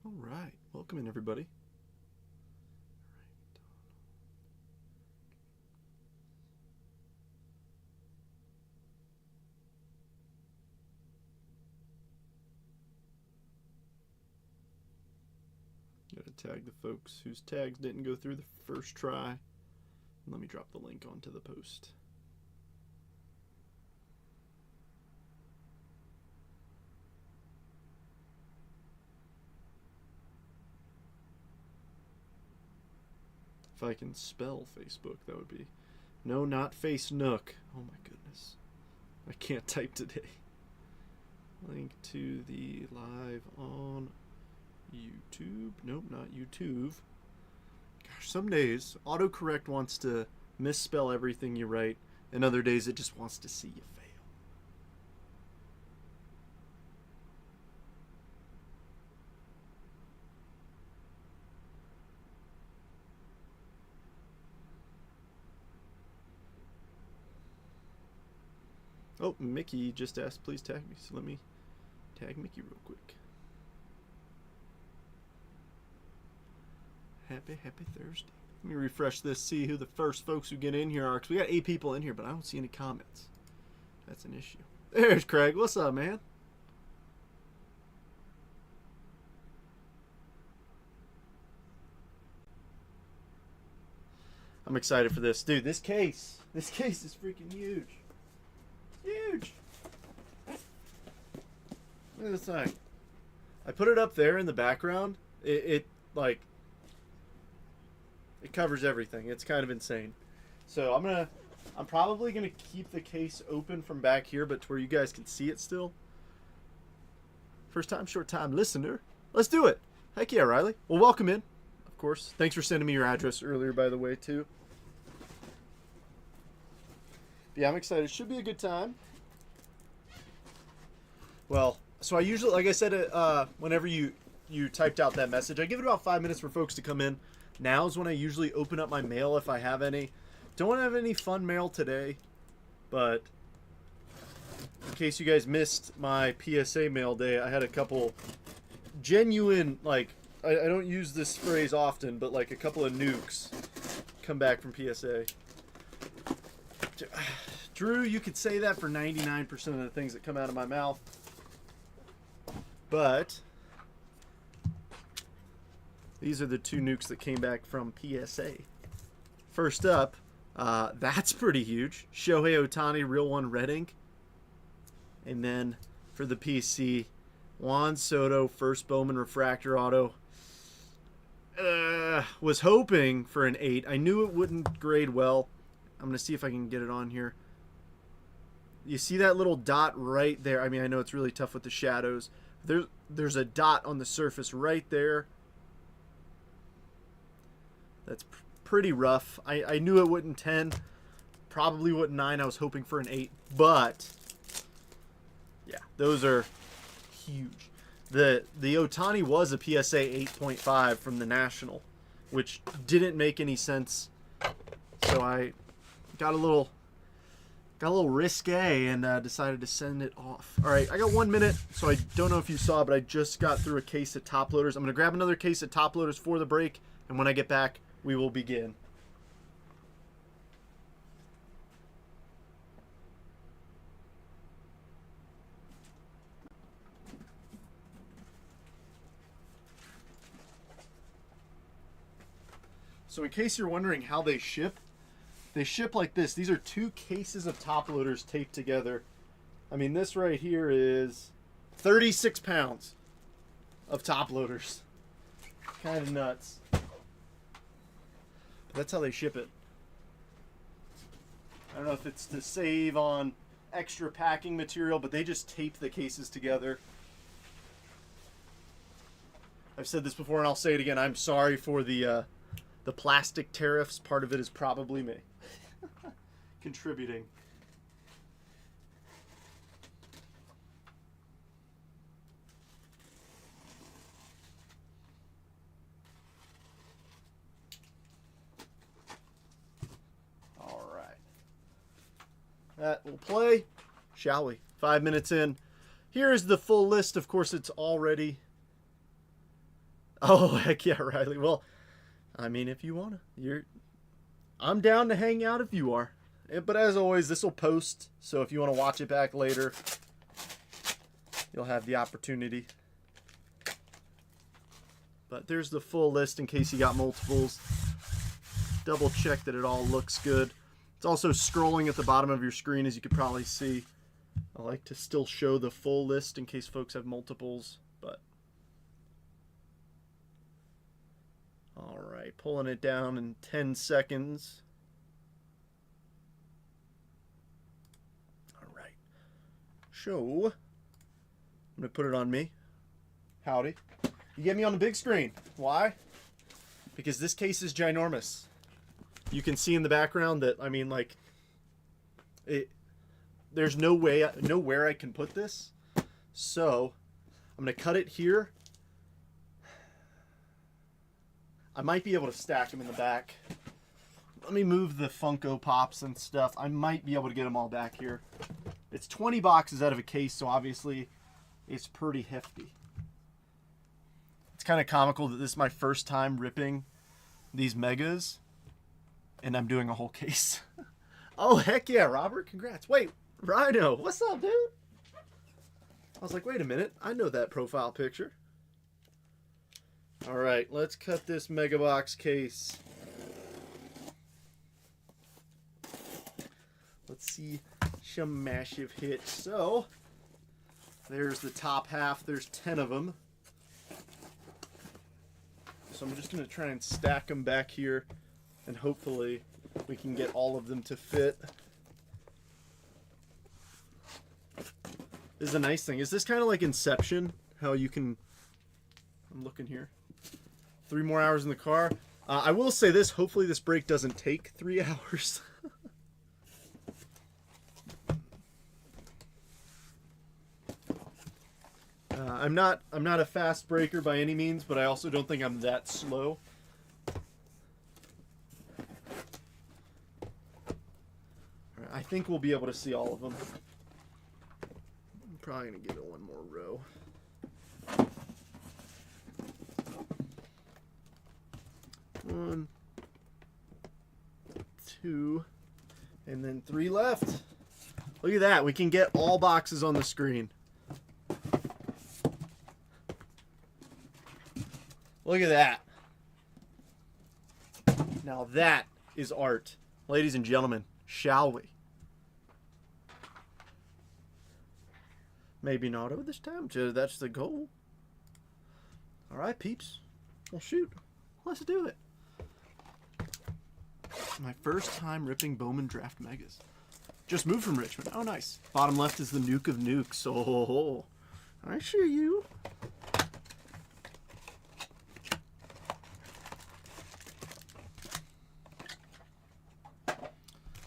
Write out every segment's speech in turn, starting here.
All right, welcome in everybody. Gotta tag the folks whose tags didn't go through the first try. And let me drop the link onto the post. If I can spell Facebook, that would be. No, not Face Nook. Oh my goodness. I can't type today. Link to the live on YouTube. Nope, not YouTube. Gosh, some days autocorrect wants to misspell everything you write, and other days it just wants to see you fail. Oh, Mickey just asked, please tag me. So let me tag Mickey real quick. Happy Thursday. Let me refresh this, see who the first folks who get in here are. Because we got 8 people in here, but I don't see any comments. That's an issue. There's Craig. What's up, man? I'm excited for this. Dude, this case is freaking huge. Huge. Look at this thing. I put it up there in the background. It covers everything. It's kind of insane. So I'm probably gonna keep the case open from back here, but to where you guys can see it still. First time, short time listener. Let's do it. Heck yeah, Riley. Well, welcome in. Of course. Thanks for sending me your address earlier, by the way, too. Yeah, I'm excited. Should be a good time. Well, so I usually, like I said, whenever you typed out that message, I give it about 5 minutes for folks to come in. Now is when I usually open up my mail if I have any. Don't have any fun mail today, but in case you guys missed my PSA mail day, I had a couple genuine, like, I don't use this phrase often, but like a couple of nukes come back from PSA. Drew, you could say that for 99% of the things that come out of my mouth. But these are the 2 nukes that came back from PSA. First up, that's pretty huge. Shohei Ohtani, Real One Red Ink. And then for the PC, Juan Soto, first Bowman Refractor Auto. Was hoping for an 8. I knew it wouldn't grade well. I'm going to see if I can get it on here. You see that little dot right there? I mean, I know it's really tough with the shadows. There's a dot on the surface right there. That's pretty rough. I knew it wouldn't 10. Probably wouldn't 9. I was hoping for an 8. But, yeah, those are huge. The Ohtani was a PSA 8.5 from the National, which didn't make any sense. So I got a little risque and decided to send it off. All right, I got 1 minute, so I don't know if you saw, but I just got through a case of top loaders. I'm going to grab another case of top loaders for the break, and when I get back, we will begin. So in case you're wondering how they ship like this. These are 2 cases of top loaders taped together. I mean, this right here is 36 pounds of top loaders. Kind of nuts. But that's how they ship it. I don't know if it's to save on extra packing material, but they just tape the cases together. I've said this before and I'll say it again. I'm sorry for the plastic tariffs. Part of it is probably me. Contributing. All right. That will play, shall we? 5 minutes in. Here is the full list. Of course, it's already Oh, heck yeah, Riley. Well, I mean, if you want to, I'm down to hang out if you are. But as always, this will post, so if you want to watch it back later, you'll have the opportunity. But there's the full list in case you got multiples. Double check that it all looks good. It's also scrolling at the bottom of your screen, as you could probably see. I like to still show the full list in case folks have multiples, but all right, pulling it down in 10 seconds. All right, show. I'm gonna put it on me. Howdy. You get me on the big screen. Why? Because this case is ginormous. You can see in the background that, I mean, like, there's nowhere I can put this. So I'm going to cut it here. I might be able to stack them in the back. Let me move the Funko Pops and stuff. I might be able to get them all back here. It's 20 boxes out of a case, so obviously it's pretty hefty. It's kind of comical that this is my first time ripping these megas, and I'm doing a whole case. Oh, heck yeah, Robert. Congrats. Wait, Rhino. What's up, dude? I was like, wait a minute. I know that profile picture. All right, let's cut this mega box case. Let's see some massive hits. So, there's the top half. There's 10 of them. So I'm just going to try and stack them back here, and hopefully we can get all of them to fit. This is a nice thing. Is this kind of like Inception? How you can... I'm looking here. 3 more hours in the car. I will say this. Hopefully this break doesn't take 3 hours. I'm not a fast breaker by any means, but I also don't think I'm that slow. I think we'll be able to see all of them. I'm probably going to give it one more row. One, 2, and then 3 left. Look at that. We can get all boxes on the screen. Look at that. Now that is art. Ladies and gentlemen, shall we? Maybe not over this time. That's the goal. All right, peeps. Well, shoot. Let's do it. My first time ripping Bowman Draft Megas. Just moved from Richmond. Oh, nice. Bottom left is the nuke of nukes. Oh, I see you.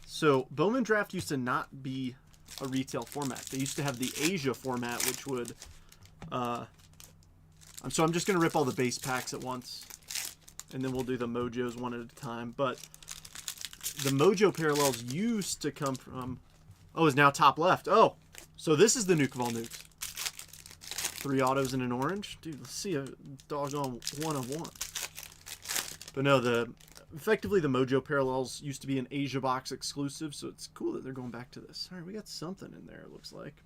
So, Bowman Draft used to not be a retail format. They used to have the Asia format, which would... so I'm just going to rip all the base packs at once. And then we'll do the Mojos one at a time. But the Mojo parallels used to come from... Oh, is now top left. Oh, so this is the nuke of all nukes. 3 autos and an orange. Dude, let's see a doggone 1 of 1. But no, effectively the Mojo parallels used to be an Asia box exclusive, so it's cool that they're going back to this. All right, we got something in there, it looks like.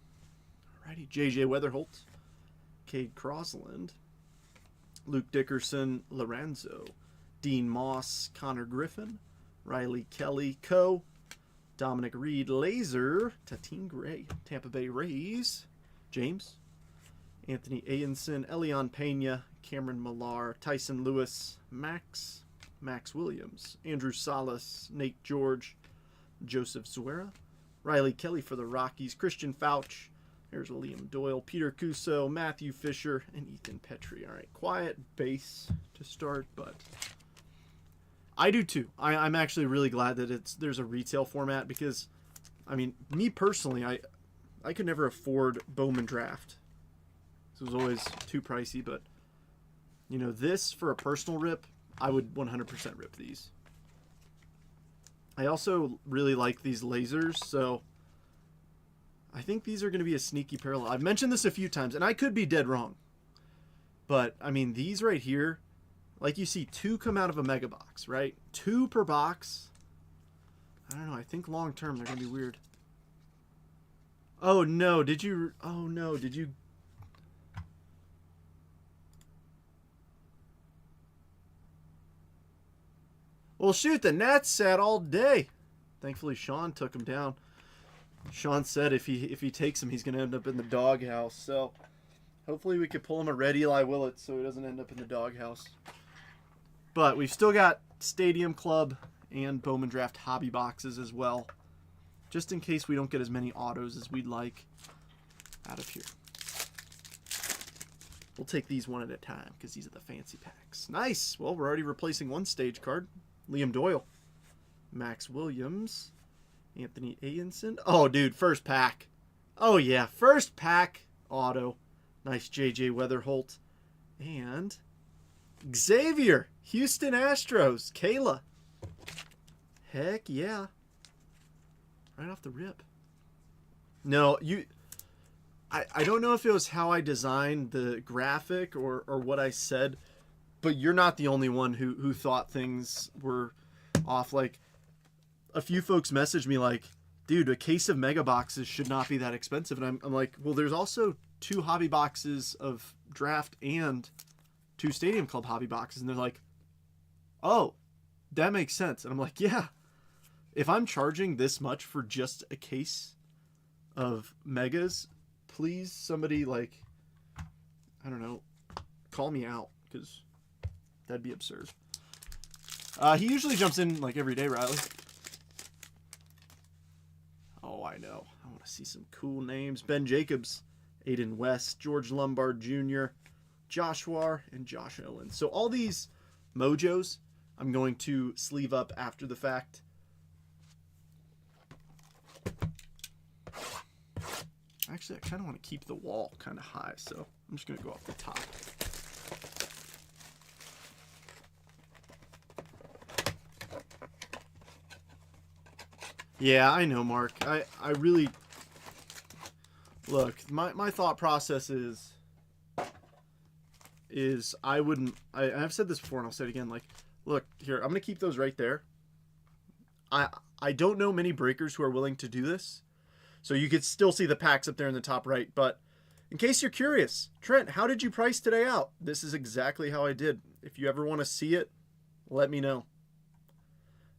Alrighty, JJ Weatherholt, Cade Crossland, Luke Dickerson, Lorenzo, Dean Moss, Connor Griffin, Riley Kelly, Dominic Reed, Laser, Tatine Gray, Tampa Bay Rays, James, Anthony Ayenson, Elion Pena, Cameron Millar, Tyson Lewis, Max Williams, Andrew Salas, Nate George, Joseph Zuera, Riley Kelly for the Rockies, Christian Fauch, there's Liam Doyle, Peter Cuso, Matthew Fisher, and Ethan Petrie. All right, quiet base to start, but I do too. I'm actually really glad that there's a retail format because, I mean, me personally, I could never afford Bowman Draft. It was always too pricey, but, you know, this for a personal rip, I would 100% rip these. I also really like these lasers, so I think these are going to be a sneaky parallel. I've mentioned this a few times, and I could be dead wrong. But, I mean, these right here, like you see 2 come out of a mega box, right? 2 per box. I don't know. I think long term they're going to be weird. Oh, no. Did you... Oh, no. Did you... Well, shoot. The Nats sat all day. Thankfully, Sean took him down. Sean said if he takes him, he's going to end up in the doghouse. So, hopefully we could pull him a red Eli Willett so he doesn't end up in the doghouse. But we've still got Stadium Club and Bowman Draft hobby boxes as well, just in case we don't get as many autos as we'd like out of here. We'll take these one at a time because these are the fancy packs. Nice. Well, we're already replacing one stage card. Liam Doyle, Max Williams, Anthony Ayenson. Oh, dude, first pack. Oh, yeah, first pack auto. Nice J.J. Weatherholt. And Xavier, Houston Astros, Kayla. Heck yeah. Right off the rip. No, I don't know if it was how I designed the graphic or what I said, but you're not the only one who thought things were off. Like, a few folks messaged me like, dude, a case of mega boxes should not be that expensive. And I'm like, well, there's also 2 hobby boxes of draft and 2 Stadium Club hobby boxes. And they're like, oh, that makes sense. And I'm like, yeah, if I'm charging this much for just a case of megas, please somebody, like, I don't know, call me out, because that'd be absurd. He usually jumps in like every day, Riley. Oh, I know. I want to see some cool names. Ben Jacobs, Aiden West, George Lombard Jr., Joshua, and Josh Owen. So all these mojos I'm going to sleeve up after the fact. Actually, I kind of want to keep the wall kind of high, so I'm just going to go off the top. Yeah, I know, Mark. I really... Look, my thought process is I wouldn't... I've said this before, and I'll say it again. Like, look, here, I'm going to keep those right there. I don't know many breakers who are willing to do this. So you could still see the packs up there in the top right. But in case you're curious, Trent, how did you price today out? This is exactly how I did. If you ever want to see it, let me know.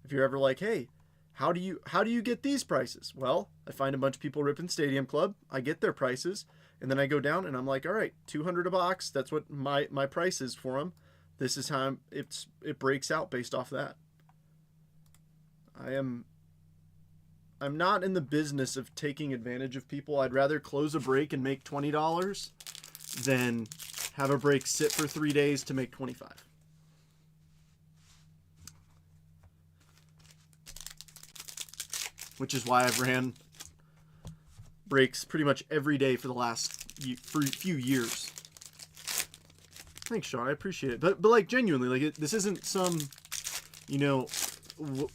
If you're ever like, hey, how do you get these prices? Well, I find a bunch of people ripping Stadium Club. I get their prices. And then I go down and I'm like, all right, $200 a box. That's what my price is for them. This is how it breaks out based off that. I'm not in the business of taking advantage of people. I'd rather close a break and make $20 than have a break sit for 3 days to make $25. Which is why I've ran breaks pretty much every day for the last few years. Thanks, Sean. I appreciate it. But like, genuinely, like, this isn't some,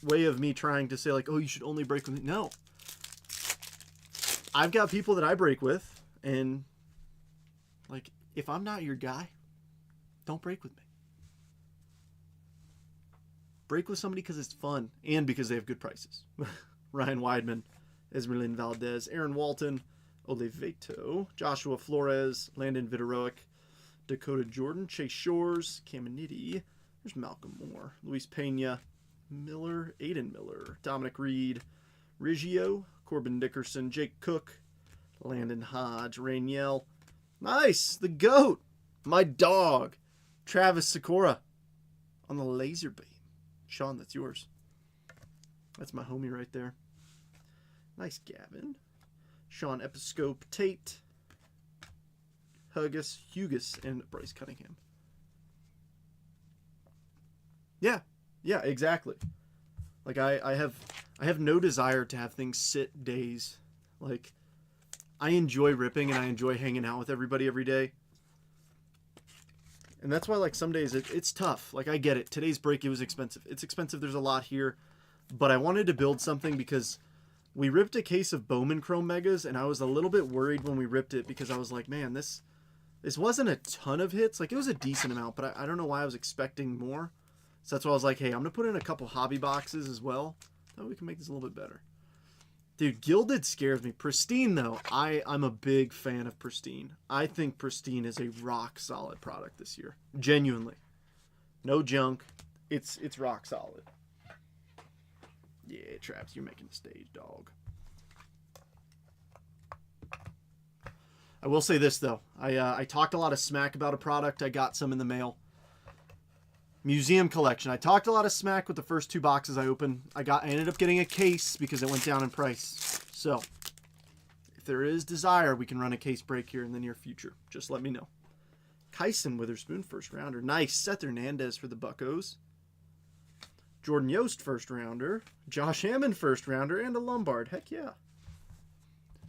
way of me trying to say like, oh, you should only break with me. No, I've got people that I break with, and like, if I'm not your guy, don't break with me. Break with somebody because it's fun and because they have good prices. Ryan Weidman, Esmeralyn Valdez, Aaron Walton, Oliveto, Joshua Flores, Landon Viteroic, Dakota Jordan, Chase Shores, Caminiti, there's Malcolm Moore, Luis Pena, Miller, Aiden Miller, Dominic Reed, Riggio, Corbin Dickerson, Jake Cook, Landon Hodge, Rainiel. Nice! The GOAT! My dog, Travis Sikora, on the laser beam. Sean, that's yours. That's my homie right there. Nice Gavin. Sean Episcope, Tate, Hugus, and Bryce Cunningham. Yeah, exactly. Like, I have no desire to have things sit days. Like, I enjoy ripping and I enjoy hanging out with everybody every day. And that's why, like, some days it's tough. Like, I get it. Today's break, it was expensive. It's expensive. There's a lot here. But I wanted to build something because we ripped a case of Bowman Chrome Megas, and I was a little bit worried when we ripped it because I was like, man, this This wasn't a ton of hits. Like, it was a decent amount, but I don't know why I was expecting more. So that's why I was like, hey, I'm going to put in a couple hobby boxes as well. So we can make this a little bit better. Dude, Gilded scares me. Pristine, though, I'm a big fan of Pristine. I think Pristine is a rock-solid product this year. Genuinely. No junk. It's rock solid. Yeah, Traps, you're making a stage, dog. I will say this, though. I talked a lot of smack about a product. I got some in the mail. Museum Collection. I talked a lot of smack with the first 2 boxes I opened. I ended up getting a case because it went down in price. So, if there is desire, we can run a case break here in the near future. Just let me know. Kyson Witherspoon, first rounder. Nice. Seth Hernandez for the Buccos. Jordan Yost, first rounder. Josh Hammond, first rounder. And a Lombard. Heck yeah.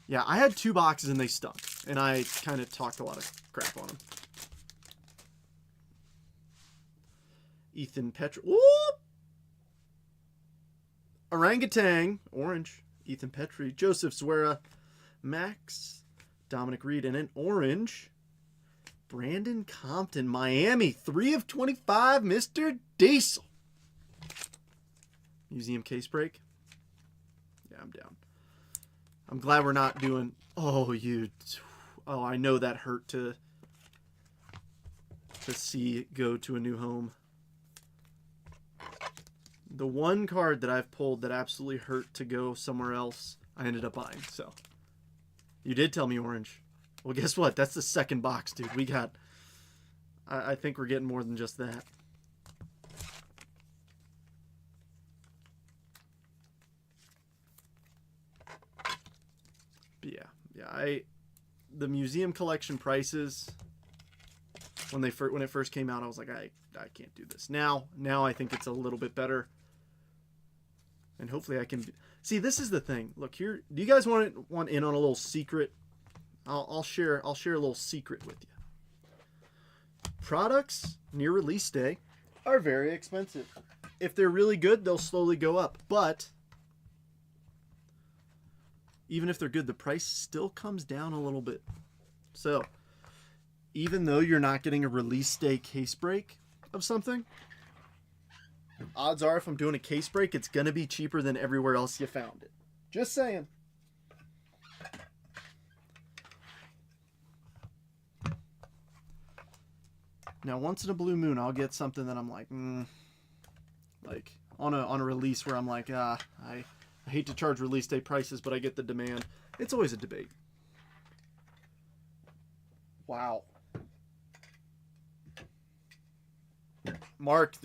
Yeah, I had 2 boxes and they stunk. And I kind of talked a lot of crap on them. Ethan Petro. Whoop! Orangutan. Orange. Ethan Petrie. Joseph Zuera. Max. Dominic Reed. And an orange. Brandon Compton. Miami. 3 of 25. Mr. Diesel. Museum case break. Yeah, I'm down. I'm glad we're not doing... Oh, I know that hurt to see it go to a new home. The one card that I've pulled that absolutely hurt to go somewhere else, I ended up buying. So, you did tell me orange. Well, guess what? That's the second box, dude. We got... I think we're getting more than just that. But yeah, the museum collection prices when it first came out, I was like, I can't do this. Now I think it's a little bit better, and hopefully I can see. This is the thing. Look here. Do you guys want in on a little secret? I'll share a little secret with you. Products near release day are very expensive. If they're really good, they'll slowly go up, but even if they're good, the price still comes down a little bit. So, even though you're not getting a release day case break of something, odds are if I'm doing a case break, it's going to be cheaper than everywhere else you found it. Just saying. Now, once in a blue moon, I'll get something that I'm like, like on a release where I'm like, I hate to charge release day prices, but I get the demand. It's always a debate. Wow. Mark,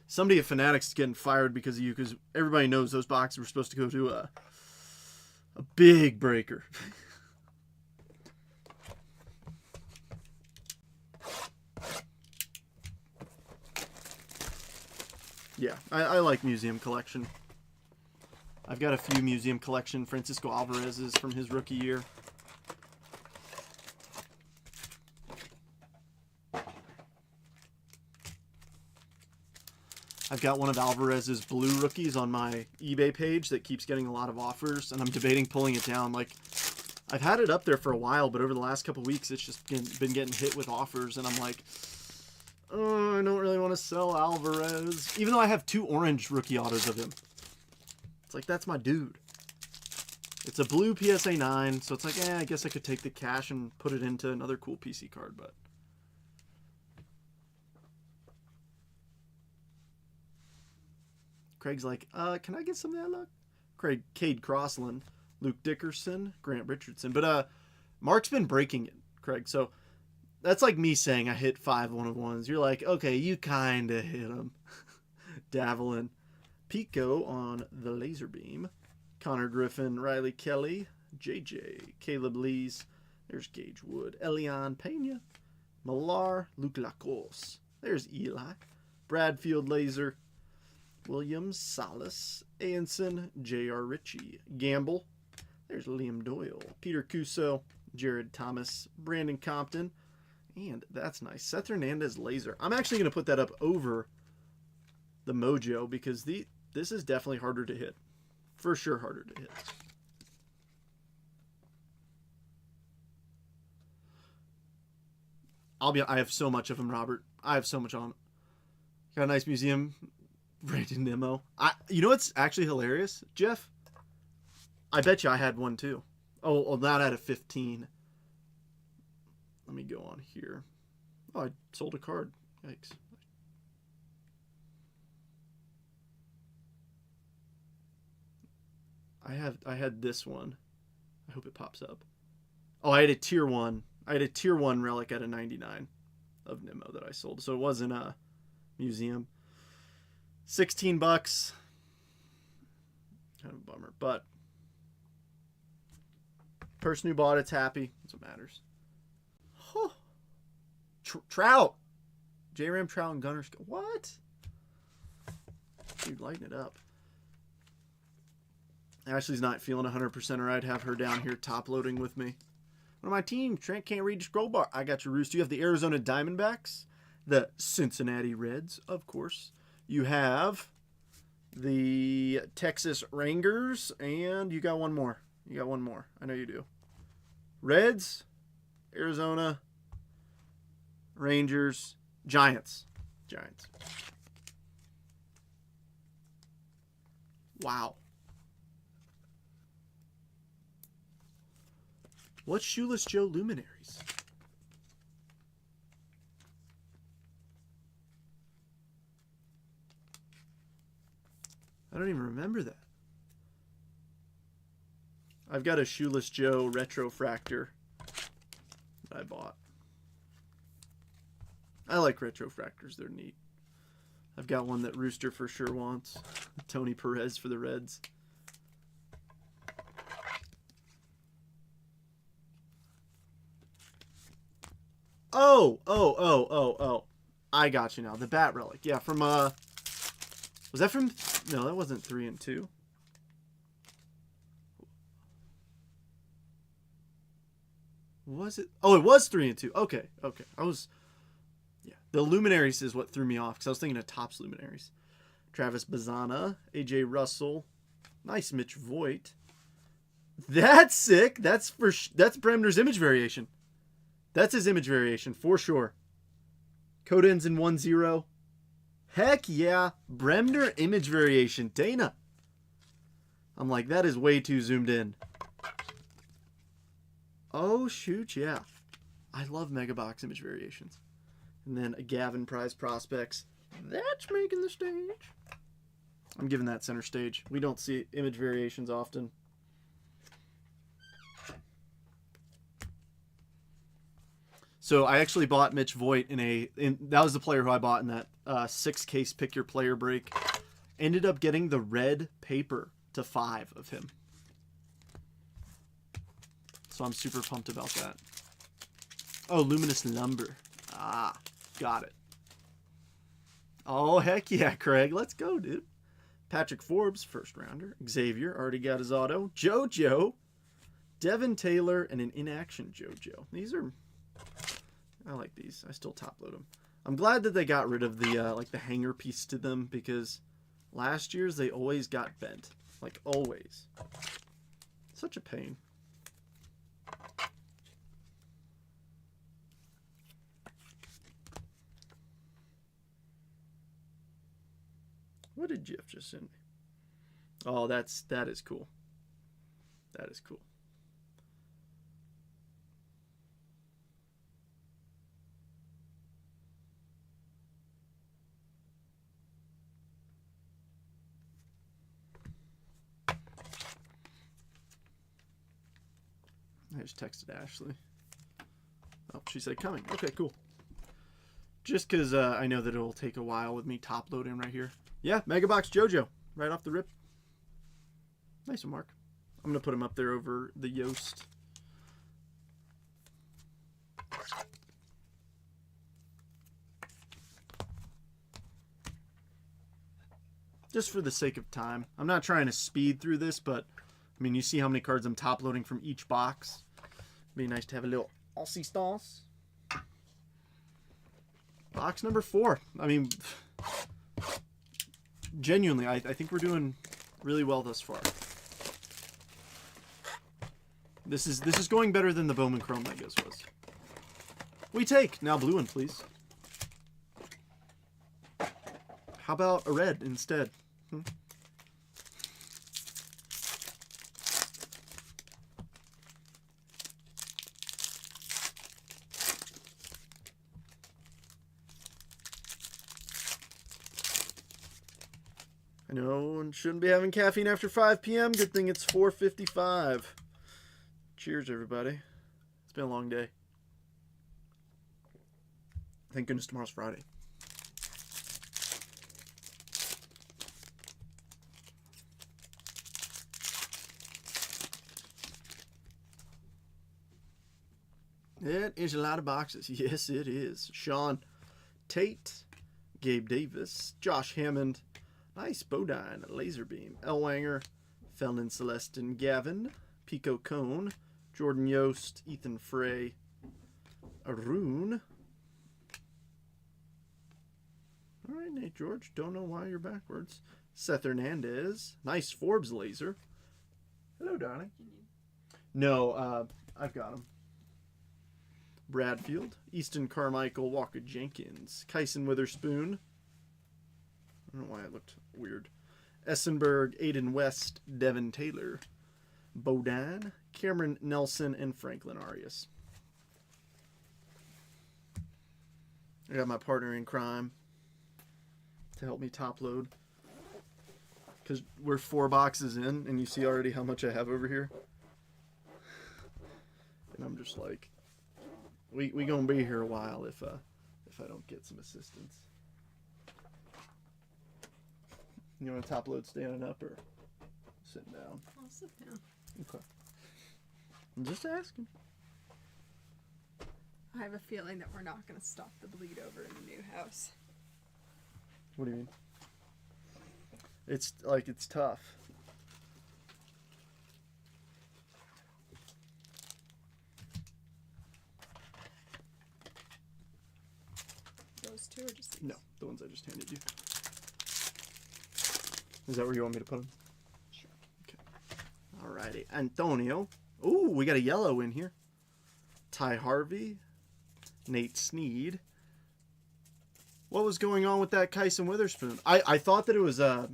somebody at Fanatics is getting fired because of you, because everybody knows those boxes were supposed to go to a big breaker. Yeah, I like museum collection. I've got a few museum collection Francisco Alvarez's from his rookie year. I've got one of Alvarez's blue rookies on my eBay page that keeps getting a lot of offers, and I'm debating pulling it down. Like, I've had it up there for a while, but over the last couple weeks, it's just been getting hit with offers, and I'm like, oh, I don't really want to sell Alvarez. Even though I have 2 orange rookie autos of him. It's like, that's my dude. It's a blue PSA 9, so it's like, I guess I could take the cash and put it into another cool PC card, but... Craig's like, can I get some of that luck? Cade Crossland, Luke Dickerson, Grant Richardson. But Mark's been breaking it, Craig. So that's like me saying I hit 5 1-of-1s. You're like, okay, you kind of hit them. Davelin. Pico on the laser beam. Connor Griffin, Riley Kelly, JJ, Caleb Lees. There's Gage Wood. Elian Pena. Millar, Luke Lacoste. There's Eli. Bradfield Laser. Williams, Salas, Anson, J.R. Ritchie, Gamble. There's Liam Doyle, Peter Cuso, Jared Thomas, Brandon Compton, and that's nice, Seth Hernandez Laser. I'm actually going to put that up over the Mojo because this is definitely harder to hit. For sure harder to hit. I have so much of him, Robert. I have so much on him. Got a nice museum. Brandon Nimmo. You know what's actually hilarious, Jeff? I bet you I had one too. Oh, well, not out of 15. Let me go on here. Oh, I sold a card. Yikes. I had this one. I hope it pops up. Oh, I had a tier 1. I had a tier 1 relic at a 99 of Nimmo that I sold. So it wasn't a museum. $16. Kind of a bummer, but person who bought it's happy. That's what matters. Huh. Trout. J-Ram, Trout, and Gunner's. What? Dude, lighten it up. Ashley's not feeling 100%, or I'd have her down here top loading with me. One of my team, Trent can't read the scroll bar. I got your Roost. You have the Arizona Diamondbacks, the Cincinnati Reds, of course. You have the Texas Rangers, and you got one more. You got one more. I know you do. Reds, Arizona, Rangers, Giants. Giants. Wow. What's Shoeless Joe Luminaries? I don't even remember that. I've got a Shoeless Joe Retrofractor that I bought. I like Retrofractors. They're neat. I've got one that Rooster for sure wants. Tony Perez for the Reds. Oh. I got you now. The Bat Relic. Yeah, from, was that from, no, that wasn't 3 and 2. Was it? Oh, it was 3 and 2. Okay. Yeah. The Luminaries is what threw me off, because I was thinking of Topps Luminaries. Travis Bazzana, AJ Russell. Nice Mitch Voigt. That's sick. That's Bremner's image variation. That's his image variation, for sure. Code ends in 1-0. Heck yeah. Bremner image variation. Dana. I'm like, that is way too zoomed in. Oh, shoot, yeah. I love Mega Box image variations. And then a Gavin Prize Prospects. That's making the stage. I'm giving that center stage. We don't see image variations often. So I actually bought Mitch Voigt that was the player who I bought in that 6-case pick your player break. Ended up getting the red paper to 5 of him. So I'm super pumped about that. Oh, Luminous Lumber. Ah, got it. Oh, heck yeah, Craig. Let's go, dude. Patrick Forbes, first rounder. Xavier, already got his auto. JoJo. Devin Taylor, and an inaction JoJo. These are... I like these. I still top load them. I'm glad that they got rid of the like the hanger piece to them, because last year's they always got bent. Like always. Such a pain. What did Jeff just send me? Oh, that is cool. That is cool. I just texted Ashley. Oh, she said coming. Okay, cool. Just because I know that it'll take a while with me top loading right here. Yeah, Mega Box JoJo. Right off the rip. Nice one, Mark. I'm going to put him up there over the Yost. Just for the sake of time. I'm not trying to speed through this, but I mean, you see how many cards I'm top loading from each box. Be nice to have a little Aussie stance. Box number 4. I mean, genuinely, I think we're doing really well thus far. This is going better than the Bowman Chrome Megas was. We take. Now blue one, please. How about a red instead? I know one shouldn't be having caffeine after 5 p.m. Good thing it's 4:55. Cheers, everybody. It's been a long day. Thank goodness tomorrow's Friday. It is a lot of boxes. Yes, it is. Sean Tate, Gabe Davis, Josh Hammond, nice Bodine, Laserbeam, Elwanger, Felnin Celestin, Gavin, Pico Cone, Jordan Yost, Ethan Frey, Arun. All right, Nate George. Don't know why you're backwards. Seth Hernandez, nice Forbes laser. Hello, Donnie. No, I've got him. Bradfield, Easton Carmichael, Walker Jenkins, Kyson Witherspoon. I don't know why it looked weird. Essenberg, Aiden West, Devin Taylor, Bodine, Cameron Nelson, and Franklin Arias. I got my partner in crime to help me top load. Because we're 4 boxes in, and you see already how much I have over here. And I'm just like, we gonna be here a while if I don't get some assistance. You want to top load standing up or sitting down? I'll sit down. Okay. I'm just asking. I have a feeling that we're not going to stop the bleed over in the new house. What do you mean? It's like, it's tough. Those two or just these? No, the ones I just handed you. Is that where you want me to put them? Sure. Okay. Alrighty. Antonio. Ooh, we got a yellow in here. Ty Harvey. Nate Sneed. What was going on with that Kyson Witherspoon? I thought that it was I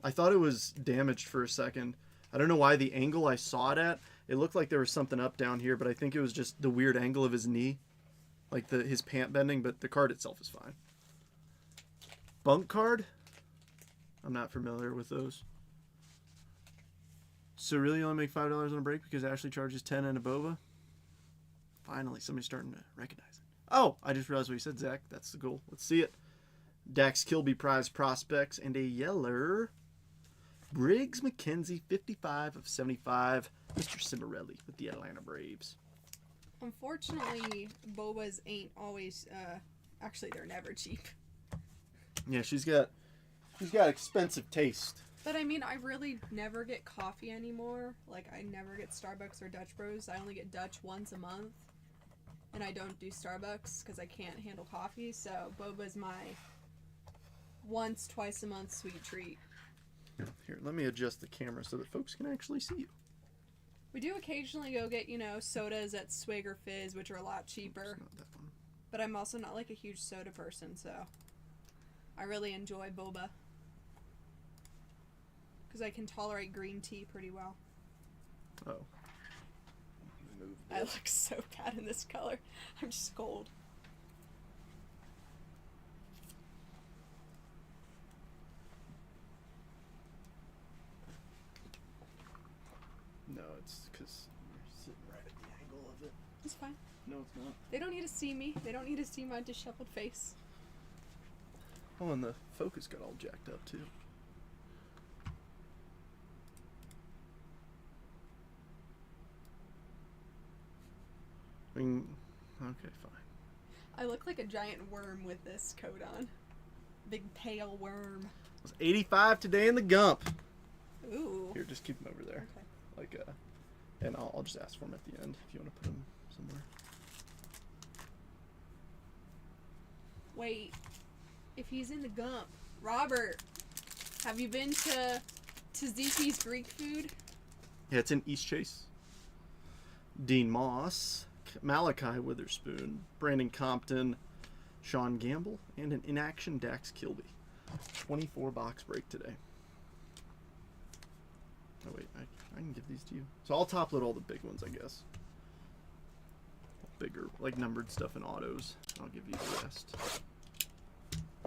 thought it was damaged for a second. I don't know why the angle I saw it at. It looked like there was something up down here, but I think it was just the weird angle of his knee. Like his pant bending, but the card itself is fine. Bunk card? I'm not familiar with those. So really you only make $5 on a break because Ashley charges 10 and a boba? Finally, somebody's starting to recognize it. Oh, I just realized what you said, Zach. That's the goal. Let's see it. Dax Kilby prize prospects and a yeller. Briggs McKenzie, 55 of 75. Mr. Cimarelli with the Atlanta Braves. Unfortunately, bobas ain't always, actually they're never cheap. Yeah, she's got expensive taste. But I mean, I really never get coffee anymore. Like, I never get Starbucks or Dutch Bros. I only get Dutch once a month. And I don't do Starbucks because I can't handle coffee. So, boba's my once, twice a month sweet treat. Here, let me adjust the camera so that folks can actually see you. We do occasionally go get, sodas at Swig or Fizz, which are a lot cheaper. Not that one. But I'm also not like a huge soda person, so I really enjoy boba. Because I can tolerate green tea pretty well. Oh. I look so bad in this color. I'm just cold. No, it's because you're sitting right at the angle of it. It's fine. No, it's not. They don't need to see me. They don't need to see my disheveled face. Oh, and the focus got all jacked up, too. I mean, okay, fine. I look like a giant worm with this coat on. Big pale worm. It was 85 today in the Gump. Ooh. Here, just keep them over there. Okay. Like, and I'll just ask for them at the end if you want to put them somewhere. Wait. If he's in the Gump. Robert, have you been to Tzatziki's Greek food? Yeah, it's in East Chase. Dean Moss. Malachi Witherspoon, Brandon Compton, Sean Gamble, and an inaction Dax Kilby. 24 box break today. Oh wait, I can give these to you. So I'll top load all the big ones, I guess. Bigger, like numbered stuff in autos. I'll give you the rest.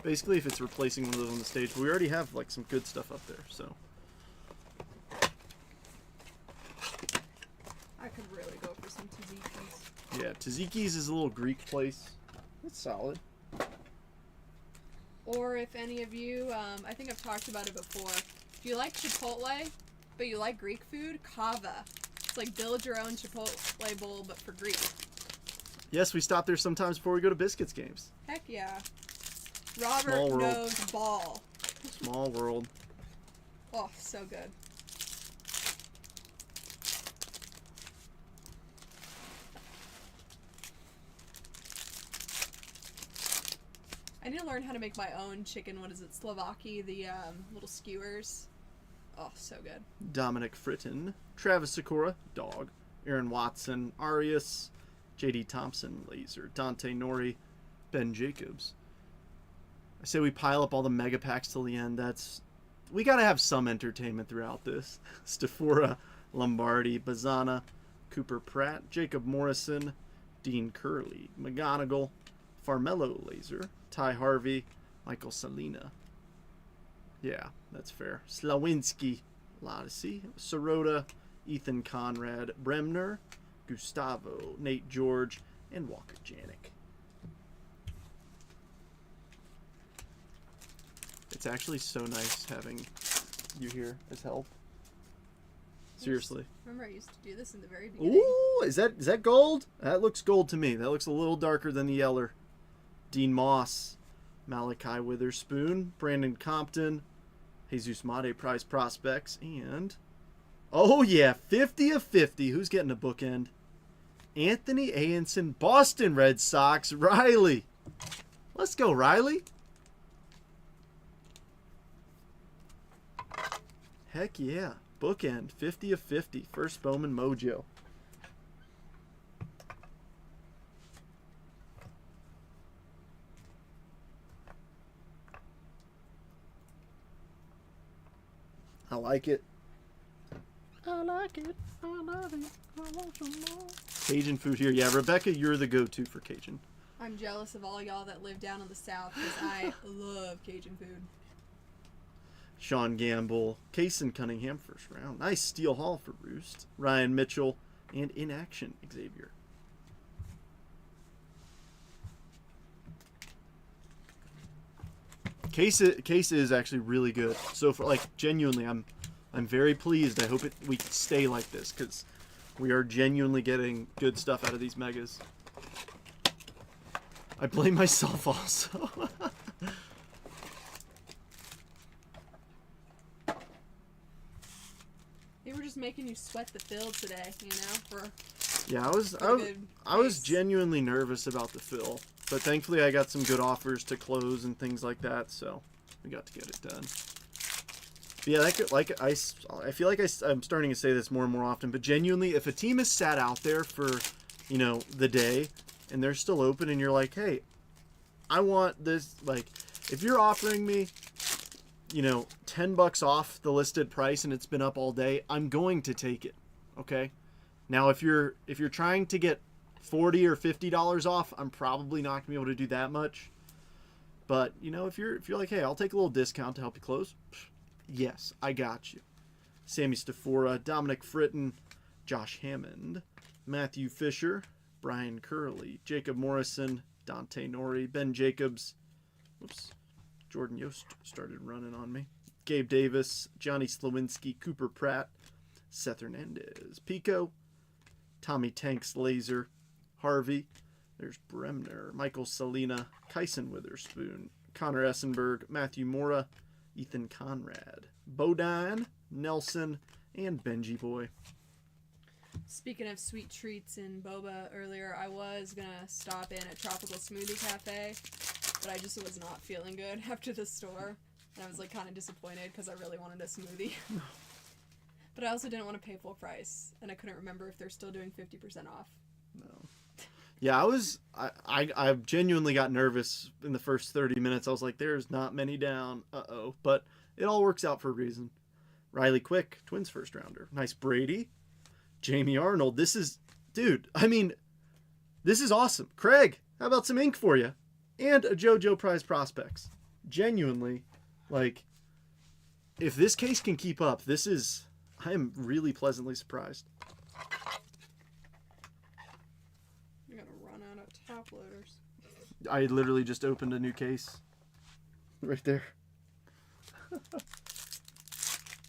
Basically, if it's replacing one of those on the stage, we already have like some good stuff up there, so. I could really go for some tzatziki's. Yeah, Tzatziki's is a little Greek place. It's solid. Or if any of you, I think I've talked about it before. If you like Chipotle, but you like Greek food, kava. It's like build your own Chipotle bowl, but for Greek. Yes, we stop there sometimes before we go to Biscuits games. Heck yeah. Robert Small world. knows ball. Small world. Oh, so good. I need to learn how to make my own chicken, what is it, Slovaki, the little skewers. Oh, so good. Dominic Fritton, Travis Sikora, dog, Aaron Watson, Arias, J.D. Thompson, laser, Dante Nori, Ben Jacobs. I say we pile up all the mega packs till the end. We got to have some entertainment throughout this. Stafora, Lombardi, Bazana, Cooper Pratt, Jacob Morrison, Dean Curley, McGonigal, Farmello laser, Ty Harvey, Michael Salina. Yeah, that's fair. Slawinski, Lodisi, Sirota, Ethan Conrad, Bremner, Gustavo, Nate George, and Walker Janik. It's actually so nice having you here as help. Seriously. Remember, I used to do this in the very beginning. Ooh, is that gold? That looks gold to me. That looks a little darker than the Yeller. Dean Moss, Malachi Witherspoon, Brandon Compton, Jesus Mate Prize Prospects, and oh yeah, 50 of 50. Who's getting a bookend? Anthony Anson, Boston Red Sox, Riley. Let's go, Riley. Heck yeah. Bookend, 50 of 50. First Bowman Mojo. I like it. I like it. I love it. I want some more. Cajun food here. Yeah, Rebecca, you're the go-to for Cajun. I'm jealous of all y'all that live down in the South because I love Cajun food. Sean Gamble, Kaysen Cunningham, first round. Nice Steel Hall for Roost. Ryan Mitchell, and in action, Xavier. Case is actually really good. So for like genuinely, I'm very pleased. I hope we stay like this because we are genuinely getting good stuff out of these megas. I blame myself also. They were just making you sweat the field today, you know? Yeah, I was genuinely nervous about the fill, but thankfully I got some good offers to close and things like that, so we got to get it done. But yeah, I feel like I'm starting to say this more and more often, but genuinely, if a team is sat out there for, the day, and they're still open, and you're like, hey, I want this, like, if you're offering me, $10 off the listed price and it's been up all day, I'm going to take it. Okay? Now if you're trying to get $40 or $50 off, I'm probably not going to be able to do that much. But, if you're like, hey, I'll take a little discount to help you close. Yes, I got you. Sammy Stafora, Dominic Fritton, Josh Hammond, Matthew Fisher, Brian Curley, Jacob Morrison, Dante Nori, Ben Jacobs. Whoops. Jordan Yost started running on me. Gabe Davis, Johnny Slawinski, Cooper Pratt, Seth Hernandez, Pico, Tommy Tanks Laser, Harvey. There's Bremner, Michael Salina, Kyson Witherspoon, Connor Essenberg, Matthew Mora, Ethan Conrad, Bodine, Nelson, and Benji Boy. Speaking of sweet treats in boba earlier, I was going to stop in at Tropical Smoothie Cafe, but I just was not feeling good after the store. And I was kind of disappointed because I really wanted a smoothie. But I also didn't want to pay full price, and I couldn't remember if they're still doing 50% off. No. Yeah, I genuinely got nervous in the first 30 minutes. I was like, there's not many down. Uh-oh. But it all works out for a reason. Riley Quick, Twins first rounder. Nice Brady. Jamie Arnold. This is, dude, I mean, this is awesome. Craig, how about some ink for you? And a JoJo Prize Prospects. Genuinely, like, if this case can keep up, I am really pleasantly surprised. I'm gonna run out of top loaders. I literally just opened a new case. Right there.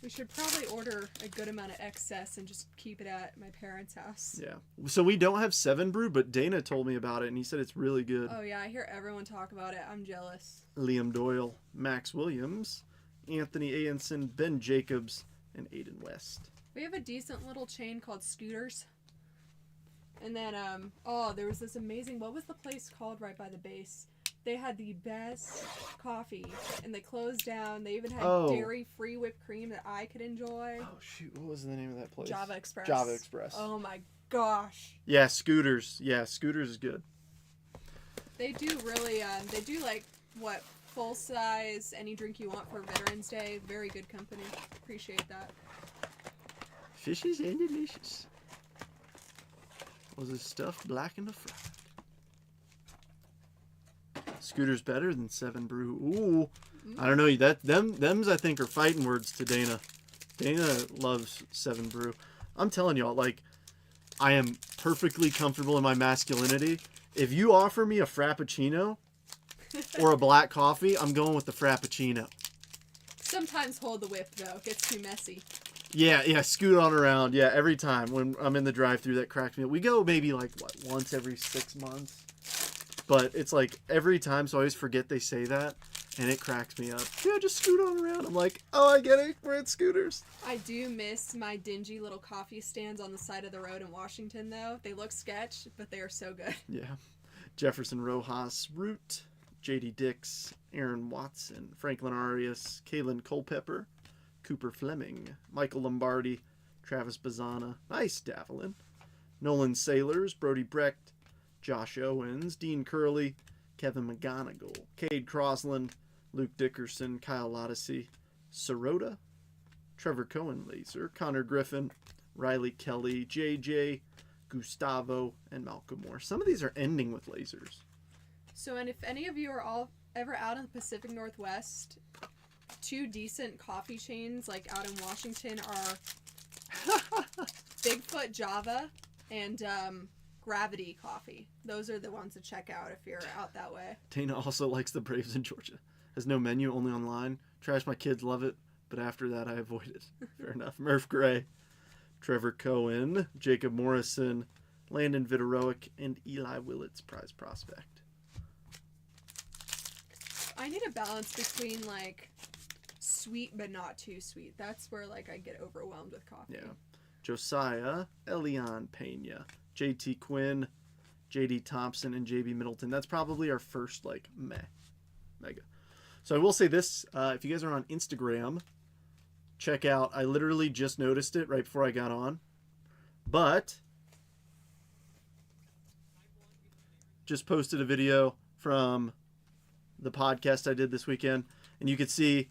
We should probably order a good amount of excess and just keep it at my parents' house. Yeah. So we don't have 7 Brew, but Dana told me about it, and he said it's really good. Oh, yeah, I hear everyone talk about it. I'm jealous. Liam Doyle, Max Williams, Anthony Ayenson, Ben Jacobs, and Aiden West. We have a decent little chain called Scooters. And then, there was this amazing, what was the place called right by the base? They had the best coffee, and they closed down. They even had dairy-free whipped cream that I could enjoy. Oh, shoot. What was the name of that place? Java Express. Java Express. Oh, my gosh. Yeah, Scooters. Yeah, Scooters is good. They do really, full size, any drink you want for Veterans Day. Very good company. Appreciate that. Fishes and delicious. Was it stuffed black in the fried? Scooter's better than 7 Brew. Ooh. I don't know. Them's I think are fighting words to Dana. Dana loves 7 Brew. I'm telling y'all, like, I am perfectly comfortable in my masculinity. If you offer me a Frappuccino or a black coffee, I'm going with the Frappuccino. Sometimes hold the whip, though. It gets too messy. Yeah, scoot on around. Yeah, every time when I'm in the drive-thru, that cracks me up. We go maybe like, once every 6 months? But it's like every time, so I always forget they say that, and it cracks me up. Yeah, just scoot on around. I'm like, oh, I get it. We're at Scooters. I do miss my dingy little coffee stands on the side of the road in Washington, though. They look sketch, but they are so good. Yeah. Jefferson Rojas, Root, J.D. Dix, Aaron Watson, Franklin Arias, Kalen Culpepper, Cooper Fleming, Michael Lombardi, Travis Bazana, nice Davalin, Nolan Sailors, Brody Brecht, Josh Owens, Dean Curley, Kevin McGonigal, Cade Crosland, Luke Dickerson, Kyle Odyssey, Sirota, Trevor Cohen Laser, Connor Griffin, Riley Kelly, JJ, Gustavo, and Malcolm Moore. Some of these are ending with lasers. So, and if any of you are all ever out in the Pacific Northwest, 2 decent coffee chains like out in Washington are Bigfoot Java and Gravity Coffee. Those are the ones to check out if you're out that way. Dana also likes the Braves in Georgia. Has no menu, only online. Trash, my kids love it, but after that I avoid it. Fair enough. Murph Gray, Trevor Cohen, Jacob Morrison, Landon Viteroic, and Eli Willits, prize prospect. I need a balance between, like, sweet but not too sweet. That's where, like, I get overwhelmed with coffee. Yeah. Josiah, Elian Pena, JT Quinn, JD Thompson, and JB Middleton. That's probably our first, like, mega. So I will say this, if you guys are on Instagram, check out, I literally just noticed it right before I got on, but just posted a video from the podcast I did this weekend, and you could see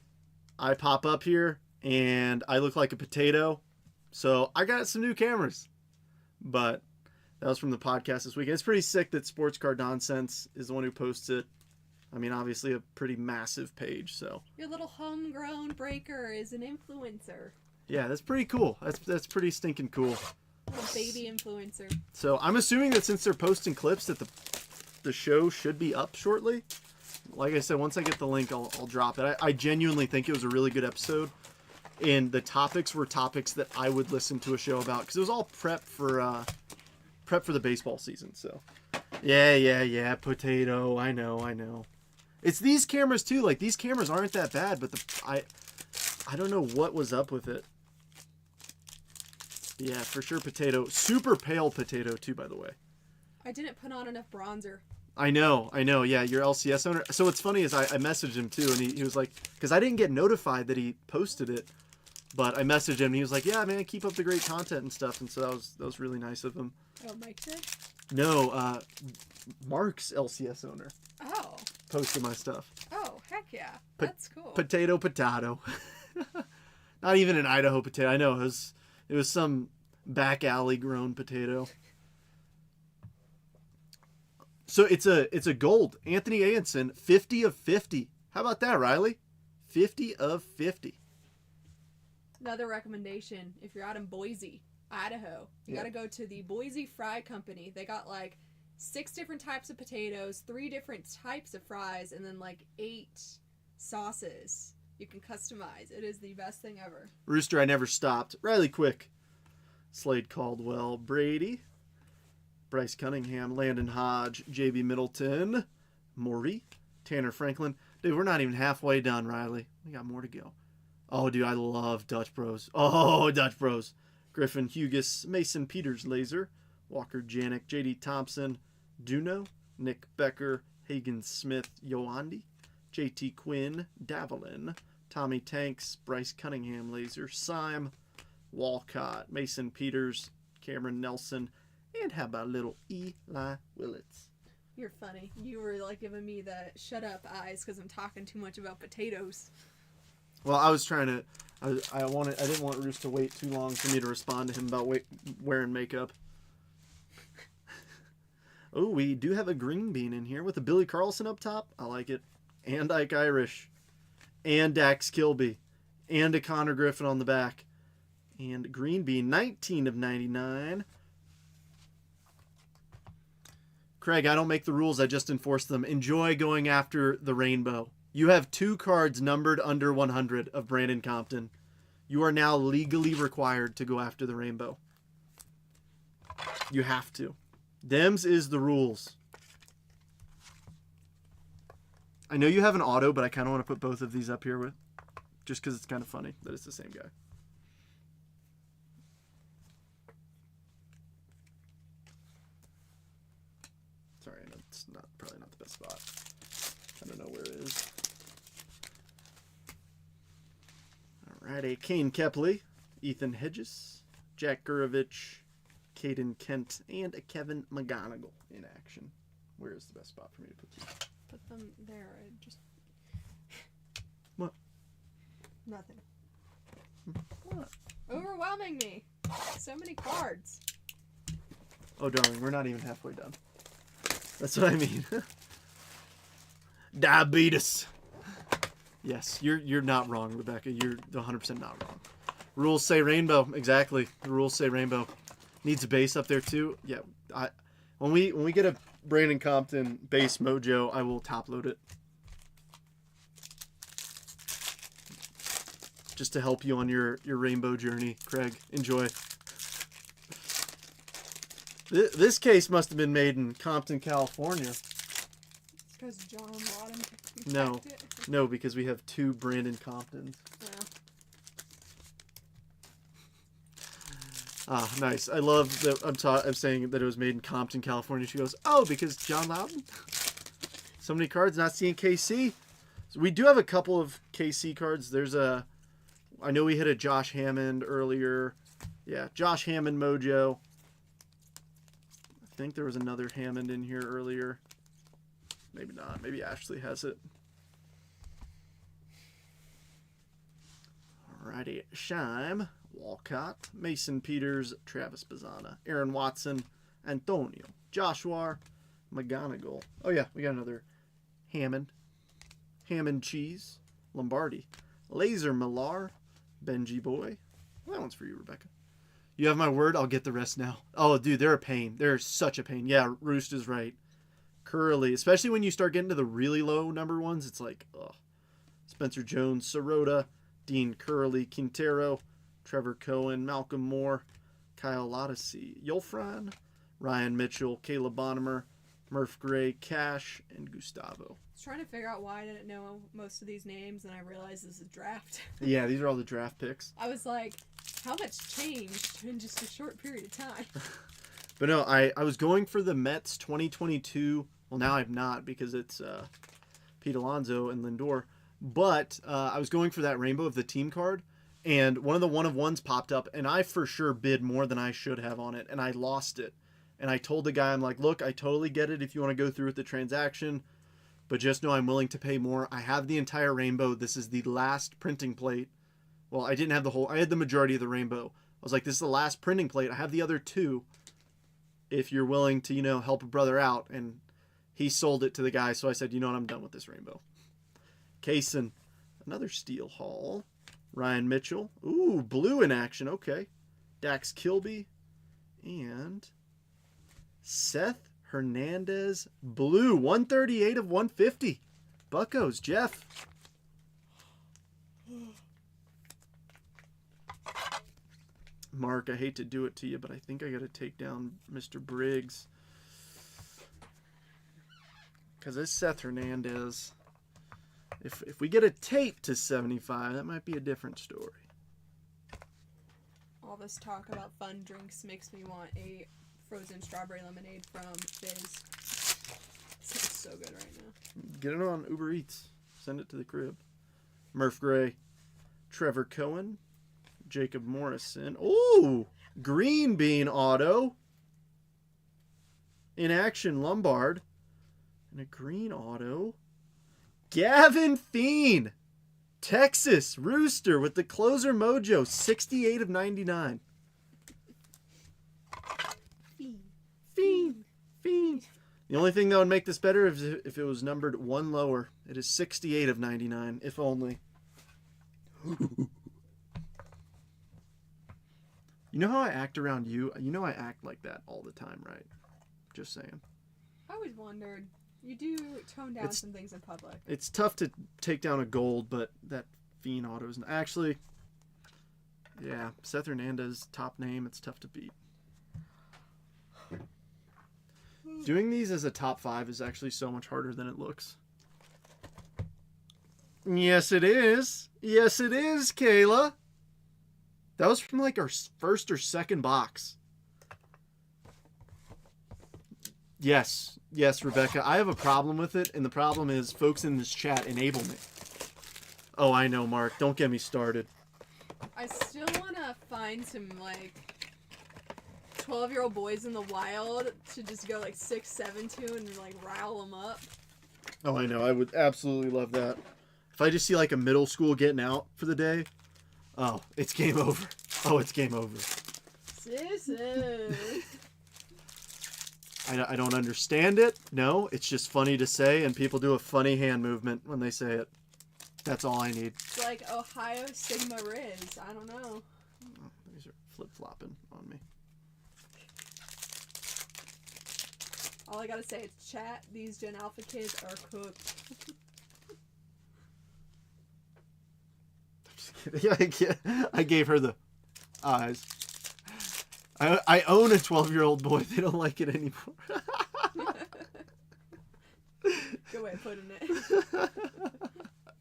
I pop up here, and I look like a potato, so I got some new cameras, but that was from the podcast this weekend. It's pretty sick that Sports Card Nonsense is the one who posts it. I mean, obviously a pretty massive page, so. Your little homegrown breaker is an influencer. Yeah, that's pretty cool. That's pretty stinking cool. Little baby influencer. So I'm assuming that since they're posting clips that the show should be up shortly. Like I said, once I get the link, I'll drop it. I genuinely think it was a really good episode. And the topics were topics that I would listen to a show about. Because it was all prep for the baseball season, so. Yeah, potato. I know. It's these cameras too. Like, these cameras aren't that bad, but I don't know what was up with it. Yeah, for sure potato. Super pale potato too, by the way. I didn't put on enough bronzer. I know. Yeah, your LCS owner. So what's funny is I messaged him too, and he was like, because I didn't get notified that he posted it, but I messaged him, and he was like, yeah, man, keep up the great content and stuff, and so that was really nice of him. Oh, Mike did? No, Mark's LCS owner Oh. posted my stuff. Oh, heck yeah. That's cool. Potato. Not even an Idaho potato. I know it was some back alley grown potato. So it's a gold. Anthony Ayenson, 50 of 50. How about that, Riley? 50 of 50. Another recommendation, if you're out in Boise, Idaho, you got to go to the Boise Fry Company. They got like 6 different types of potatoes, 3 different types of fries, and then like 8 sauces you can customize. It is the best thing ever. Rooster, I never stopped. Riley Quick, Slade Caldwell, Brady, Bryce Cunningham, Landon Hodge, JB Middleton, Maury, Tanner Franklin. Dude, we're not even halfway done, Riley. We got more to go. Oh, dude, I love Dutch Bros. Oh, Dutch Bros. Griffin Hughes, Mason Peters Laser, Walker Janik, JD Thompson, Duno, Nick Becker, Hagen Smith, Yoandi, JT Quinn, Davalin, Tommy Tanks, Bryce Cunningham Laser, Syme, Walcott, Mason Peters, Cameron Nelson, and how about little Eli Willits? You're funny. You were like giving me the shut up eyes because I'm talking too much about potatoes. Well, I was trying to. I didn't want Roos to wait too long for me to respond to him about wearing makeup. Oh, we do have a green bean in here with a Billy Carlson up top. I like it. And Ike Irish. And Dax Kilby. And a Connor Griffin on the back. And green bean, 19 of 99. Craig, I don't make the rules. I just enforce them. Enjoy going after the rainbow. You have 2 cards numbered under 100 of Brandon Compton. You are now legally required to go after the rainbow. You have to. Dems is the rules. I know you have an auto, but I kind of want to put both of these up here with, just because it's kind of funny that it's the same guy. Sorry, I know it's probably not the best spot. I don't know where it is. Alrighty, Kane Kepley, Ethan Hedges, Jack Gurovich, Caden Kent, and a Kevin McGonigal in action. Where is the best spot for me to put these? Put them there. Just What? nothing. What? Overwhelming me. So many cards. Oh, darling, we're not even halfway done. That's what I mean. Diabetes. Yes, you're not wrong, Rebecca. You're 100% not wrong. Rules say rainbow. Exactly. The rules say rainbow. Needs a base up there too. Yeah. When we get a Brandon Compton base mojo, I will top load it. Just to help you on your rainbow journey, Craig. Enjoy. This case must have been made in Compton, California. It's because John Wadham No. packed it. No, because we have 2 Brandon Comptons. Ah, nice. I love that I'm saying that it was made in Compton, California. She goes, oh, because John Loudon? So many cards, not seeing KC. So we do have a couple of KC cards. I know we hit a Josh Hammond earlier. Yeah, Josh Hammond mojo. I think there was another Hammond in here earlier. Maybe not. Maybe Ashley has it. Alrighty. Scheim, Walcott, Mason Peters, Travis Bazzana, Aaron Watson, Antonio, Joshua, McGonigal. Oh yeah, we got another Hammond. Hammond Cheese, Lombardi, Laser Millar, Benji Boy. Well, that one's for you, Rebecca. You have my word, I'll get the rest now. Oh, dude, they're a pain. They're such a pain. Yeah, Roost is right. Curly, especially when you start getting to the really low number ones, it's like, ugh. Spencer Jones, Sirota, Dean Curley, Quintero, Trevor Cohen, Malcolm Moore, Kyle Odyssey, Yulfran, Ryan Mitchell, Caleb Bonimer, Murph Gray, Cash, and Gustavo. I was trying to figure out why I didn't know most of these names, and I realized this is draft. Yeah, these are all the draft picks. I was like, how much changed in just a short period of time? But no, I was going for the Mets 2022. Well, now I'm not because it's Pete Alonso and Lindor. But I was going for that rainbow of the team card, and one of the one-of-ones popped up, and I for sure bid more than I should have on it, and I lost it. And I told the guy, I'm like, look, I totally get it if you want to go through with the transaction, but just know I'm willing to pay more. I have the entire rainbow. This is the last printing plate. Well, I didn't have the whole, I had the majority of the rainbow. I was like, this is the last printing plate. I have the other two if you're willing to, help a brother out. And he sold it to the guy. So I said, you know what, I'm done with this rainbow. Kaysen, another steel haul. Ryan Mitchell. Ooh, blue in action. Okay. Dax Kilby. And Seth Hernandez. Blue. 138 of 150. Buccos. Jeff. Mark, I hate to do it to you, but I think I got to take down Mr. Briggs. Because it's Seth Hernandez. If we get a tape to 75, that might be a different story. All this talk about fun drinks makes me want a frozen strawberry lemonade from Fizz. Sounds so good right now. Get it on Uber Eats. Send it to the crib. Murph Gray. Trevor Cohen. Jacob Morrison. Ooh! Green Bean auto. In action, Lombard. And a green auto. Gavin Fiend. Texas Rooster with the closer mojo. 68 of 99. Fiend. The only thing that would make this better is if it was numbered one lower. It is 68 of 99, if only. You know how I act around you? You know I act like that all the time, right? Just saying. I always wondered. You do tone down some things in public. It's tough to take down a gold, but that Fiend auto is actually... Yeah, Seth Hernandez, top name. It's tough to beat. Doing these as a top 5 is actually so much harder than it looks. Yes, it is. Yes, it is, Kayla. That was from like our first or second box. Yes, Rebecca. I have a problem with it, and the problem is folks in this chat enable me. Oh, I know, Mark. Don't get me started. I still want to find some, 12-year-old boys in the wild to just go, 6'7" to and, rile them up. Oh, I know. I would absolutely love that. If I just see, a middle school getting out for the day, oh, it's game over. Oh, it's game over. Sisses. I don't understand it. No, it's just funny to say, and people do a funny hand movement when they say it. That's all I need. It's like Ohio Sigma Riz. I don't know. Oh, these are flip-flopping on me. All I gotta say is, chat, these Gen Alpha kids are cooked. I'm just kidding. I gave her the eyes. I own a 12-year-old boy. They don't like it anymore. Good way of putting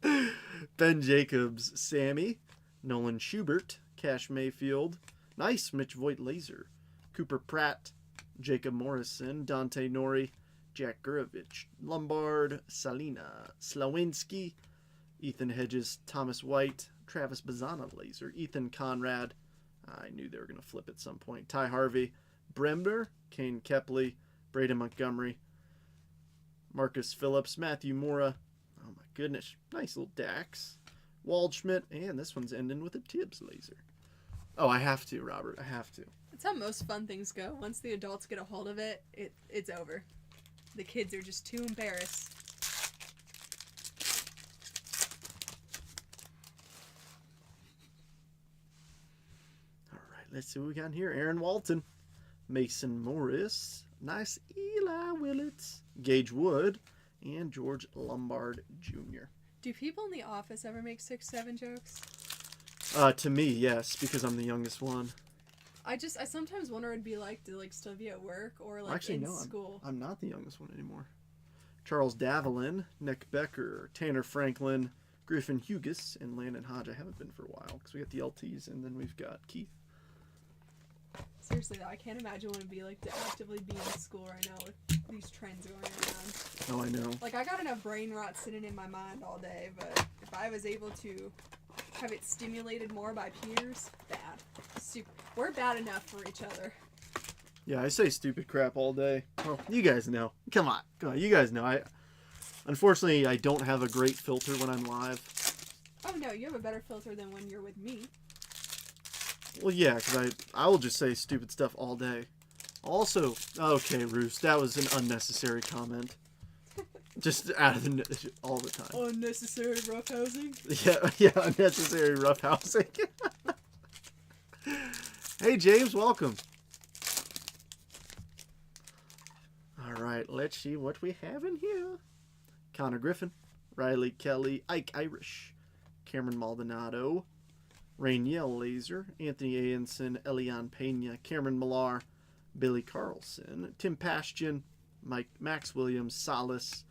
it. Ben Jacobs, Sammy, Nolan Schubert, Cash Mayfield, nice Mitch Voigt Laser, Cooper Pratt, Jacob Morrison, Dante Nori, Jack Gurovich, Lombard, Salina, Slawinski, Ethan Hedges, Thomas White, Travis Bazana Laser, Ethan Conrad. I knew they were going to flip at some point. Ty Harvey, Bremner, Kane Kepley, Braden Montgomery, Marcus Phillips, Matthew Mora. Oh my goodness. Nice little Dax. Waldschmidt. And this one's ending with a Tibbs laser. Oh, I have to, Robert. I have to. That's how most fun things go. Once the adults get a hold of it, it's over. The kids are just too embarrassed. Let's see what we got here. Aaron Walton, Mason Morris, nice Eli Willits, Gage Wood, and George Lombard Jr. Do people in the office ever make 6'7" jokes? To me, yes, because I'm the youngest one. I sometimes wonder what it'd be like to still be at work or Actually, in no, school. I'm not the youngest one anymore. Charles Davelin, Nick Becker, Tanner Franklin, Griffin Hughes, and Landon Hodge. I haven't been for a while because we got the LTs and then we've got Keith. Seriously though, I can't imagine what it'd be like to actively be in school right now with these trends going around. Oh, I know. I got enough brain rot sitting in my mind all day, but if I was able to have it stimulated more by peers, bad. Super. We're bad enough for each other. Yeah, I say stupid crap all day. Well, you guys know. Come on. You guys know. Unfortunately, I don't have a great filter when I'm live. Oh no, you have a better filter than when you're with me. Well, yeah, because I will just say stupid stuff all day. Also, okay, Roost, that was an unnecessary comment. Just out of the all the time. Unnecessary roughhousing. Yeah, unnecessary roughhousing. Hey, James, welcome. All right, let's see what we have in here. Connor Griffin, Riley Kelly, Ike Irish, Cameron Maldonado, Rainiel Laser, Anthony Ayenson, Elian Pena, Cameron Millar, Billy Carlson, Tim Pashtian, Max Williams, Salas,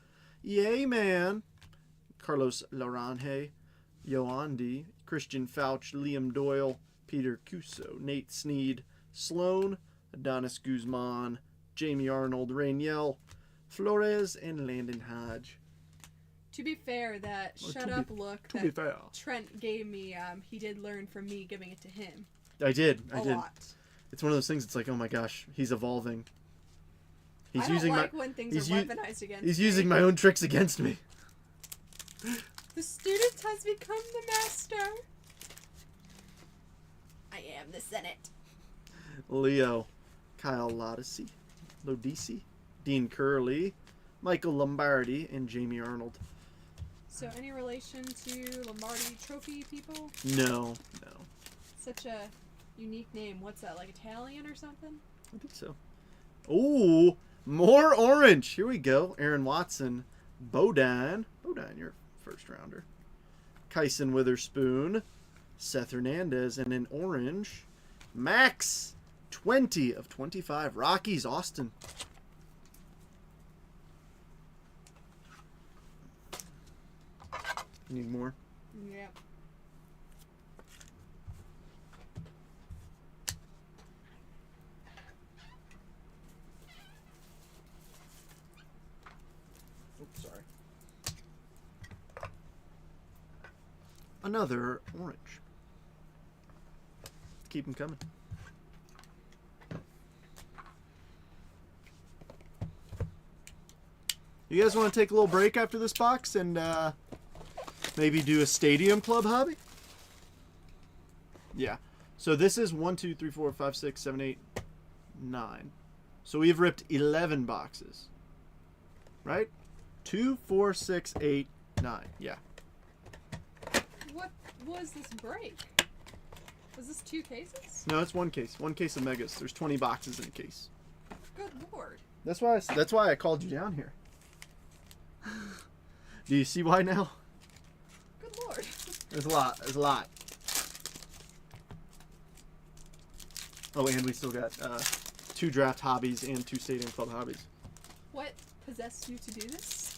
Yay Man, Carlos Laranje, Yoandi, Christian Fauch, Liam Doyle, Peter Cuso, Nate Sneed, Sloan, Adonis Guzman, Jamie Arnold, Rainiel, Flores, and Landon Hodge. To be fair, that shut up look that Trent gave me, he did learn from me giving it to him. I did. A lot. It's one of those things. It's like, oh my gosh, he's evolving. I don't like when things are weaponized against me. He's using my own tricks against me. The student has become the master. I am the Senate. Leo, Kyle Lodisi, Dean Curley, Michael Lombardi, and Jamie Arnold. So any relation to Lombardi Trophy people? No. Such a unique name. What's that, like Italian or something? I think so. Ooh, more orange. Here we go. Aaron Watson, Bowman, your first rounder. Kyson Witherspoon, Seth Hernandez, and an orange, Max, 20 of 25. Rockies, Austin. Need more? Yep. Oops, sorry. Another orange. Keep them coming. You guys want to take a little break after this box and maybe do a Stadium Club hobby? Yeah. So this is 1, 2, 3, 4, 5, 6, 7, 8, 9. So we've ripped 11 boxes. Right? 2, 4, 6, 8, 9. Yeah. What was this break? Was this 2 cases? No, it's 1 case. 1 case of Megas. There's 20 boxes in a case. Good lord. That's why I called you down here. Do you see why now? Good lord. There's a lot. Oh, and we still got 2 draft hobbies and 2 Stadium Club hobbies. What possessed you to do this?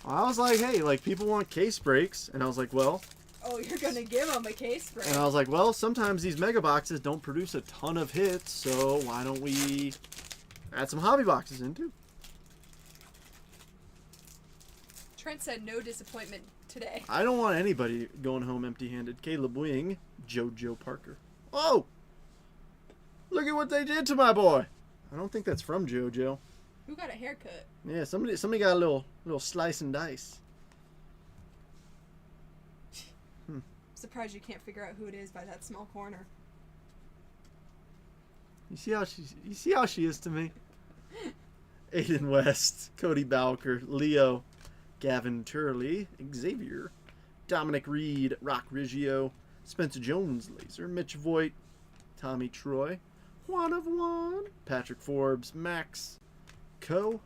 I was like, hey, like people want case breaks, and I was like, well. Oh, you're gonna give them a case break. And I was like, well, sometimes these mega boxes don't produce a ton of hits, so why don't we add some hobby boxes in too? Trent said no disappointment today. I don't want anybody going home empty-handed. Caleb Wing, JoJo Parker. Oh! Look at what they did to my boy. I don't think that's from JoJo. Who got a haircut? Yeah, somebody got a little slice and dice. Surprised you can't figure out who it is by that small corner. You see how she is to me? Aiden West, Cody Bowker, Leo, Gavin Turley, Xavier, Dominic Reed, Rock Riggio, Spencer Jones Laser, Mitch Voigt, Tommy Troy, Juan of Juan, Patrick Forbes, Max, Co,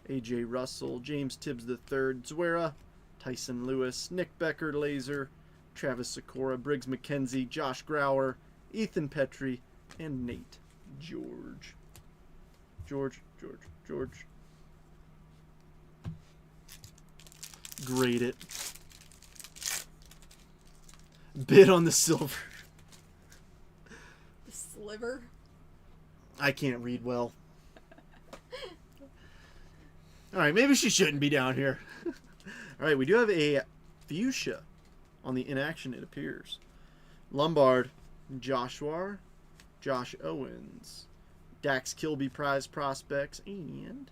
AJ Russell, James Tibbs III, Zuera, Tyson Lewis, Nick Becker Laser, Travis Sikora, Briggs McKenzie, Josh Grauer, Ethan Petrie, and Nate George. George. Grade it. Bid on the silver. The sliver? I can't read well. Alright, maybe she shouldn't be down here. Alright, we do have a fuchsia on the inaction, it appears. Lombard, Josh Owens, Dax Kilby prize prospects. And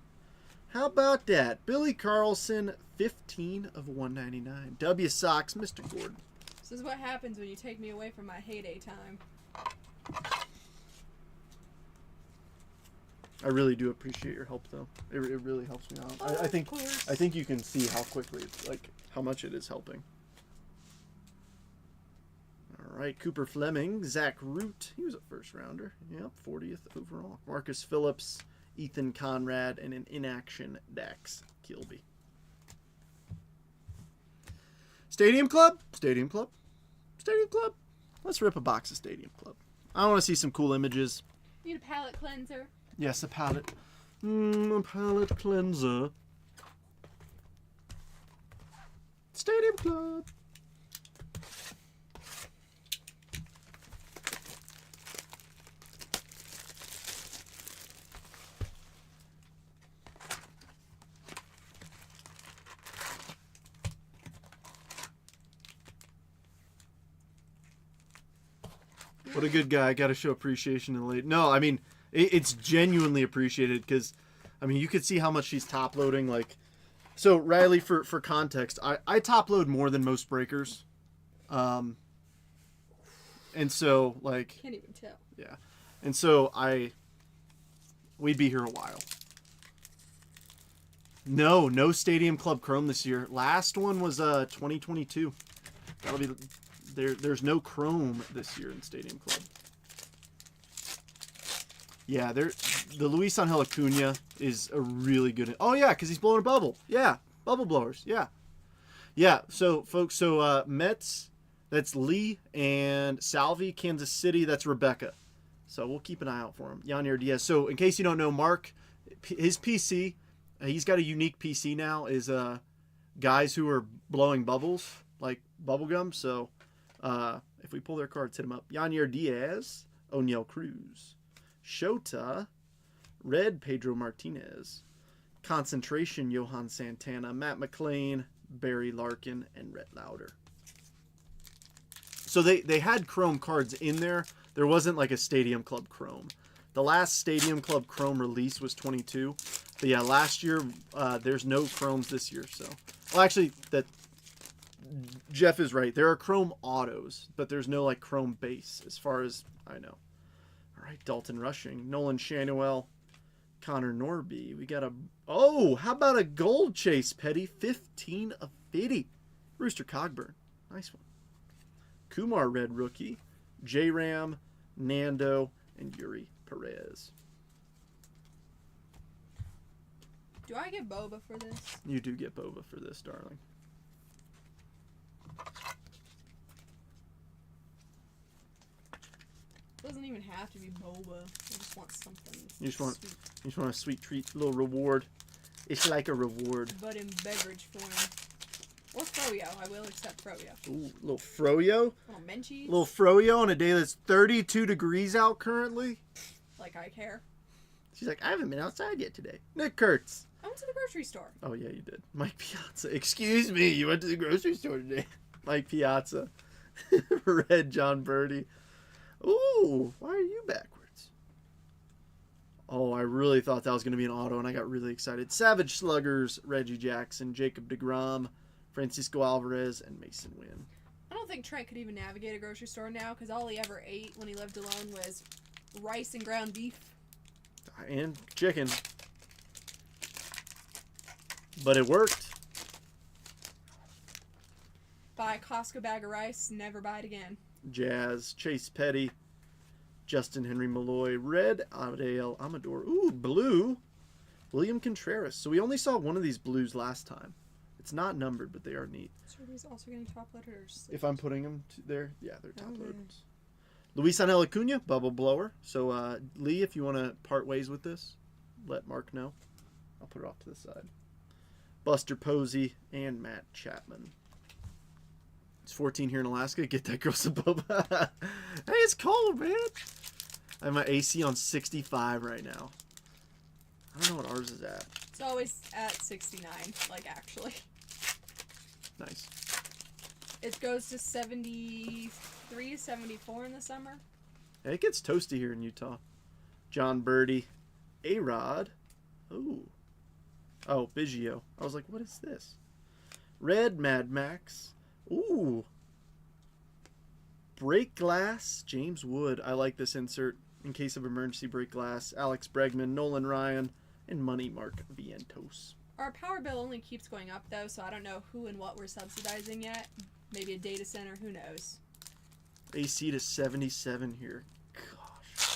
how about that? Billy Carlson, 15 of 199. W Sox, Mr. Gordon. This is what happens when you take me away from my heyday time. I really do appreciate your help, though. It really helps me out. Oh, I think of course. I think you can see how quickly it's like how much it is helping. All right, Cooper Fleming, Zach Root. He was a first rounder. Yep, 40th overall. Marcus Phillips, Ethan Conrad, and an inaction Dax Kilby. Stadium Club. Stadium Club. Stadium Club. Let's rip a box of Stadium Club. I want to see some cool images. Need a palate cleanser. Yes, a palette. A palette cleanser. Stadium Club. What a good guy. Got to show appreciation in the late. No, I mean, it's genuinely appreciated because, I mean, you could see how much she's top loading. Like, so Riley, for context, I top load more than most breakers. And so, like. Can't even tell. Yeah. And so we'd be here a while. No Stadium Club Chrome this year. Last one was 2022. That'll be. There's no Chrome this year in Stadium Club. Yeah, the Luis Angel Acuna is a really good. Oh yeah, because he's blowing a bubble. Yeah, bubble blowers. Yeah, yeah. So folks, Mets, that's Lee, and Salvi, Kansas City, that's Rebecca. So we'll keep an eye out for him. Yanier Diaz. So in case you don't know, Mark, his PC, he's got a unique PC now. Is guys who are blowing bubbles like bubblegum. So. If we pull their cards, hit them up. Yanier Diaz, O'Neal Cruz, Shota, Red Pedro Martinez, Concentration Johan Santana, Matt McLean, Barry Larkin, and Rhett Lauder. So they had Chrome cards in there. There wasn't like a Stadium Club Chrome. The last Stadium Club Chrome release was 22. But yeah, last year there's no Chromes this year. So, well, actually that. Jeff is right. There are Chrome autos, but there's no like Chrome base as far as I know. All right, Dalton Rushing, Nolan Shanuel, Connor Norby. We got how about a gold Chase Petty, 15 of 50. Rooster Cogburn, nice one. Kumar Red rookie, J-Ram, Nando, and Yuri Perez. Do I get boba for this? You do get boba for this, darling. Doesn't even have to be boba. I just want something. You just want sweet. You just want a sweet treat, a little reward. It's like a reward. But in beverage form. Or froyo. I will accept froyo. Ooh, a little froyo. Little menchies. Little froyo on a day that's 32 degrees out currently. Like I care. She's like, I haven't been outside yet today. Nick Kurtz. I went to the grocery store. Oh yeah, you did. Mike Piazza. Excuse me, you went to the grocery store today. Mike Piazza. Red John Birdie. Ooh, why are you backwards? Oh, I really thought that was going to be an auto, and I got really excited. Savage Sluggers, Reggie Jackson, Jacob deGrom, Francisco Alvarez, and Mason Wynn. I don't think Trent could even navigate a grocery store now because all he ever ate when he lived alone was rice and ground beef. And chicken. But it worked. Buy a Costco bag of rice, never buy it again. Jazz, Chase Petty, Justin Henry Malloy, Red Adele Amador. Ooh, blue. William Contreras. So we only saw one of these blues last time. It's not numbered, but they are neat. So are these also getting top loaders? If I'm putting them there, yeah, they're top Okay. loaders. Luis Angel Acuna, bubble blower. So Lee, if you want to part ways with this, let Mark know. I'll put it off to the side. Buster Posey and Matt Chapman. It's 14 here in Alaska. Get that girl some boba. Hey, it's cold, man. I have my AC on 65 right now. I don't know what ours is at. It's always at 69, like actually. Nice. It goes to 73, 74 in the summer. Yeah, it gets toasty here in Utah. John Birdie. A-Rod. Ooh. Oh, Biggio. I was like, what is this? Red Mad Max. Ooh. Break Glass. James Wood. I like this insert. In case of emergency, break glass. Alex Bregman, Nolan Ryan, and Money Mark Vientos. Our power bill only keeps going up, though, so I don't know who and what we're subsidizing yet. Maybe a data center, who knows? AC to 77 here. Gosh.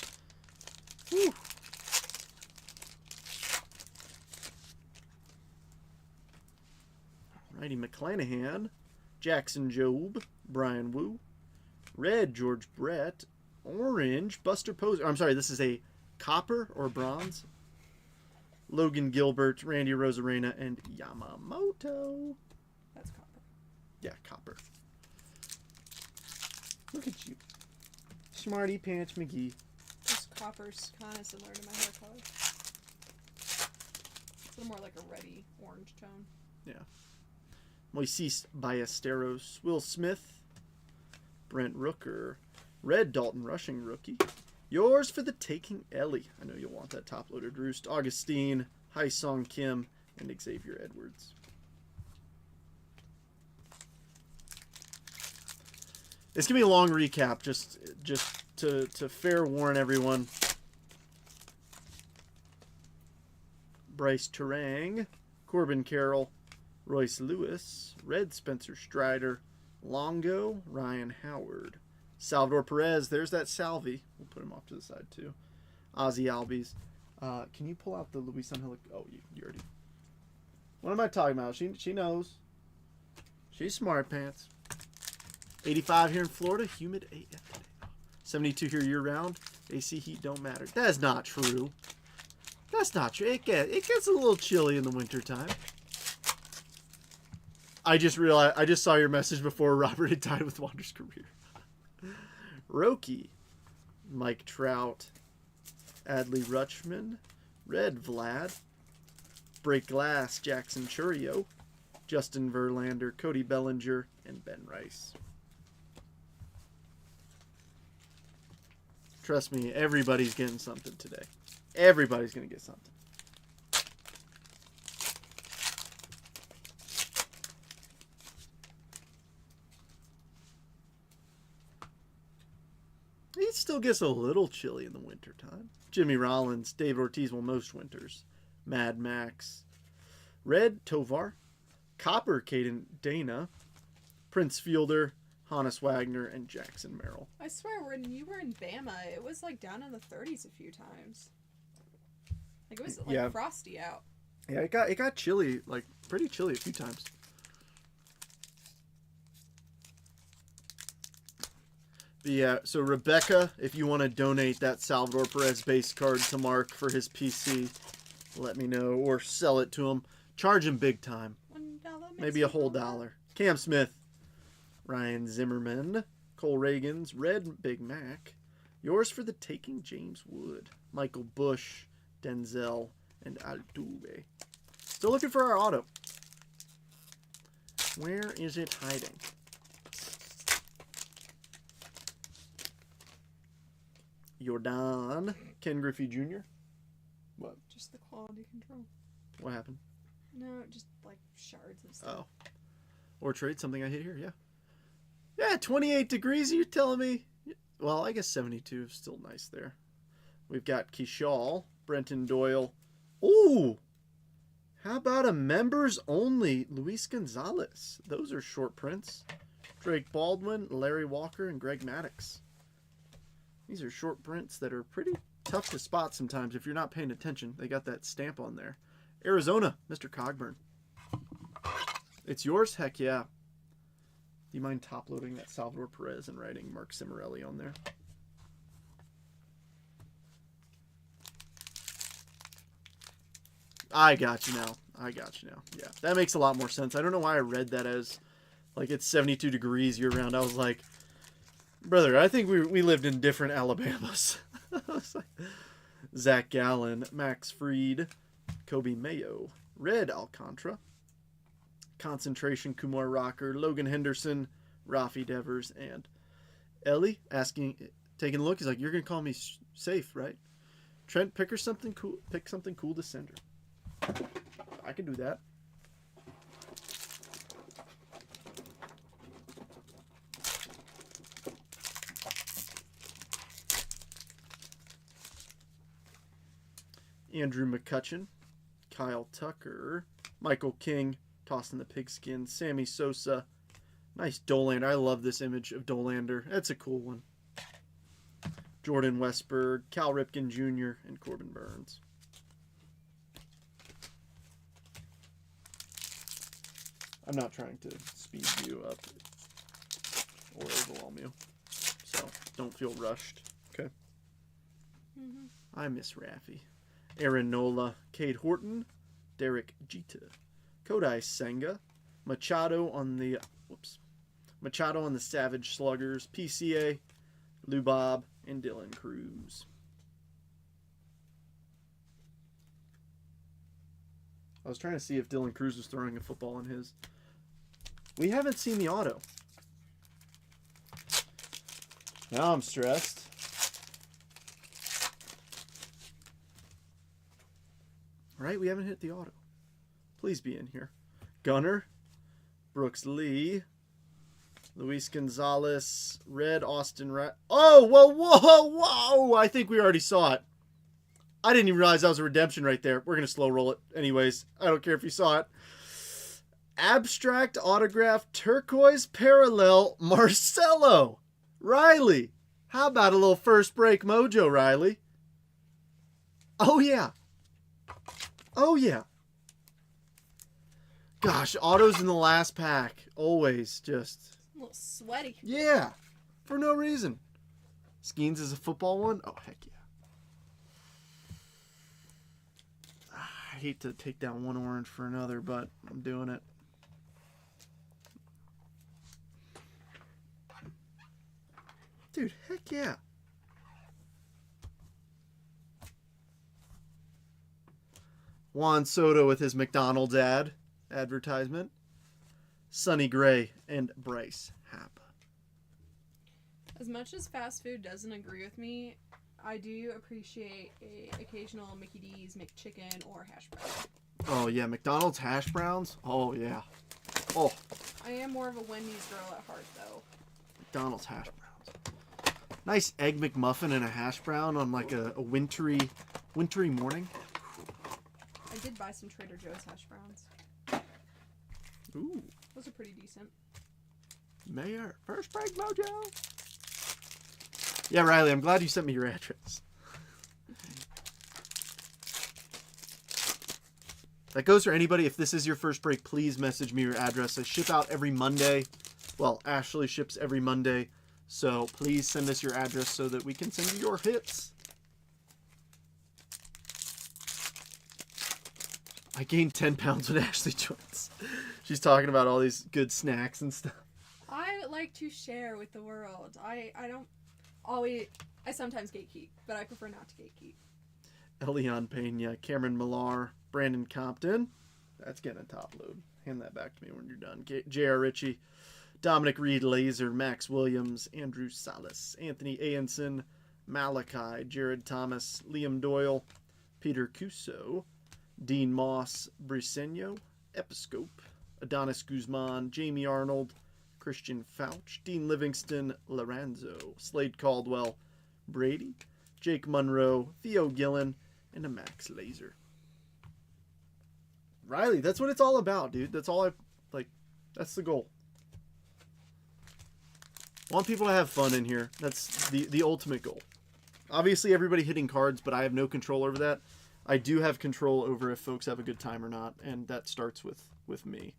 Whew. Alrighty, McClanahan, Jackson Jobe, Brian Wu, red, George Brett, orange, Buster Posey. I'm sorry, this is a copper or bronze. Logan Gilbert, Randy Rosarena, and Yamamoto. That's copper. Yeah, copper. Look at you. Smarty Pants McGee. This copper's kind of similar to my hair color. It's a little more like a reddy orange tone. Yeah. Moises Ballesteros, Will Smith, Brent Rooker, red Dalton Rushing rookie. Yours for the taking, Ellie. I know you'll want that top-loaded roost. Augustine, Hai-Song Kim, and Xavier Edwards. It's going to be a long recap, just to fair warn everyone. Bryce Terang, Corbin Carroll, Royce Lewis, red Spencer Strider, Longo, Ryan Howard, Salvador Perez. There's that Salvi. We'll put him off to the side too. Ozzy Albies. Can you pull out the Luis Angel? Oh, you already. What am I talking about? She knows. She's smart pants. 85 here in Florida. Humid AF today. 72 here year round. AC heat don't matter. That's not true. That's not true. It gets a little chilly in the wintertime. I just realized, I just saw your message before Robert had died with Wander's career. Roki, Mike Trout, Adley Rutschman, red Vlad, Break Glass, Jackson Churio, Justin Verlander, Cody Bellinger, and Ben Rice. Trust me, everybody's getting something today. Everybody's going to get something. It still gets a little chilly in the wintertime. Jimmy Rollins, Dave Ortiz, well, most winters. Mad Max. Red, Tovar. Copper, Caden Dana. Prince Fielder, Hannes Wagner, and Jackson Merrill. I swear, when you were in Bama, it was like down in the 30s a few times. Like it was like frosty out. Yeah, it got chilly, like pretty chilly a few times. But yeah, so Rebecca, if you want to donate that Salvador Perez base card to Mark for his PC, let me know, or sell it to him. Charge him big time. $1 Maybe a whole $1. Cam Smith, Ryan Zimmerman, Cole Reagans, red Big Mac. Yours for the taking, James Wood, Michael Bush, Denzel, and Altuve. Still looking for our auto. Where is it hiding? Jordan, Ken Griffey Jr. What? Just the quality control. What happened? No, just like shards of stuff. Oh. Or trade something I hit here, yeah. Yeah, 28 degrees, you're telling me? Well, I guess 72 is still nice there. We've got Kishal, Brenton Doyle. Ooh! How about a members only Luis Gonzalez? Those are short prints. Drake Baldwin, Larry Walker, and Greg Maddux. These are short prints that are pretty tough to spot sometimes if you're not paying attention. They got that stamp on there. Arizona, Mr. Cogburn. It's yours? Heck yeah. Do you mind top-loading that Salvador Perez and writing Mark Cimarelli on there? I got you now. Yeah, that makes a lot more sense. I don't know why I read that as, like, it's 72 degrees year-round. I was like, brother, I think we lived in different Alabamas. Zach Gallen, Max Fried, Kobe Mayo, Red Alcantara, Concentration Kumar Rocker, Logan Henderson, Rafi Devers, and Ellie taking a look. He's like, you're going to call me safe, right? Trent, pick her something cool. Pick something cool to send her. I can do that. Andrew McCutcheon, Kyle Tucker, Michael King, tossing the pigskin, Sammy Sosa. Nice Dolander. I love this image of Dolander. That's a cool one. Jordan Westberg, Cal Ripken Jr., and Corbin Burns. I'm not trying to speed you up or overwhelm you, so don't feel rushed. Okay. I miss Raffy. Aaron Nola, Cade Horton, Derek Jeter, Kodai Senga, Machado on the Savage Sluggers, PCA, Lou Bob, and Dylan Cruz. I was trying to see if Dylan Cruz was throwing a football in his. We haven't seen the auto. Now I'm stressed. Right, we haven't hit the auto. Please be in here. Gunner, Brooks Lee, Luis Gonzalez, Red Austin Rat. Oh, whoa! I think we already saw it. I didn't even realize that was a redemption right there. We're going to slow roll it anyways. I don't care if you saw it. Abstract autograph turquoise parallel Marcelo Riley. How about a little first break mojo, Riley? Oh, yeah. Oh, yeah. Gosh, autos in the last pack. Always just... A little sweaty. Yeah. For no reason. Skeens is a football one? Oh, heck yeah. I hate to take down one orange for another, but I'm doing it. Dude, heck yeah. Juan Soto with his McDonald's advertisement. Sonny Gray and Bryce Happ. As much as fast food doesn't agree with me, I do appreciate a occasional Mickey D's McChicken or hash brown. Oh yeah, McDonald's hash browns. Oh yeah. Oh. I am more of a Wendy's girl at heart, though. McDonald's hash browns. Nice egg McMuffin and a hash brown on like a wintry morning. I did buy some Trader Joe's hash browns. Ooh. Those are pretty decent. Mayor, first break mojo. Yeah, Riley, I'm glad you sent me your address. That goes for anybody. If this is your first break, please message me your address. I ship out every Monday. Well, Ashley ships every Monday. So please send us your address so that we can send you your hits. I gained 10 pounds when Ashley joins. She's talking about all these good snacks and stuff. I like to share with the world. I don't always... I sometimes gatekeep, but I prefer not to gatekeep. Elian Pena, Cameron Millar, Brandon Compton. That's getting a top load. Hand that back to me when you're done. J.R. Ritchie, Dominic Reed Laser, Max Williams, Andrew Salas, Anthony Aenson, Malachi, Jared Thomas, Liam Doyle, Peter Cuso, Dean Moss, Briseño, Episcope, Adonis Guzman, Jamie Arnold, Christian Fouch, Dean Livingston, Lorenzo, Slade Caldwell, Brady, Jake Monroe, Theo Gillen, and a Max Laser. Riley, that's what it's all about, dude. That's all that's the goal. I want people to have fun in here. That's the ultimate goal. Obviously, everybody hitting cards, but I have no control over that. I do have control over if folks have a good time or not, and that starts with me.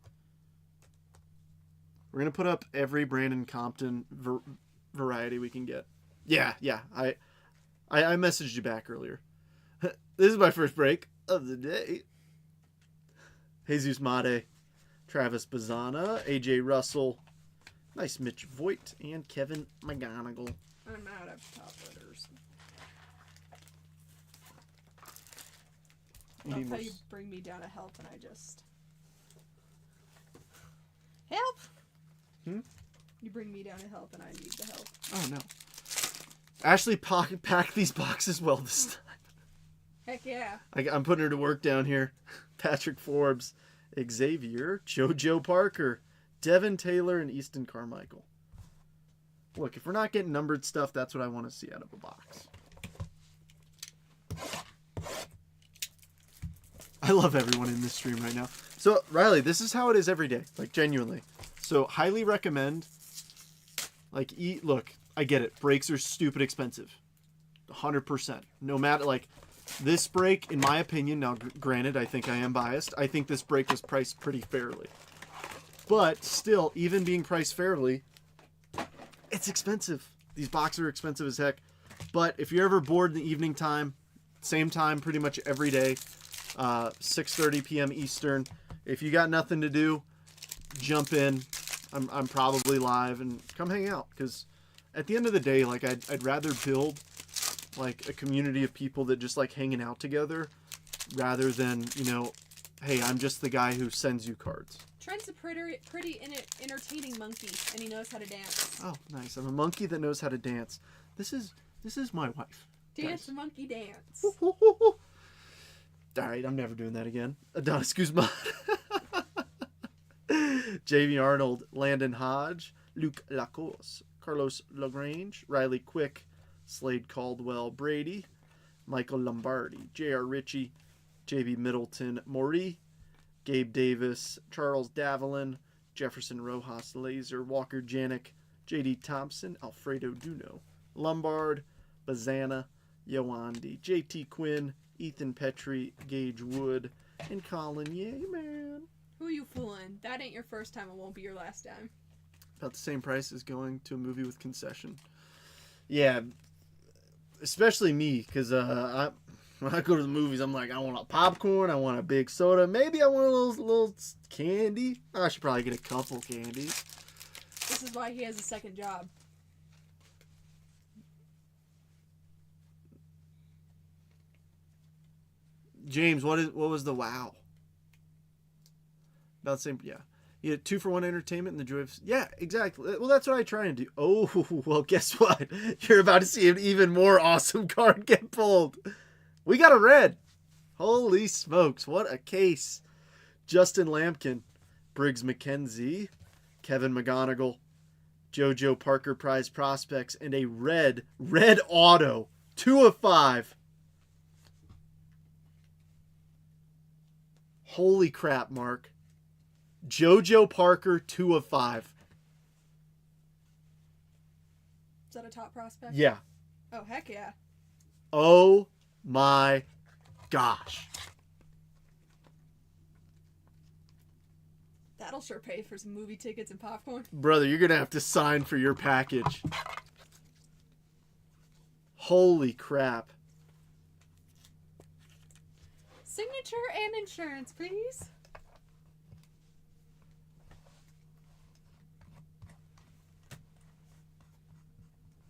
We're going to put up every Brandon Compton variety we can get. Yeah. I messaged you back earlier. This is my first break of the day. Jesus Mate, Travis Bazana, AJ Russell, nice Mitch Voigt, and Kevin McGonigal. I'm out of top letters. That's how you bring me down to help, and I just... Help! You bring me down to help, and I need the help. Oh, no. Ashley packed these boxes well this time. Heck yeah. I'm putting her to work down here. Patrick Forbes, Xavier, JoJo Parker, Devin Taylor, and Easton Carmichael. Look, if we're not getting numbered stuff, that's what I want to see out of a box. I love everyone in this stream right now. So, Riley, this is how it is every day. Like, genuinely. So, highly recommend. Like, look, I get it. Breaks are stupid expensive. 100%. No matter, like, this break, in my opinion, now, granted, I think I am biased. I think this break was priced pretty fairly. But, still, even being priced fairly, it's expensive. These boxes are expensive as heck. But, if you're ever bored in the evening time, same time pretty much every day, 6:30 p.m. Eastern. If you got nothing to do, jump in. I'm probably live and come hang out, because at the end of the day, like I'd rather build like a community of people that just like hanging out together rather than, you know, hey, I'm just the guy who sends you cards. Trent's a pretty entertaining monkey, and he knows how to dance. Oh, nice. I'm a monkey that knows how to dance. This is my wife. Dance, guys. Monkey, dance. All right, I'm never doing that again. Adonis Guzman. Jamie Arnold, Landon Hodge, Luke Lacoste, Carlos Lagrange, Riley Quick, Slade Caldwell Brady, Michael Lombardi, J.R. Ritchie, J.B. Middleton Maury, Gabe Davis, Charles Davalin, Jefferson Rojas Laser, Walker Janik, J.D. Thompson, Alfredo Duno, Lombard, Bazana, Yoandi, J.T. Quinn, Ethan Petrie, Gage Wood, and Colin Yay, man. Who are you fooling? That ain't your first time. It won't be your last time. About the same price as going to a movie with concession. Yeah, especially me, because when I go to the movies, I'm like, I want a popcorn, I want a big soda, maybe I want a little candy. I should probably get a couple candies. This is why he has a second job. James, what was the wow? About the same, yeah. You had 2-for-1 entertainment and the joy of... Yeah, exactly. Well, that's what I try and do. Oh, well, guess what? You're about to see an even more awesome card get pulled. We got a red. Holy smokes, what a case. Justin Lampkin, Briggs McKenzie, Kevin McGonigal, JoJo Parker Prize Prospects, and a red auto. 2 of 5. Holy crap, Mark. JoJo Parker, 2 of 5. Is that a top prospect? Yeah. Oh, heck yeah. Oh my gosh. That'll sure pay for some movie tickets and popcorn. Brother, you're going to have to sign for your package. Holy crap. Signature and insurance, please.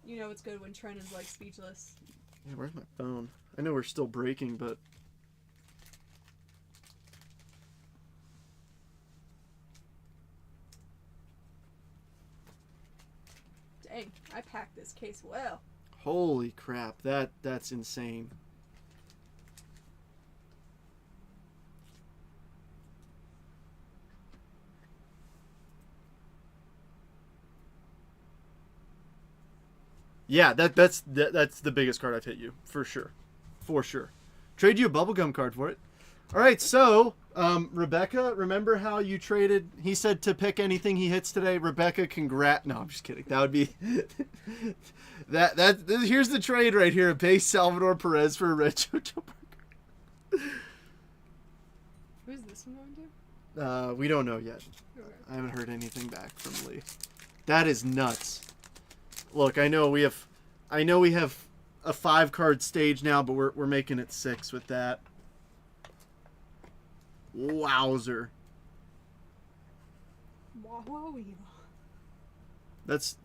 You know it's good when Trent is like speechless. Yeah, where's my phone? I know we're still breaking, but... Dang, I packed this case well. Holy crap, that's insane. Yeah, that's the biggest card I've hit you, for sure. For sure. Trade you a bubblegum card for it. All right, so, Rebecca, remember how you traded, he said to pick anything he hits today? Rebecca, no, I'm just kidding. That would be, here's the trade right here. Base Salvador Perez for a red JoJo Parker. Who's this one going to? We don't know yet. Okay. I haven't heard anything back from Lee. That is nuts. Look, I know we have a 5-card stage now, but we're making it 6 with that. Wowzer. That's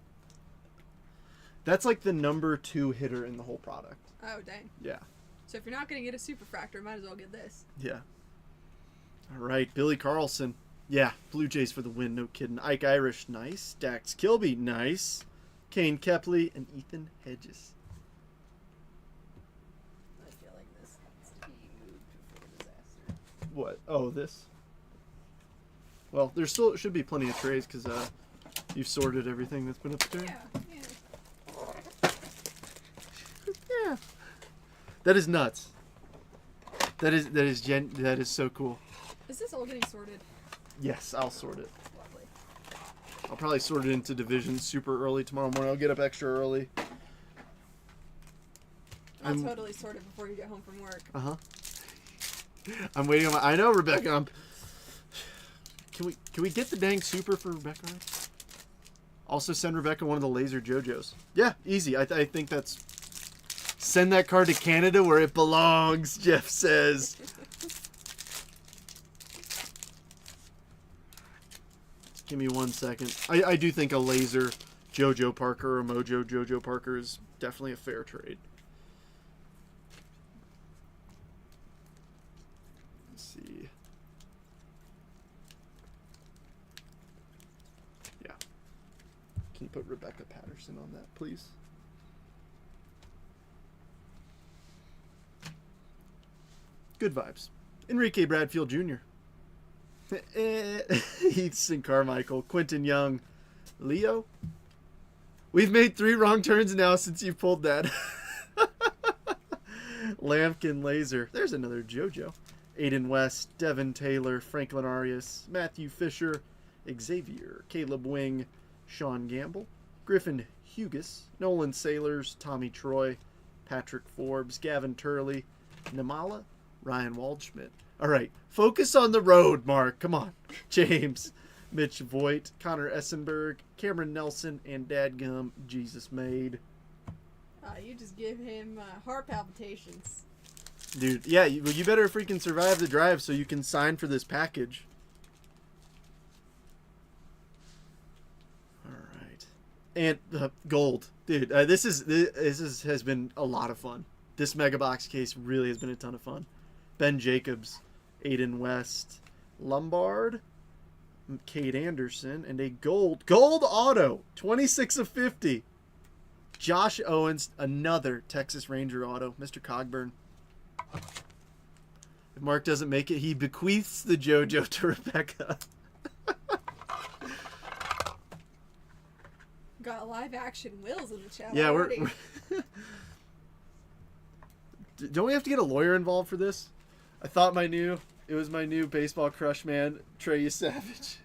like the number 2 hitter in the whole product. Oh, dang. Yeah. So if you're not going to get a superfractor, might as well get this. Yeah. All right, Billy Carlson. Yeah, Blue Jays for the win, no kidding. Ike Irish, nice. Dax Kilby, nice. Kane Kepley and Ethan Hedges. I feel like this has to be What? Oh, this? Well, there still should be plenty of trays because you've sorted everything that's been upstairs. Yeah. Yeah. That is nuts. That is so cool. Is this all getting sorted? Yes, I'll sort it. Lovely. I'll probably sort it into divisions super early tomorrow morning. I'll get up extra early. I'll totally sort it before you get home from work. I'm waiting on my. I know, Rebecca. Can we get the dang super for Rebecca? Also send Rebecca one of the laser JoJos. Yeah, easy. I think that's. Send that card to Canada where it belongs, Jeff says. Give me 1 second. I do think a laser JoJo Parker or Mojo JoJo Parker is definitely a fair trade. Let's see. Yeah. Can you put Rebecca Patterson on that, please? Good vibes. Enrique Bradfield Jr. Ethan Carmichael, Quentin Young, Leo. We've made 3 wrong turns now since you pulled that. Lampkin Laser. There's another JoJo. Aiden West, Devin Taylor, Franklin Arias, Matthew Fisher, Xavier, Caleb Wing, Sean Gamble, Griffin Hughes, Nolan Sailors, Tommy Troy, Patrick Forbes, Gavin Turley, Namala, Ryan Waldschmidt. All right, focus on the road, Mark. Come on. James, Mitch Voigt, Connor Essenberg, Cameron Nelson, and Dadgum Jesus Made. You just give him heart palpitations. Dude, yeah, you better freaking survive the drive so you can sign for this package. All right. And gold. Dude, this has been a lot of fun. This Mega Box case really has been a ton of fun. Ben Jacobs, Aiden West, Lombard, Cade Anderson, and a gold auto, 26 of 50. Josh Owens, another Texas Ranger auto, Mr. Cogburn. If Mark doesn't make it, he bequeaths the JoJo to Rebecca. Got live action Wills in the chat. Yeah, already. we're don't we have to get a lawyer involved for this? I thought it was my new baseball crush man, Trey Savage.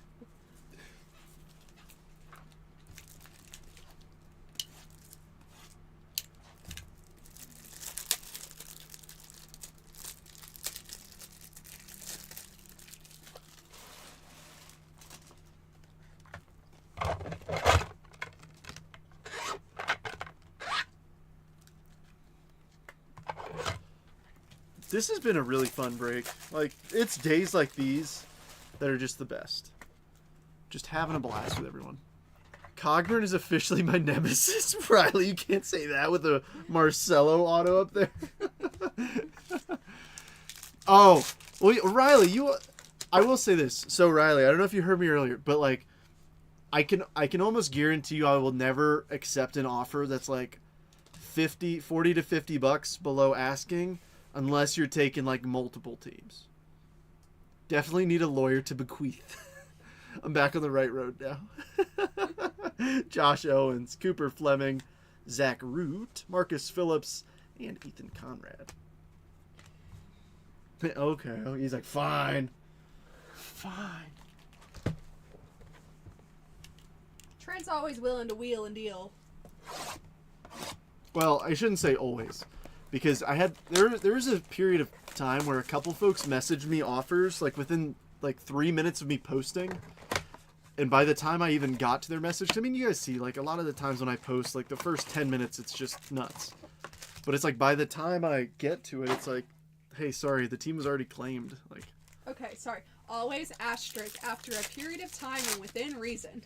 This has been a really fun break. Like, it's days like these that are just the best. Just having a blast with everyone. Cogburn is officially my nemesis. Riley, you can't say that with a Marcelo auto up there. Oh, well, Riley, I will say this. So, Riley, I don't know if you heard me earlier, but, like, I can almost guarantee you I will never accept an offer that's, like, 40 to $50 below asking unless you're taking, like, multiple teams. Definitely need a lawyer to bequeath. I'm back on the right road now. Josh Owens, Cooper Fleming, Zach Root, Marcus Phillips, and Ethan Conrad. Okay, he's like, fine. Trent's always willing to wheel and deal. Well, I shouldn't say always, because there was a period of time where a couple folks messaged me offers like within like 3 minutes of me posting, and by the time I even got to their message, I mean, you guys see, like, a lot of the times when I post, like, the first 10 minutes it's just nuts, but it's like by the time I get to it, it's like, hey, sorry, the team was already claimed. Like, okay, sorry, always asterisk after a period of time and within reason.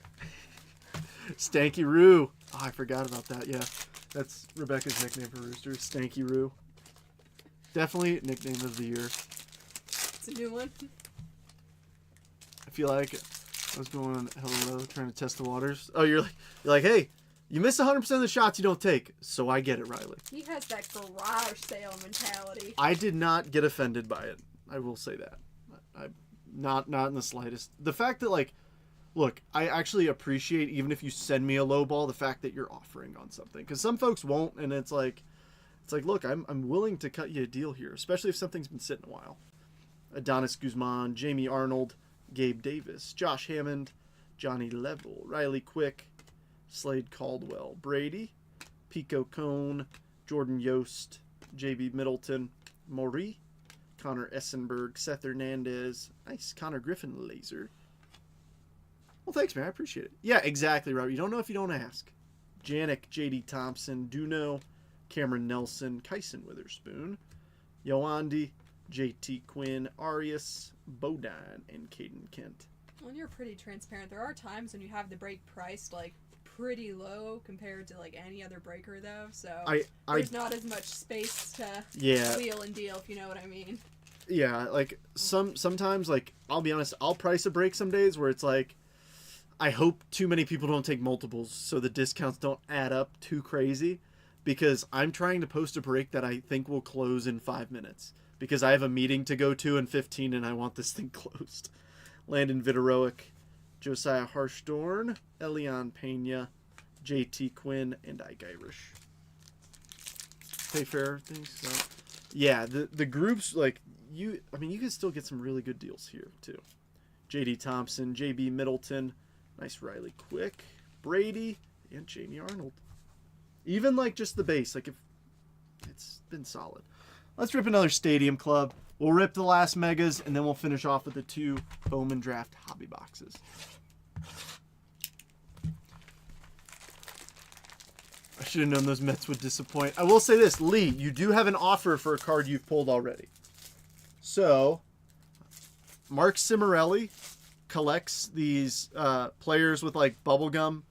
Stanky Roo. Oh, I forgot about that. Yeah, that's Rebecca's nickname for Rooster. Stanky Roo. Definitely nickname of the year. It's a new one. I feel like I was going hello, trying to test the waters. Oh, you're like, hey, you miss 100% of the shots you don't take, so I get it, Riley. He has that garage sale mentality. I did not get offended by it. I will say that. Not in the slightest. The fact that, like, look, I actually appreciate, even if you send me a low ball, the fact that you're offering on something, because some folks won't, and it's like, look, I'm willing to cut you a deal here, especially if something's been sitting a while. Adonis Guzman, Jamie Arnold, Gabe Davis, Josh Hammond, Johnny Level, Riley Quick, Slade Caldwell, Brady, Pico Cone, Jordan Yost, JB Middleton, Maury, Connor Essenberg, Seth Hernandez, nice, Connor Griffin laser. Well, thanks, man. I appreciate it. Yeah, exactly, Rob. You don't know if you don't ask. Janik, JD Thompson, Duno, Cameron Nelson, Kyson Witherspoon, Yoandi, JT Quinn, Arias, Bodine, and Caden Kent. Well, you're pretty transparent. There are times when you have the break priced like pretty low compared to like any other breaker, though. So there's not as much space to wheel and deal, if you know what I mean. Yeah, like sometimes, like, I'll be honest, I'll price a break some days where it's like, I hope too many people don't take multiples so the discounts don't add up too crazy, because I'm trying to post a break that I think will close in 5 minutes because I have a meeting to go to in 15 and I want this thing closed. Landon Viteroic, Josiah Harshorn, Elian Pena, JT Quinn, and Ike Irish. Pay fair things. So, yeah, the groups, like, you can still get some really good deals here too. JD Thompson, JB Middleton, nice Riley Quick, Brady, and Jamie Arnold. Even like just the base, like, if it's been solid. Let's rip another Stadium Club. We'll rip the last megas, and then we'll finish off with the 2 Bowman Draft hobby boxes. I should have known those Mets would disappoint. I will say this, Lee, you do have an offer for a card you've pulled already. So, Mark Cimarelli collects these players with, like, bubble gum,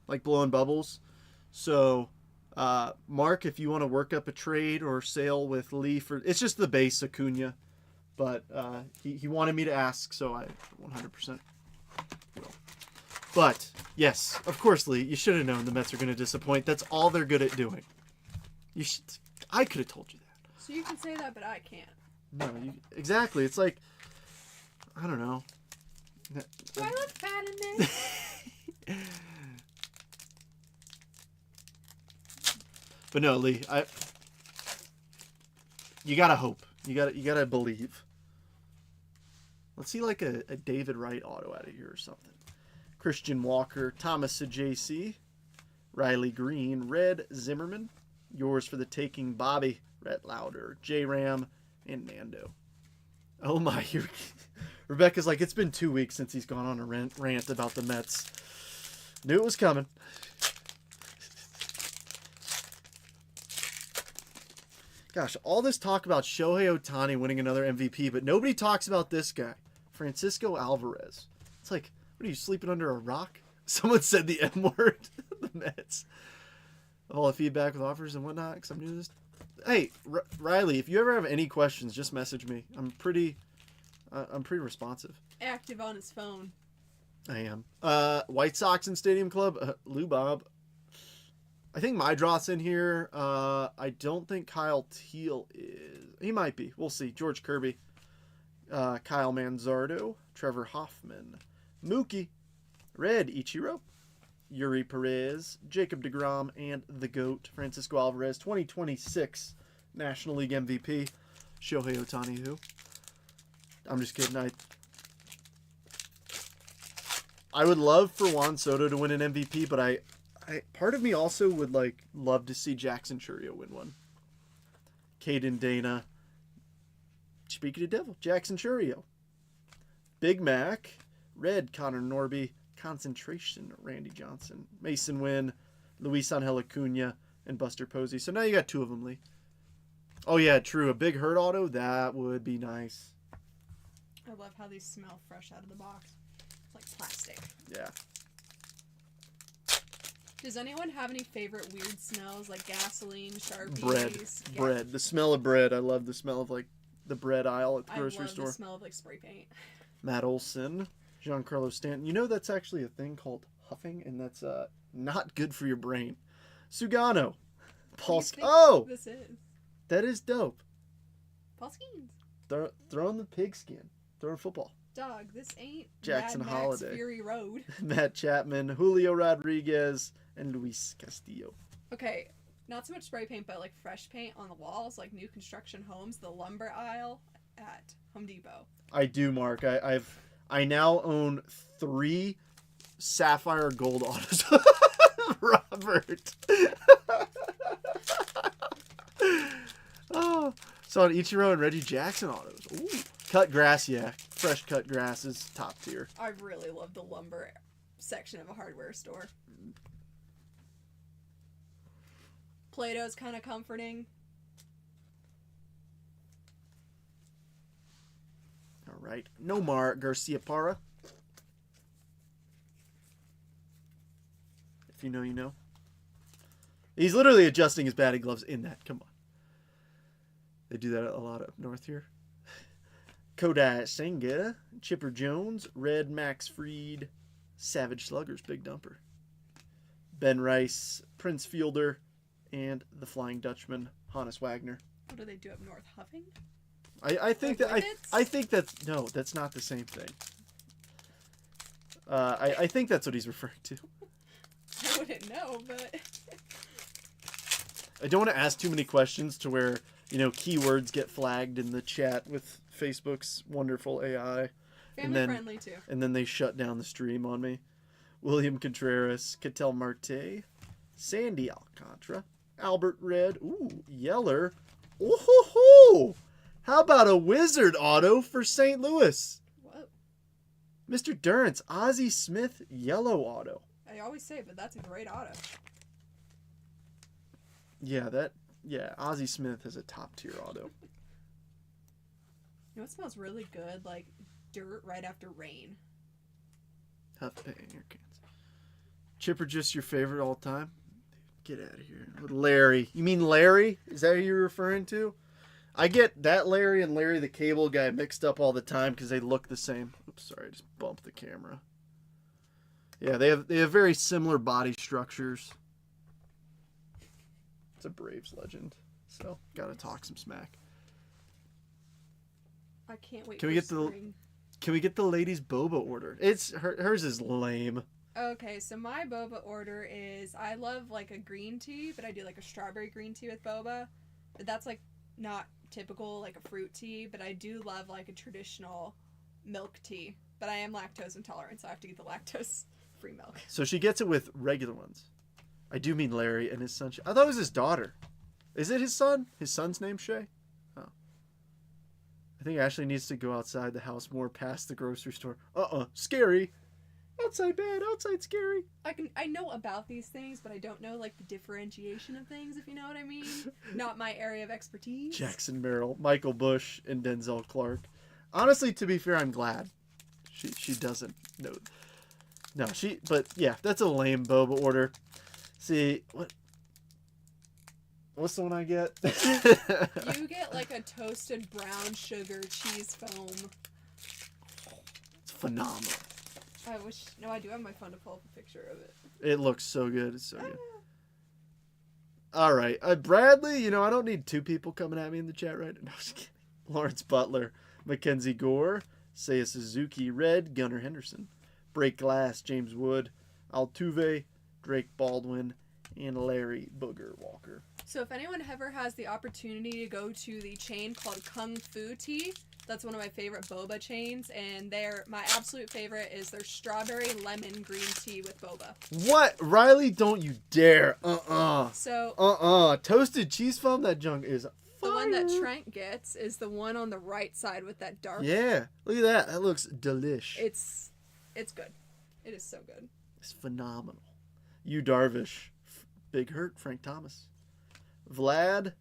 like blowing bubbles. So, Mark, if you want to work up a trade or sale with Lee for, it's just the base Acuna, but he wanted me to ask, so I 100% will. But yes, of course, Lee, you should have known the Mets are going to disappoint. That's all they're good at doing. I could have told you that. So you can say that, but I can't. No, exactly. It's like, I don't know. Do I look fat in this? But no, Lee, you gotta hope. You gotta believe. Let's see, like, a David Wright auto out of here or something. Christian Walker, Thomas Ajayc, Riley Green, Red Zimmerman, yours for the taking, Bobby, Rhett Lauder, J-Ram, and Nando. Oh my, Rebecca's like, it's been 2 weeks since he's gone on a rant about the Mets. Knew it was coming. Gosh, all this talk about Shohei Ohtani winning another MVP, but nobody talks about this guy, Francisco Alvarez. It's like, what are you, sleeping under a rock? Someone said the M-word. The Mets. All the feedback with offers and whatnot, because I'm new to this. Hey, Riley, if you ever have any questions, just message me. I'm pretty responsive. Active on his phone. I am. White Sox and Stadium Club, Lou Bob. I think Mydroth's in here. I don't think Kyle Teal is. He might be. We'll see. George Kirby. Kyle Manzardo. Trevor Hoffman. Mookie. Red Ichiro. Yuri Perez. Jacob deGrom. And the GOAT. Francisco Alvarez. 2026 National League MVP. Shohei Ohtani, who? I'm just kidding. I would love for Juan Soto to win an MVP, but I part of me also would love to see Jackson Chourio win one. Caden Dana. Speaking of devil, Jackson Chourio. Big Mac. Red Connor Norby. Concentration Randy Johnson. Mason Wynn. Luis Angel Acuna. And Buster Posey. So now you got 2 of them, Lee. Oh yeah, true. A big hurt auto? That would be nice. I love how these smell fresh out of the box. It's like plastic. Yeah. Does anyone have any favorite weird smells like gasoline, Sharpies? Bread. The smell of bread. I love the smell of, like, the bread aisle at the grocery store. I love the smell of, like, spray paint. Matt Olson, Giancarlo Stanton. You know that's actually a thing called huffing, and that's not good for your brain. Sugano. Paul. Oh, this is. That is dope. Paul Skeens. Throw in the pigskin. Throwing football. Dog, this ain't Jackson Mad Max Holiday. Fury Road. Matt Chapman, Julio Rodriguez, and Luis Castillo. Okay, not so much spray paint, but like fresh paint on the walls, like new construction homes, the lumber aisle at Home Depot. I do, Mark. I now own 3 sapphire gold autos. Robert. Oh, so on Ichiro and Reggie Jackson autos. Ooh. Cut grass, yeah. Fresh cut grass is top tier. I really love the lumber section of a hardware store. Play-Doh's kind of comforting. All right. Nomar Garcia Parra. If you know, you know. He's literally adjusting his batting gloves in that. Come on. They do that a lot up north here. Kodai Senga, Chipper Jones, Red Max Fried, Savage Sluggers, Big Dumper. Ben Rice, Prince Fielder, and the Flying Dutchman, Hannes Wagner. What do they do up north? Huffing? I think Like that I think that's no, that's not the same thing. I think that's what he's referring to. I wouldn't know, but I don't want to ask too many questions to where, keywords get flagged in the chat with Facebook's wonderful AI. family friendly too. And then they shut down the stream on me. William Contreras, Cattell Marte, Sandy Alcantara, Albert Red, Yeller. Oh, how about a Wizard auto for St. Louis? Whoa. Mr. Durrance, Ozzie Smith, yellow auto. I always say, but that's a great auto. Yeah, Ozzie Smith is a top tier auto. You know what smells really good? Like dirt right after rain. Huff Pay in your cans. Chipper, just your favorite all time? Get out of here. Larry. You mean Larry? Is that who you're referring to? I get that Larry and Larry the Cable Guy mixed up all the time because they look the same. Oops, sorry, I just bumped the camera. Yeah, they have very similar body structures. It's a Braves legend, so gotta talk some smack. I can't wait. Can we get the ladies' boba order? Hers is lame. Okay, so my boba order is I love like a green tea, but I do like a strawberry green tea with boba. But that's like not typical like a fruit tea, but I do love like a traditional milk tea. But I am lactose intolerant, so I have to get the lactose free milk. So she gets it with regular ones. I do mean Larry and his son. I thought it was his daughter. Is it his son? His son's name Shay? Oh. I think Ashley needs to go outside the house more past the grocery store. Scary. Outside bad, outside scary. I know about these things, but I don't know like the differentiation of things, if you know what I mean. Not my area of expertise. Jackson Merrill, Michael Bush, and Denzel Clark. Honestly, to be fair, I'm glad she doesn't know. No, but yeah, that's a lame boba order. See, what's the one I get? You get like a toasted brown sugar cheese foam. It's phenomenal. I do have my phone to pull up a picture of it. It looks so good. It's so good. All right. Bradley, I don't need 2 people coming at me in the chat right now. No, just kidding. Lawrence Butler, Mackenzie Gore, Seiya Suzuki, Red, Gunnar Henderson, Break Glass, James Wood, Altuve, Drake Baldwin, and Larry Booger Walker. So if anyone ever has the opportunity to go to the chain called Kung Fu Tea, that's one of my favorite boba chains, and my absolute favorite is their strawberry lemon green tea with boba. What? Riley, don't you dare. So Toasted cheese foam, that junk is fire. The one that Trent gets is the one on the right side with that dark. Yeah. Look at that. That looks delish. It's good. It is so good. It's phenomenal. You Darvish, Big Hurt, Frank Thomas, Vlad,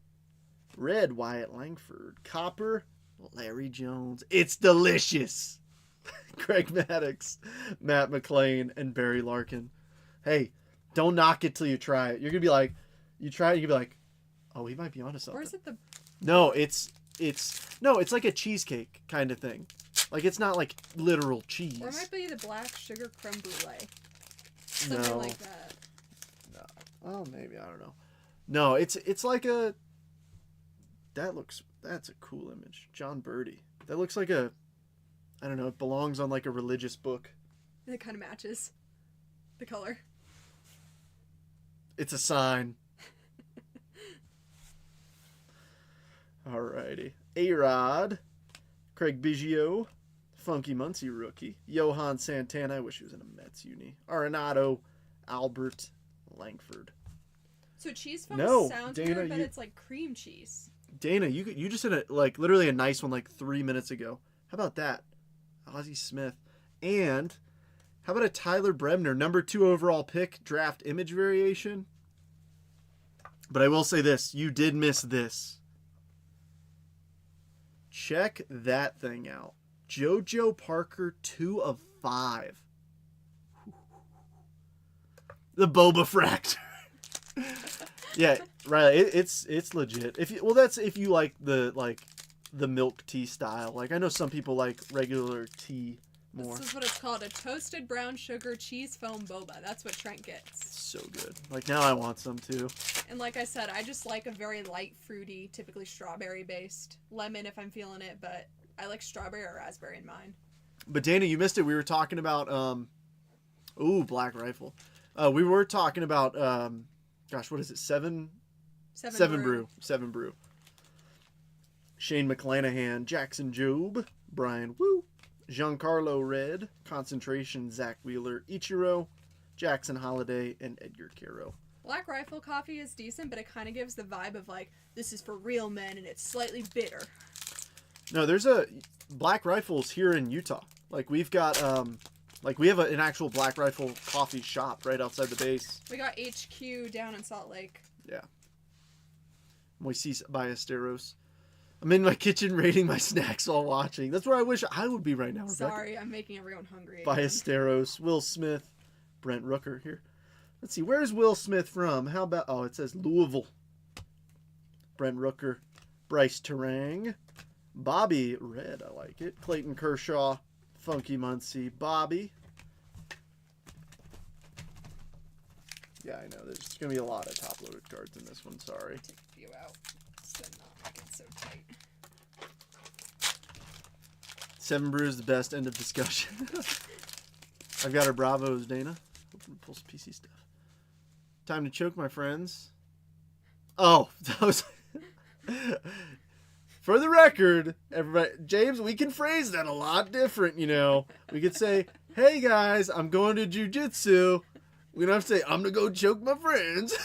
Red, Wyatt Langford, Copper, Larry Jones. It's delicious. Craig Maddox, Matt McClain, and Barry Larkin. Hey, don't knock it till you try it. You're gonna be like, you try it, you can be like, oh, he might be onto something. Or is it the? No, it's like a cheesecake kind of thing. Like it's not like literal cheese. Or it might be the black sugar creme brulee. Something like that. No. Oh, maybe, I don't know. No, it's like a. That's a cool image. John Birdie. That looks like a I don't know, it belongs on like a religious book. And it kind of matches the color. It's a sign. Alrighty. A-Rod, Craig Biggio, Funky Muncie rookie, Johan Santana, I wish he was in a Mets uni, Arenado, Albert, Langford. So cheese foam No, sounds Dana, weird, but you- it's like cream cheese. Dana, you just did like literally a nice one like 3 minutes ago. How about that? Ozzie Smith. And how about a Tyler Bremner, number 2 overall pick, draft image variation? But I will say this, you did miss this. Check that thing out. JoJo Parker, 2 of 5. The Boba Fractor. Yeah, Riley, it's legit. That's if you like the milk tea style. Like I know some people like regular tea more. This is what it's called, a toasted brown sugar cheese foam boba. That's what Trent gets. So good. Like now I want some too. And like I said, I just like a very light, fruity, typically strawberry based. Lemon if I'm feeling it, but I like strawberry or raspberry in mine. But Dana, you missed it. We were talking about Black Rifle. We were talking about gosh, what is it? Seven brew. Shane McClanahan, Jackson Jobe, Brian Woo, Giancarlo Red, Concentration, Zach Wheeler, Ichiro, Jackson Holiday, and Edgar Caro. Black Rifle coffee is decent, but it kind of gives the vibe of like, this is for real men and it's slightly bitter. No, there's a Black Rifles here in Utah. Like we've got we have an actual Black Rifle coffee shop right outside the base. We got HQ down in Salt Lake. Yeah. Moises Ballesteros. I'm in my kitchen rating my snacks while watching. That's where I wish I would be right now, Rebecca. Sorry, I'm making everyone hungry again. Ballesteros, Will Smith, Brent Rooker here. Let's see, where's Will Smith from? How about, it says Louisville. Brent Rooker, Bryce Terang, Bobby Red, I like it. Clayton Kershaw, Funky Muncie, Bobby. Yeah, I know. There's going to be a lot of top-loaded cards in this one. Sorry. Take a few out so not make it so tight. 7 Brew is the best. End of discussion. I've got our Bravos, Dana. Hoping to pull some PC stuff. Time to choke, my friends. Oh, that was... For the record, everybody, James, we can phrase that a lot different, you know. We could say, hey, guys, I'm going to jiu-jitsu. We don't have to say, I'm going to go choke my friends.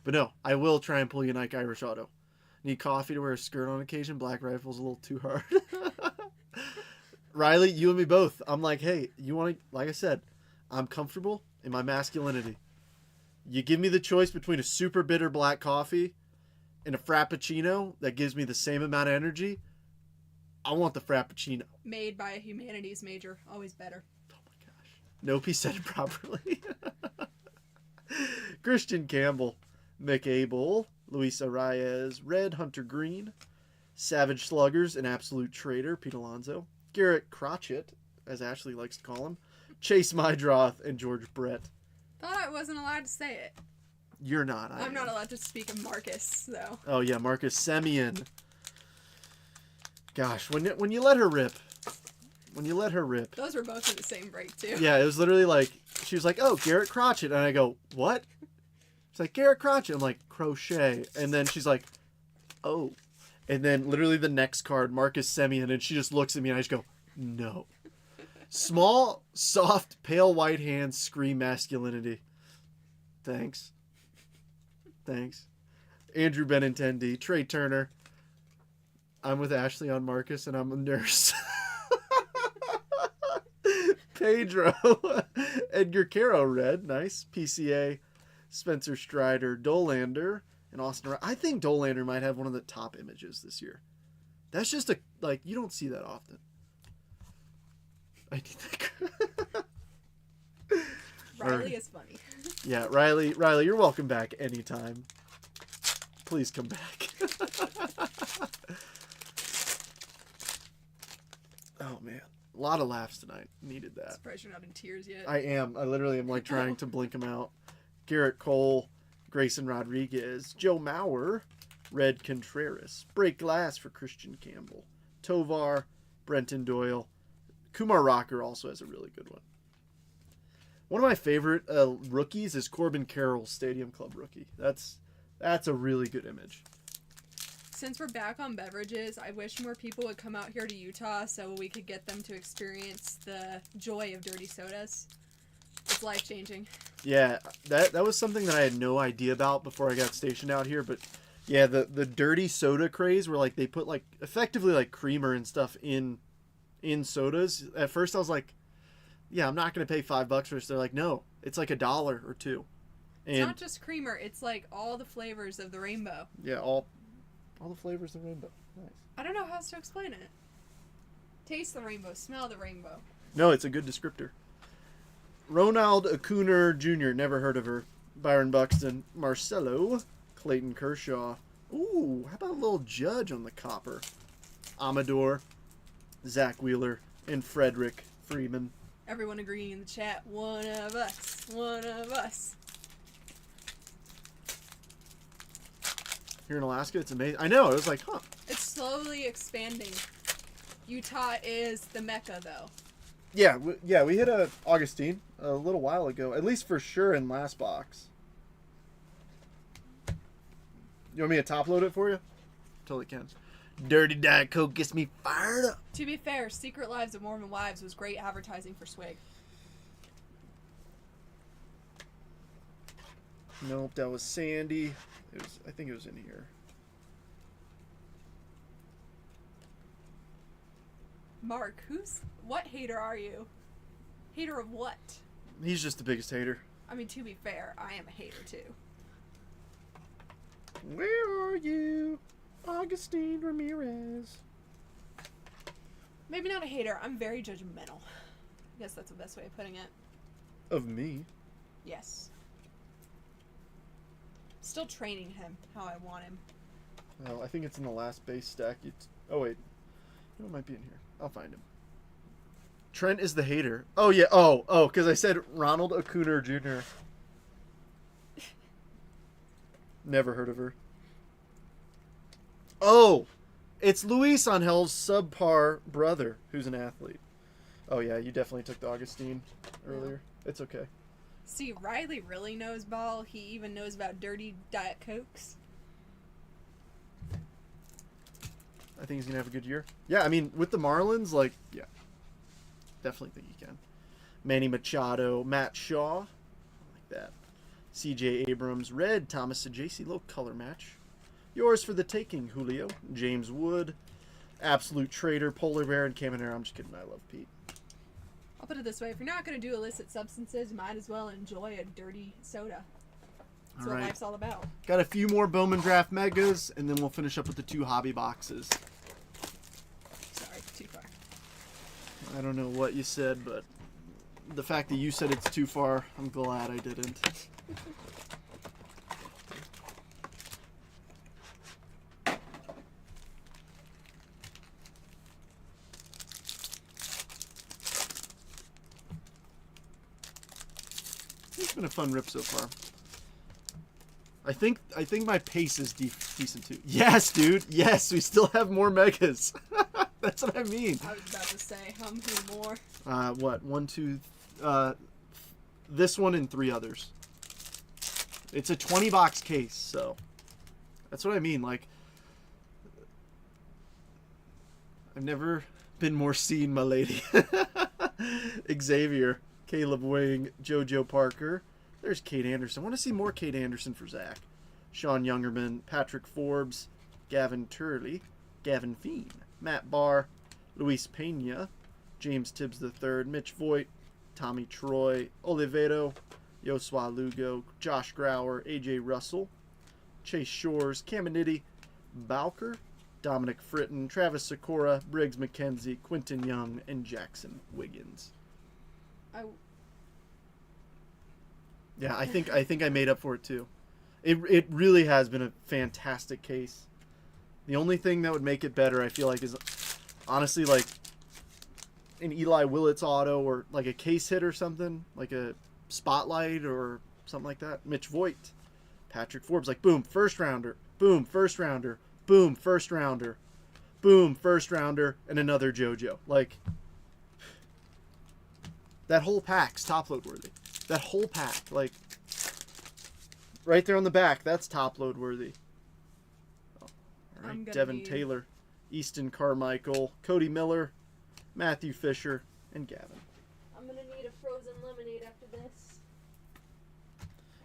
But no, I will try and pull you Nike Irish Auto. Need coffee to wear a skirt on occasion. Black Rifle's a little too hard. Riley, you and me both. I'm like, hey, you want to, like I said, I'm comfortable in my masculinity. You give me the choice between a super bitter black coffee and a Frappuccino that gives me the same amount of energy. I want the Frappuccino. Made by a humanities major. Always better. Oh my gosh. Nope, he said it properly. Christian Campbell, Mick Abel, Luis Arias, Red Hunter Green, Savage Sluggers, an absolute traitor, Pete Alonso, Garrett Crotchet, as Ashley likes to call him, Chase Mydroth, and George Brett. Thought I wasn't allowed to say it. You're not. I'm not allowed to speak of Marcus, though. Oh, yeah, Marcus Semien. Gosh, when you let her rip. When you let her rip. Those were both in the same break, too. Yeah, it was literally like, she was like, oh, Garrett Crotchet. And I go, what? She's like, Garrett Crotchet. I'm like, crochet. And then she's like, oh. And then literally the next card, Marcus Semien. And she just looks at me and I just go, no. Small, soft, pale white hands scream masculinity. Thanks. Andrew Benintendi, Trey Turner. I'm with Ashley on Marcus, and I'm a nurse. Pedro, Edgar Caro, red, nice. PCA, Spencer Strider, Dolander, and Austin. I think Dolander might have one of the top images this year. That's just you don't see that often. I need that. Riley is funny. Yeah, Riley, you're welcome back anytime. Please come back. Oh, man. A lot of laughs tonight. Needed that. Surprised you're not in tears yet. I am. I literally am trying to blink them out. Garrett Cole, Grayson Rodriguez, Joe Mauer, Red Contreras, Break Glass for Christian Campbell, Tovar, Brenton Doyle. Kumar Rocker also has a really good one. One of my favorite rookies is Corbin Carroll's Stadium Club rookie. That's a really good image. Since we're back on beverages, I wish more people would come out here to Utah so we could get them to experience the joy of dirty sodas. It's life-changing. Yeah, that was something that I had no idea about before I got stationed out here, but yeah, the dirty soda craze where like they put like effectively like creamer and stuff in sodas. At first I was like, yeah, I'm not going to pay $5 for this. They're like, no, it's like $1 or $2. And It's not just creamer, it's like all the flavors of the rainbow. yeah, all the flavors of rainbow. Nice. I don't know how else to explain it. Taste the rainbow, smell the rainbow. No, it's a good descriptor. Ronald Acuna Jr., never heard of her. Byron Buxton, Marcelo, Clayton Kershaw. Ooh, how about a little Judge on the copper? Amador, Zach Wheeler, and Frederick Freeman. Everyone agreeing in the chat, one of us, one of us. Here in Alaska, it's amazing. I know, it was like, huh. It's slowly expanding. Utah is the mecca, though. Yeah, we hit a Augustine a little while ago, at least for sure in last box. You want me to top load it for you? Totally can. Dirty Diet Coke gets me fired up. To be fair, Secret Lives of Mormon Wives was great advertising for Swig. Nope, that was Sandy. I think it was in here. Mark, what hater are you? Hater of what? He's just the biggest hater. I mean, to be fair, I am a hater too. Where are you, Augustine Ramirez? Maybe not a hater, I'm very judgmental. I guess that's the best way of putting it. Of me? Yes. Still training him how I want him. Well, I think it's in the last base stack. Oh, wait. It might be in here. I'll find him. Trent is the hater. Oh, yeah. Oh, because I said Ronald Acuna Jr. Never heard of her. Oh, it's Luis Angel's subpar brother, who's an athlete. Oh, yeah, you definitely took the Augustine earlier. It's okay. See, Riley really knows ball. He even knows about dirty Diet Cokes. I think he's going to have a good year. Yeah, I mean, with the Marlins, like, yeah. Definitely think he can. Manny Machado, Matt Shaw. I like that. CJ Abrams, red. Thomas Sajaci, little color match. Yours for the taking, Julio. James Wood. Absolute Trader, Polar Bear, and Caminero. I'm just kidding. I love Pete. I'll put it this way. If you're not going to do illicit substances, you might as well enjoy a dirty soda. That's what life's all about. Got a few more Bowman Draft Megas, and then we'll finish up with the 2 hobby boxes. Sorry, too far. I don't know what you said, but the fact that you said it's too far, I'm glad I didn't. It's been a fun rip so far. I think my pace is decent too. Yes, dude. Yes, we still have more megas. That's what I mean. I was about to say, how many more? What? 1, 2. This one and 3 others. It's a 20-box case, so that's what I mean. Like, I've never been more seen, my lady. Xavier, Caleb Wing, JoJo Parker. There's Kate Anderson. I want to see more Kate Anderson for Zach. Sean Youngerman, Patrick Forbes, Gavin Turley, Gavin Feen, Matt Barr, Luis Pena, James Tibbs III, Mitch Voigt, Tommy Troy, Oliveto, Yosua Lugo, Josh Grauer, AJ Russell, Chase Shores, Caminiti, Bowker, Dominic Fritton, Travis Sikora, Briggs McKenzie, Quinton Young, and Jackson Wiggins. Yeah, I think I made up for it too. It really has been a fantastic case. The only thing that would make it better, I feel like, is honestly like an Eli Willits auto or like a case hit or something, like a spotlight or something like that. Mitch Voigt, Patrick Forbes, like boom, first rounder, boom, first rounder, boom, first rounder, boom, first rounder, and another JoJo. Like, that whole pack's top load worthy. That whole pack, like, right there on the back, that's top load worthy. Oh, all right, Devin Taylor, Easton Carmichael, Cody Miller, Matthew Fisher, and Gavin. I'm gonna need a frozen lemonade after this.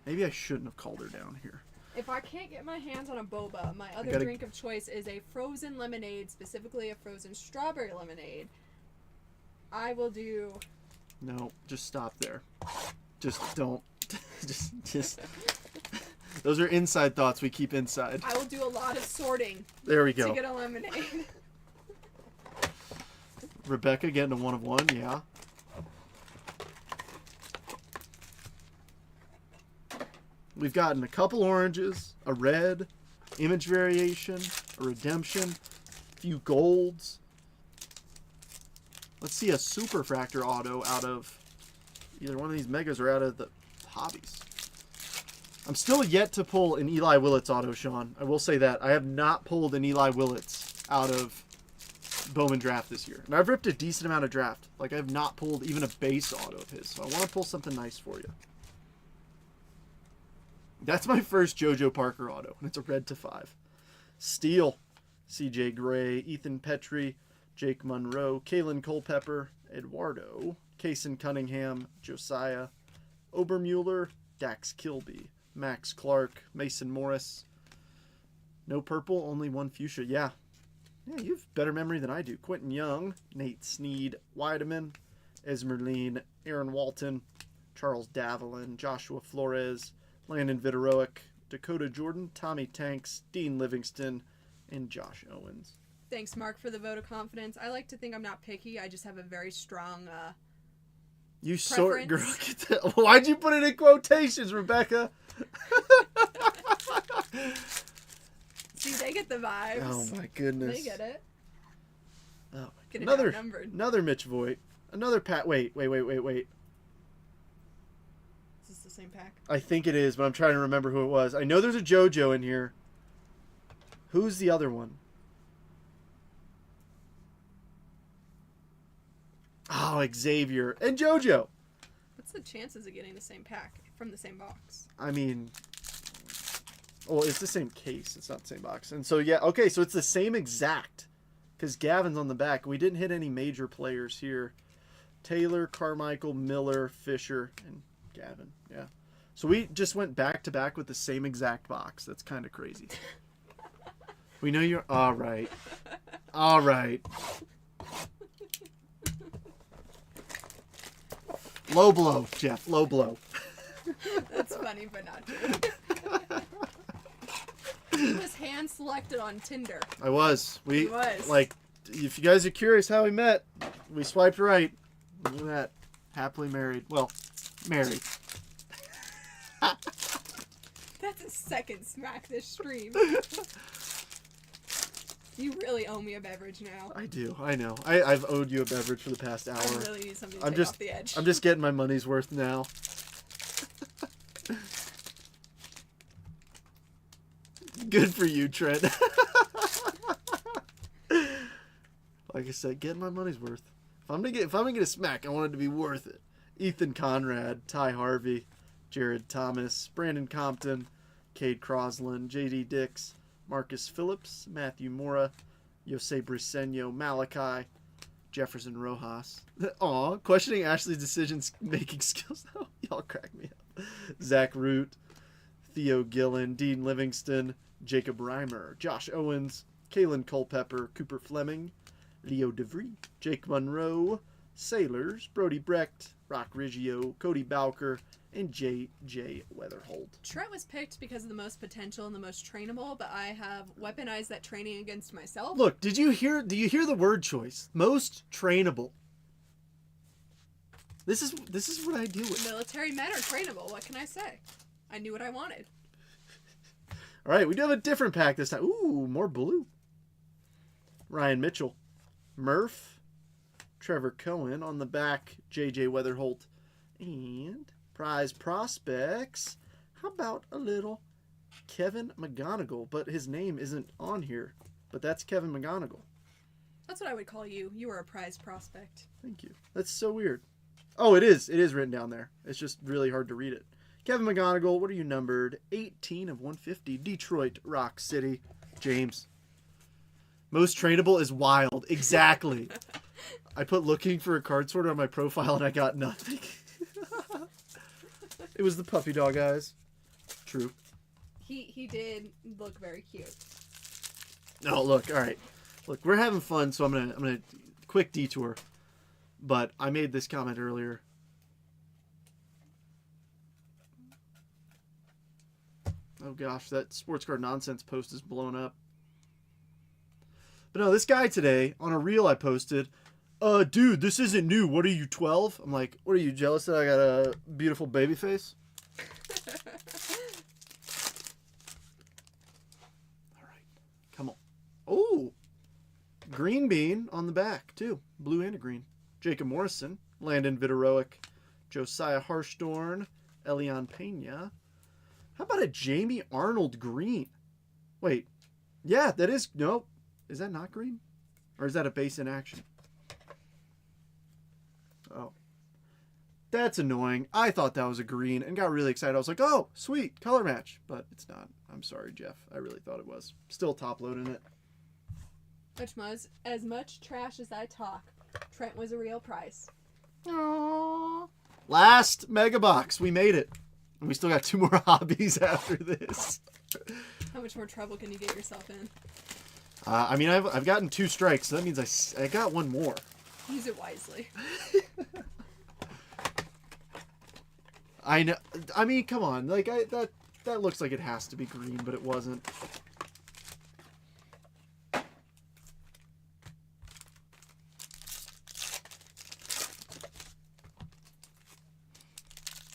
Maybe I shouldn't have called her down here. If I can't get my hands on a boba, my other drink of choice is a frozen lemonade, specifically a frozen strawberry lemonade. I will do... No, just stop there. Just don't. just. Those are inside thoughts we keep inside. I will do a lot of sorting. There we go. To get a lemonade. Rebecca getting a 1 of 1, yeah. We've gotten a couple oranges, a red, image variation, a redemption, a few golds. Let's see a superfractor auto out of either one of these megas or out of the hobbies. I'm still yet to pull an Eli Willits auto, Sean. I will say that. I have not pulled an Eli Willits out of Bowman draft this year. And I've ripped a decent amount of draft. Like, I have not pulled even a base auto of his. So I want to pull something nice for you. That's my first JoJo Parker auto, and it's a red to 5. Steel, CJ Gray, Ethan Petrie, Jake Monroe, Kalen Culpepper, Eduardo, Kaysen Cunningham, Josiah, Obermueller, Dax Kilby, Max Clark, Mason Morris. No purple, only one fuchsia. Yeah, you have better memory than I do. Quentin Young, Nate Sneed, Weideman, Esmerlin, Aaron Walton, Charles Davalin, Joshua Flores, Landon Viteroic, Dakota Jordan, Tommy Tanks, Dean Livingston, and Josh Owens. Thanks, Mark, for the vote of confidence. I like to think I'm not picky. I just have a very strong You sort girl. Why'd you put it in quotations, Rebecca? See, they get the vibes. Oh my goodness. They get it. Oh my Get another Mitch Voigt. Another Pat. Wait. Is this the same pack? I think it is, but I'm trying to remember who it was. I know there's a JoJo in here. Who's the other one? Oh, Xavier and JoJo. What's the chances of getting the same pack from the same box? I mean, well, it's the same case. It's not the same box. And so, yeah, okay, so it's the same exact because Gavin's on the back. We didn't hit any major players here. Taylor, Carmichael, Miller, Fisher, and Gavin. Yeah. So we just went back to back with the same exact box. That's kind of crazy. We know you're all right. All right. Low blow, Jeff. Low blow. That's funny, but not true. He was hand selected on Tinder. I was. He was. Like, if you guys are curious how we met, we swiped right. Look at that. Happily married. Well, married. That's a second smack this stream. You really owe me a beverage now. I do. I know. I've owed you a beverage for the past hour. I really need something to take off the edge. I'm just getting my money's worth now. Good for you, Trent. Like I said, getting my money's worth. If I'm gonna get a smack, I want it to be worth it. Ethan Conrad, Ty Harvey, Jared Thomas, Brandon Compton, Cade Crosland, J.D. Dix, Marcus Phillips, Matthew Mora, Jose Briseño, Malachi, Jefferson Rojas. Aw, questioning Ashley's decision-making skills. Oh, y'all crack me up. Zach Root, Theo Gillen, Dean Livingston, Jacob Reimer, Josh Owens, Kalen Culpepper, Cooper Fleming, Leo DeVries, Jake Monroe, Sailors, Brody Brecht, Rock Riggio, Cody Bowker, and J.J. Weatherholt. Trent was picked because of the most potential and the most trainable, but I have weaponized that training against myself. Look, do you hear the word choice? Most trainable. This is what I deal with. Military men are trainable. What can I say? I knew what I wanted. All right, we do have a different pack this time. Ooh, more blue. Ryan Mitchell, Murph, Trevor Cohen on the back, J.J. Weatherholt, and prize prospects. How about a little Kevin McGonigal? But his name isn't on here. But that's Kevin McGonigal. That's what I would call you. You were a prize prospect. Thank you. That's so weird. Oh, it is. It is written down there. It's just really hard to read it. Kevin McGonigal, what are you numbered? 18 of 150. Detroit Rock City. James. Most tradable is wild. Exactly. I put looking for a card sorter on my profile and I got nothing. It was the puppy dog eyes. True. He did look very cute. Oh, look. All right. Look, we're having fun, so I'm gonna quick detour. But I made this comment earlier. Oh gosh, that sports card nonsense post is blowing up. But no, this guy today on a reel I posted, dude, this isn't new. What are you, 12? I'm like, what are you, jealous that I got a beautiful baby face? All right, come on. Oh, green bean on the back too, blue and a green. Jacob Morrison, Landon Viteroic, Josiah Harshtorn, Elian Pena. How about a Jamie Arnold green? Wait, yeah, that is, no, is that not green? Or is that a base in action? Oh, that's annoying. I thought that was a green and got really excited. I was like, oh, sweet, color match. But it's not. I'm sorry, Jeff. I really thought it was. Still top loading it. As much trash as I talk, Trent was a real prize. Aww. Last mega box. We made it. And we still got 2 more hobbies after this. How much more trouble can you get yourself in? I mean, I've gotten 2 strikes, so that means I got 1 more. Use it wisely. I know. I mean, come on. Like that looks like it has to be green, but it wasn't.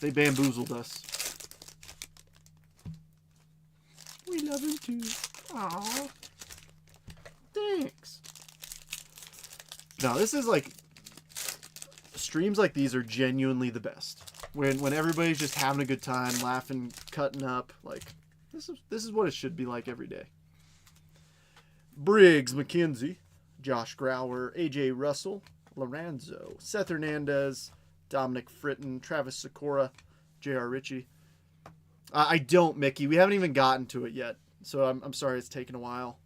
They bamboozled us. We love him too. Aww. Thanks. No, this is like streams like these are genuinely the best. When everybody's just having a good time, laughing, cutting up, like this is what it should be like every day. Briggs McKenzie, Josh Grauer, AJ Russell, Lorenzo, Seth Hernandez, Dominic Fritton, Travis Sikora, J.R. Ritchie. I don't, Mickey. We haven't even gotten to it yet, so I'm sorry it's taken a while.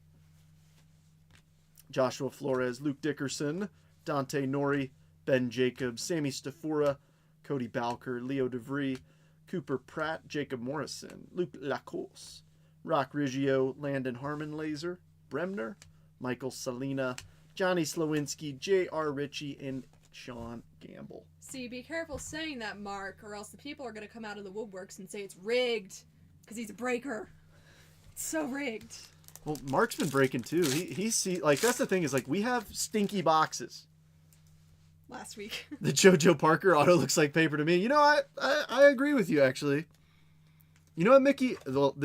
Joshua Flores, Luke Dickerson, Dante Nori, Ben Jacobs, Sammy Stafura, Cody Balker, Leo DeVry, Cooper Pratt, Jacob Morrison, Luke Lacoste, Rock Riggio, Landon Harmon Laser, Bremner, Michael Salina, Johnny Slowinski, J.R. Ritchie, and Sean Gamble. See, be careful saying that, Mark, or else the people are going to come out of the woodworks and say it's rigged because he's a breaker. It's so rigged. Well, Mark's been breaking too. He's like, that's the thing is like we have stinky boxes. Last week. The JoJo Parker auto looks like paper to me. You know, I agree with you actually. You know what, Mickey? Well,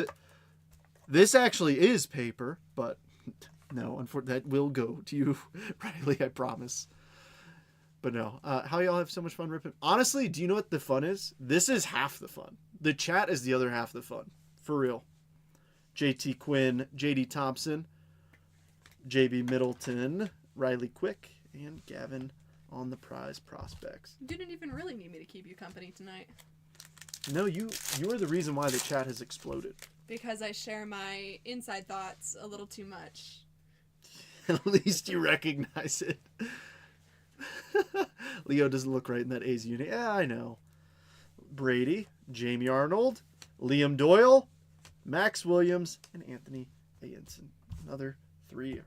this actually is paper, but no, unfortunately, that will go to you, Riley. I promise. But no, how y'all have so much fun ripping. Honestly, do you know what the fun is? This is half the fun. The chat is the other half of the fun. For real. JT Quinn, JD Thompson, JB Middleton, Riley Quick, and Gavin on the prize prospects. You didn't even really need me to keep you company tonight. No, you are the reason why the chat has exploded. Because I share my inside thoughts a little too much. At least you recognize it. Leo doesn't look right in that A's unit. Yeah, I know. Brady, Jamie Arnold, Liam Doyle, Max Williams, and Anthony Ayenson. Another 3.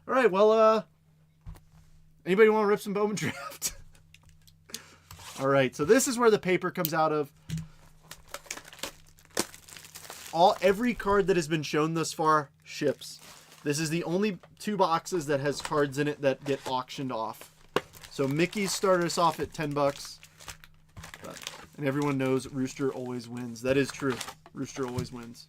All right, well, anybody want to rip some Bowman draft? All right, so this is where the paper comes out of. Every card that has been shown thus far ships. This is the only 2 boxes that has cards in it that get auctioned off. So Mickey started us off at $10, and everyone knows Rooster always wins. That is true. Rooster always wins.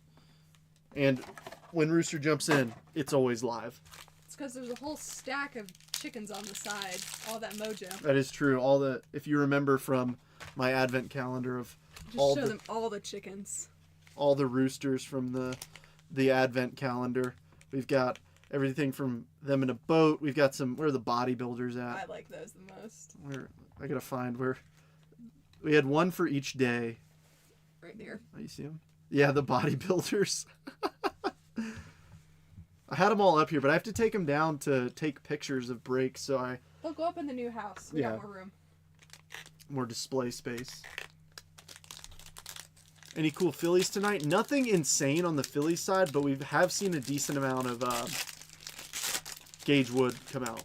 And when Rooster jumps in, it's always live. It's because there's a whole stack of chickens on the side. All that mojo. That is true. If you remember from my advent calendar of Just show them all the chickens. All the roosters from the advent calendar. We've got Everything from them in a boat. We've got some. Where are the bodybuilders I at? like those the most. I gotta find where. We had one for each day. Right there. Oh, you see them? Yeah, the bodybuilders. I had them all up here, but I have to take them down to take pictures of breaks, so They'll go up in the new house. We got more room. more display space. Any cool Phillies tonight? Nothing insane on the Phillies side, but we have seen a decent amount of Gage Wood come out.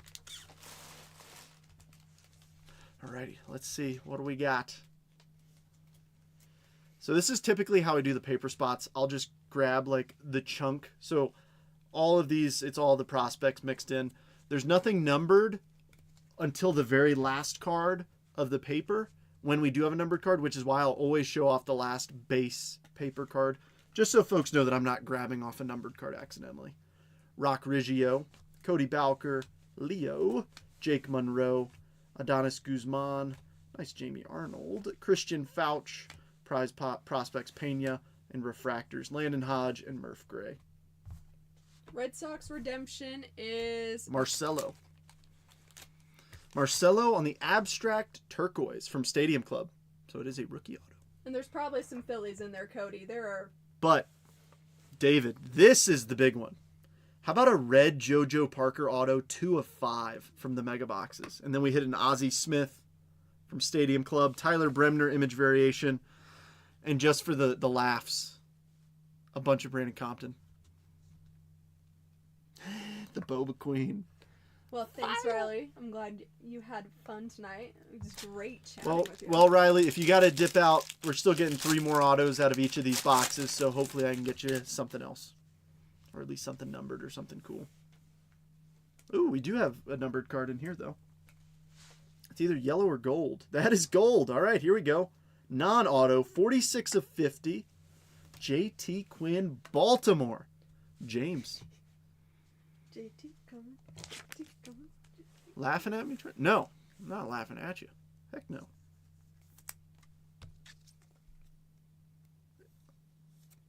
Alrighty, let's see. What do we got? So this is typically how I do the paper spots. I'll just grab like the chunk. So all of these, it's all the prospects mixed in. There's nothing numbered until the very last card of the paper when we do have a numbered card, which is why I'll always show off the last base paper card, just so folks know that I'm not grabbing off a numbered card accidentally. Rock Riggio, Cody Bowker, Leo, Jake Monroe, Adonis Guzman, nice Jamie Arnold, Christian Fauch, Prize Prospects Pena, and Refractors Landon Hodge and Murph Gray. Red Sox redemption is Marcelo. Marcelo on the abstract turquoise from Stadium Club. So it is a rookie auto. And there's probably some Phillies in there, Cody. There are. But, David, this is the big one. How about a red JoJo Parker auto 2 of 5 from the mega boxes? And then we hit an Ozzie Smith from Stadium Club, Tyler Bremner image variation, and just for the laughs, a bunch of Brandon Compton. The Boba Queen. Well, thanks, Riley. I'm glad you had fun tonight. It was great chatting with you. Well, Riley, if you got to dip out, we're still getting 3 more autos out of each of these boxes, so hopefully I can get you something else. Or at least something numbered or something cool. Ooh, we do have a numbered card in here, though. It's either yellow or gold. That is gold. All right, here we go. Non-auto, 46 of 50. JT Quinn, Baltimore. James. JT, come. Laughing at me, Trent? No, I'm not laughing at you. Heck no.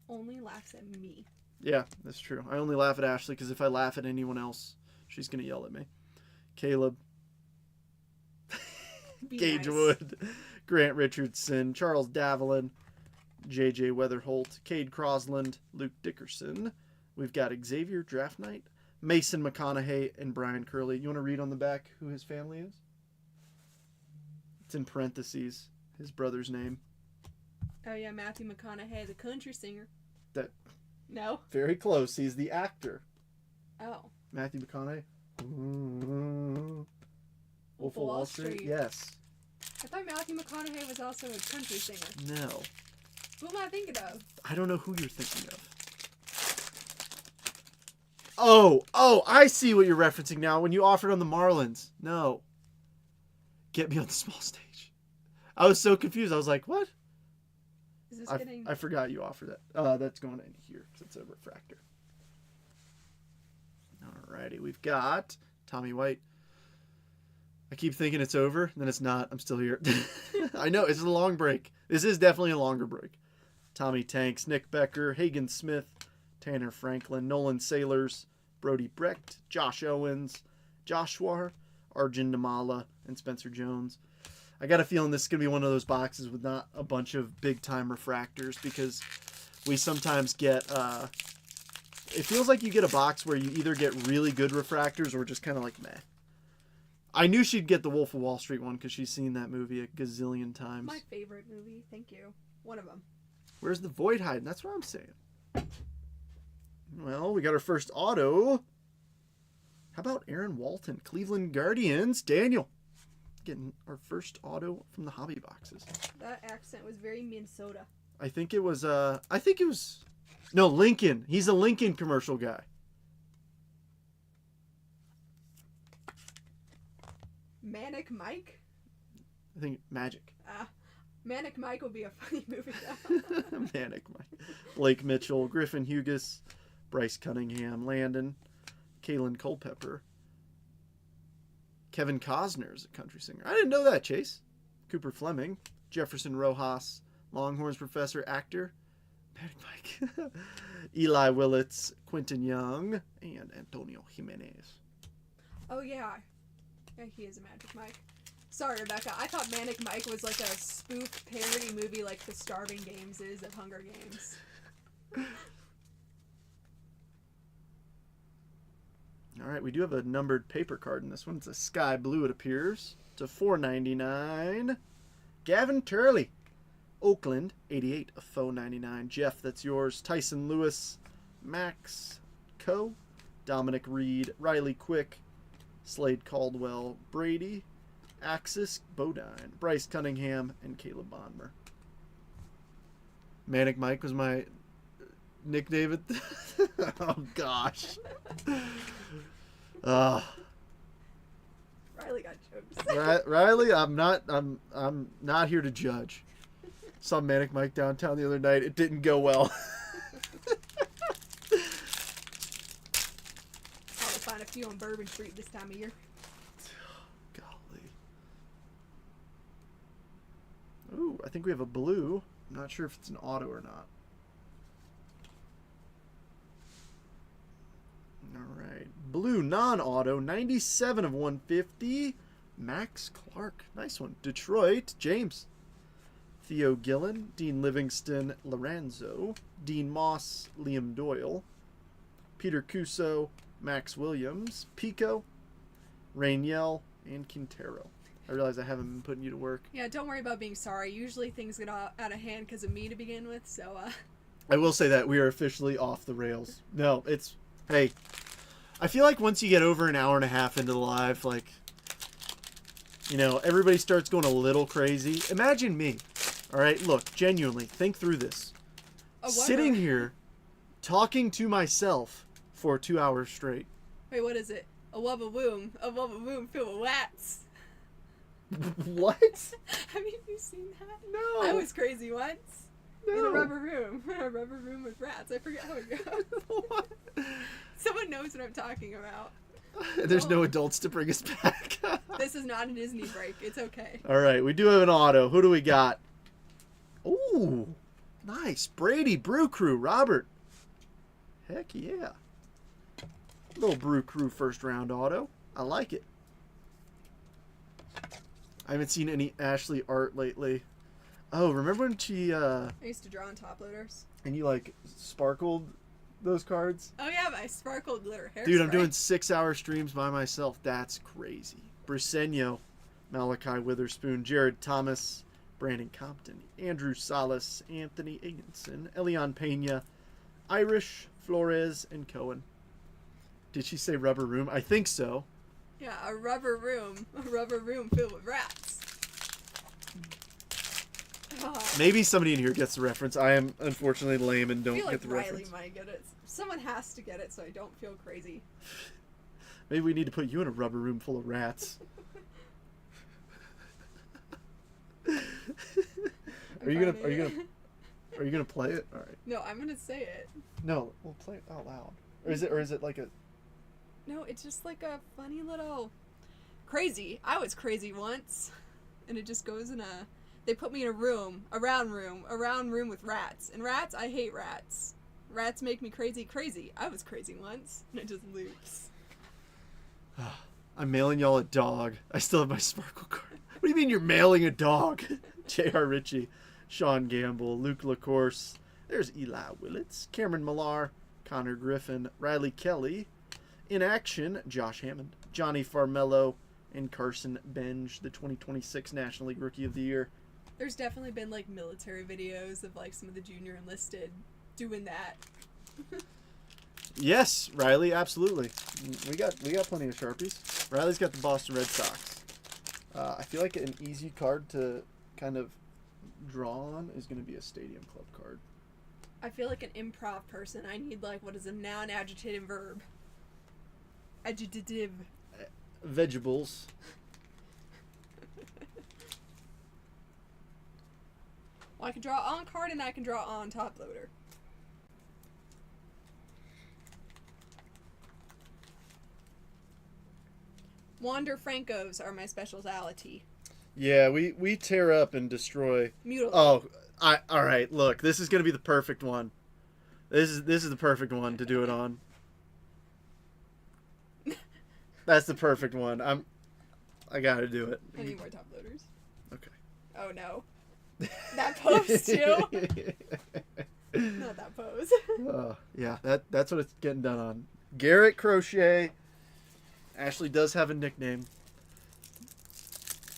Only laughs at me. Yeah, that's true. I only laugh at Ashley because if I laugh at anyone else, she's going to yell at me. Caleb. Gage Wood. Grant Richardson. Charles Davalin. JJ Weatherholt. Cade Crosland. Luke Dickerson. We've got Xavier Draft Knight. Mason McConaughey and Brian Curley. You want to read on the back who his family is? It's in parentheses. His brother's name. Oh, yeah, Matthew McConaughey, the country singer. That. No? Very close. He's the actor. Oh. Matthew McConaughey. Wolf of Wall Street. Yes. I thought Matthew McConaughey was also a country singer. No. Who am I thinking of? I don't know who you're thinking of. Oh, I see what you're referencing now when you offered on the Marlins. No. Get me on the small stage. I was so confused. I was like, what? Is this getting... I forgot you offered that. That's going in here because it's a refractor. Alrighty, we've got Tommy White. I keep thinking it's over, and then it's not. I'm still here. I know, it's a long break. This is definitely a longer break. Tommy Tanks, Nick Becker, Hagen Smith, Tanner Franklin, Nolan Sailors, Brody Brecht, Josh Owens, Joshua, Arjun Namala, and Spencer Jones. I got a feeling this is going to be one of those boxes with not a bunch of big-time refractors because we sometimes get... it feels like you get a box where you either get really good refractors or just kind of like meh. I knew she'd get the Wolf of Wall Street one because she's seen that movie a gazillion times. My favorite movie. Thank you. One of them. Where's the void hiding? That's what I'm saying. Well, we got our first auto. How about Aaron Walton? Cleveland Guardians. Daniel. Getting our first auto from the hobby boxes. That accent was very Minnesota. I think it was, no, Lincoln. He's a Lincoln commercial guy. Manic Mike? I think Magic. Manic Mike would be a funny movie. Manic Mike. Blake Mitchell, Griffin Hughes, Bryce Cunningham, Landon, Kalen Culpepper, Kevin Costner is a country singer. I didn't know that, Chase. Cooper Fleming, Jefferson Rojas, Longhorns professor, actor. Manic Mike. Eli Willits, Quentin Young, and Antonio Jimenez. Oh, yeah. Yeah, he is a Magic Mike. Sorry, Rebecca. I thought Manic Mike was like a spoof parody movie like the Starving Games is of Hunger Games. All right, we do have a numbered paper card in this one. It's a sky blue, it appears. It's a $4.99. Gavin Turley, Oakland, 88, a faux 99. Jeff, that's yours. Tyson Lewis, Max Coe, Dominic Reed, Riley Quick, Slade Caldwell, Brady, Axis Bodine, Bryce Cunningham, and Caleb Bonmer. Manic Mike was my nickname. Oh gosh. Riley got jokes. Riley, I'm not here to judge. Saw Manic Mike downtown the other night. It didn't go well. I'll find a few on Bourbon Street this time of year. Golly. Ooh, I think we have a blue. I'm not sure if it's an auto or not. All right. Blue non-auto, 97 of 150. Max Clark. Nice one. Detroit, James. Theo Gillen, Dean Livingston, Lorenzo, Dean Moss, Liam Doyle, Peter Cuso, Max Williams, Pico, Rainiel, and Quintero. I realize I haven't been putting you to work. Yeah, don't worry about being sorry. Usually things get out of hand because of me to begin with, so, I will say that we are officially off the rails. No, it's... Hey, I feel like once you get over an hour and a half into the live, like, you know, everybody starts going a little crazy. Imagine me. All right, look, genuinely, think through this. Sitting here, talking to myself for 2 hours straight. Wait, what is it? A wubba boom filled with rats. What? Have you seen that? No. I was crazy once. No. In a rubber room with rats. I forget how it goes. What? Someone knows what I'm talking about. There's no adults to bring us back. This is not a Disney break. It's okay. All right, we do have an auto. Who do we got? Ooh, nice. Brady, Brew Crew, Robert. Heck yeah. Little Brew Crew first round auto. I like it. I haven't seen any Ashley art lately. Oh, remember when she I used to draw on top loaders. and you like sparkled those cards? Oh yeah, my sparkled glitter hair. Dude, I'm doing 6-hour streams by myself. That's crazy. Briseño, Malachi Witherspoon, Jared Thomas, Brandon Compton, Andrew Salas, Anthony Igginson, Elian Pena, Irish, Flores, and Cohen. Did she say rubber room? I think so. Yeah, a rubber room filled with rats. Oh. Maybe somebody in here gets the reference. I am unfortunately lame and don't I feel get like the Riley reference. might get it. Someone has to get it so I don't feel crazy. Maybe we need to put you in a rubber room full of rats. Are you gonna play it? All right. No, I'm gonna say it. No, we'll play it out loud. Or is it like a... No, it's just like a funny little crazy. I was crazy once, and it just goes in a. They put me in a round room with rats. And rats, I hate rats. Rats make me crazy. I was crazy once, and it just loops. I'm mailing y'all a dog. I still have my Sparkle card. What do you mean you're mailing a dog? J.R. Ritchie, Sean Gamble, Luke LaCourse. There's Eli Willits, Cameron Millar, Connor Griffin, Riley Kelly. In action, Josh Hammond, Johnny Farmello, and Carson Benj, the 2026 National League Rookie of the Year. There's definitely been like military videos of like some of the junior enlisted doing that. Yes, Riley, absolutely. We got plenty of Sharpies. Riley's got the Boston Red Sox. I feel like an easy card to kind of draw on is going to be a Stadium Club card. I feel like an improv person. I need like what is a noun, adjective, and verb. Adjective. Vegetables. Well, I can draw on card and I can draw on top loader. Wander Francos are my specialty. Yeah, we tear up and destroy. Mutilate. Oh, All right, look, this is gonna be the perfect one. This is the perfect one to do it on. That's the perfect one. I gotta do it. I need more top loaders. Okay. Oh no. That pose too. Not that pose. Yeah, that's what it's getting done on. Garrett Crochet. Ashley does have a nickname.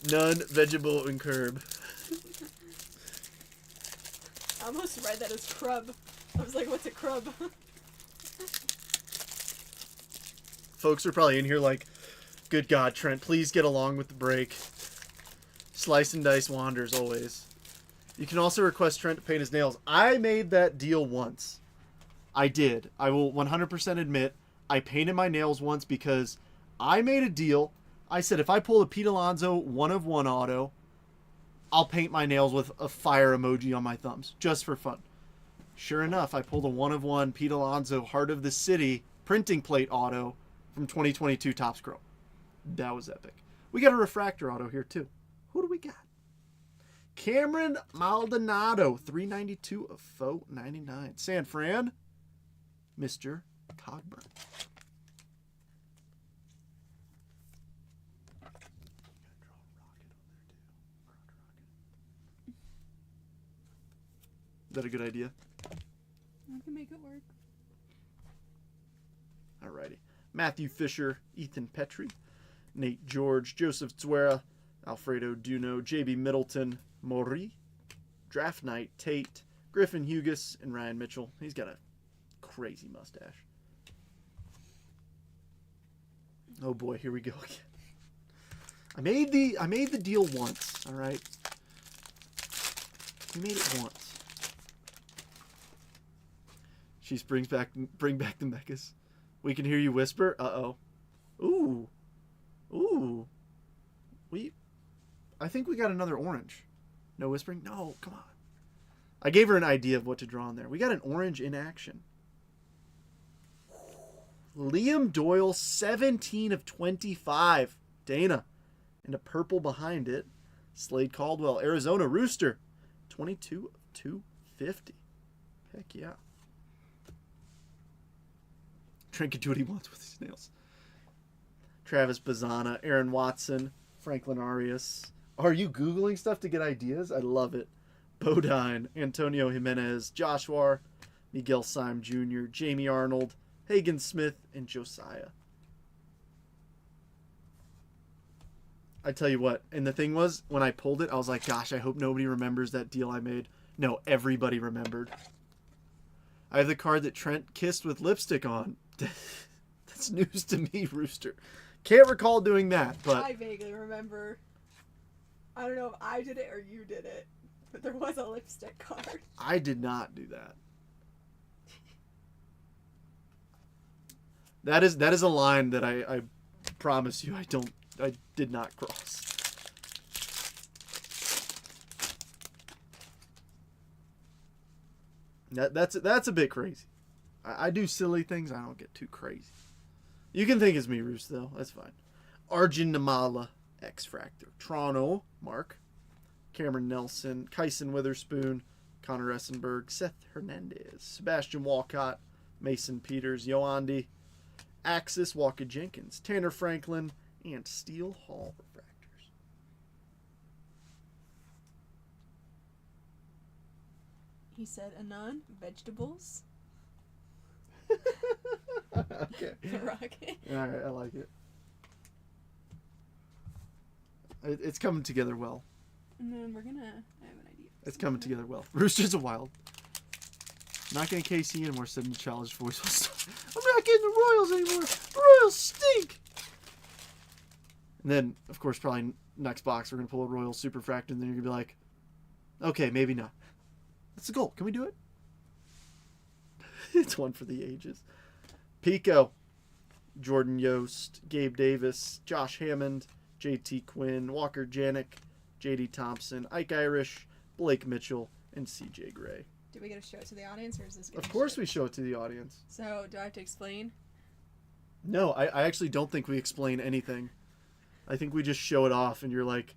None vegetable and curb. I almost read that as crub. I was like, what's a crub? Folks are probably in here like, good God, Trent, please get along with the break. Slice and dice wanders always. You can also request Trent to paint his nails. I made that deal once. I did. I will 100% admit I painted my nails once because I made a deal. I said if I pull a Pete Alonso 1/1 auto, I'll paint my nails with a fire emoji on my thumbs, just for fun. Sure enough, I pulled a 1/1 Pete Alonso Heart of the City printing plate auto from 2022 Topps Chrome. That was epic. We got a refractor auto here too. Who do we got? Cameron Maldonado, 392 of 499. San Fran, Mr. Cogburn. Is that a good idea? I can make it work. Alrighty. Matthew Fisher, Ethan Petrie, Nate George, Joseph Zuera, Alfredo Duno, JB Middleton, Mori, Draft Night, Tate, Griffin Hughes, and Ryan Mitchell. He's got a crazy mustache. Oh boy, here we go again. I made the deal once, alright? We made it once. She bring back the mechas. We can hear you whisper. Uh-oh. Ooh. Ooh. I think we got another orange. No whispering? No, come on. I gave her an idea of what to draw in there. We got an orange in action. Liam Doyle, 17 of 25. Dana. And a purple behind it. Slade Caldwell, Arizona Rooster. 22 of 250. Heck yeah. Trent can do what he wants with his nails. Travis Bazzana, Aaron Watson, Franklin Arias. Are you Googling stuff to get ideas? I love it. Bodine, Antonio Jimenez, Joshua, Miguel Syme Jr., Jamie Arnold, Hagen Smith, and Josiah. I tell you what, and the thing was, when I pulled it, I was like, gosh, I hope nobody remembers that deal I made. No, everybody remembered. I have the card that Trent kissed with lipstick on. That's news to me, Rooster. Can't recall doing that, but I vaguely remember. I don't know if I did it or you did it, but there was a lipstick card. I did not do that. That is a line that I promise you I did not cross. That's a bit crazy. I do silly things. I don't get too crazy. You can think it's me, Roos, though. That's fine. Arjun Namala, X-Fractor. Toronto, Mark. Cameron Nelson. Kyson Witherspoon. Connor Essenberg. Seth Hernandez. Sebastian Walcott. Mason Peters. Yoandi. Axis Walker Jenkins. Tanner Franklin. And Steel Hall Refractors. He said anon, vegetables. Okay. The rocket. Alright, I like it. It's coming together well. And then we're gonna. I have an idea. It's coming together well. Rooster's a wild. Not getting KC anymore, said in the childish voice. I'm not getting the Royals anymore. The Royals stink. And then, of course, probably next box, we're going to pull a Royal Superfractor, and then you're going to be like, okay, maybe not. That's the goal. Can we do it? It's one for the ages. Pico, Jordan Yost, Gabe Davis, Josh Hammond, JT Quinn, Walker Janik, JD Thompson, Ike Irish, Blake Mitchell, and CJ Gray. Do we get to show it to the audience, or is this? Of course we show it to the audience. So, do I have to explain? No, I actually don't think we explain anything. I think we just show it off, and you're like,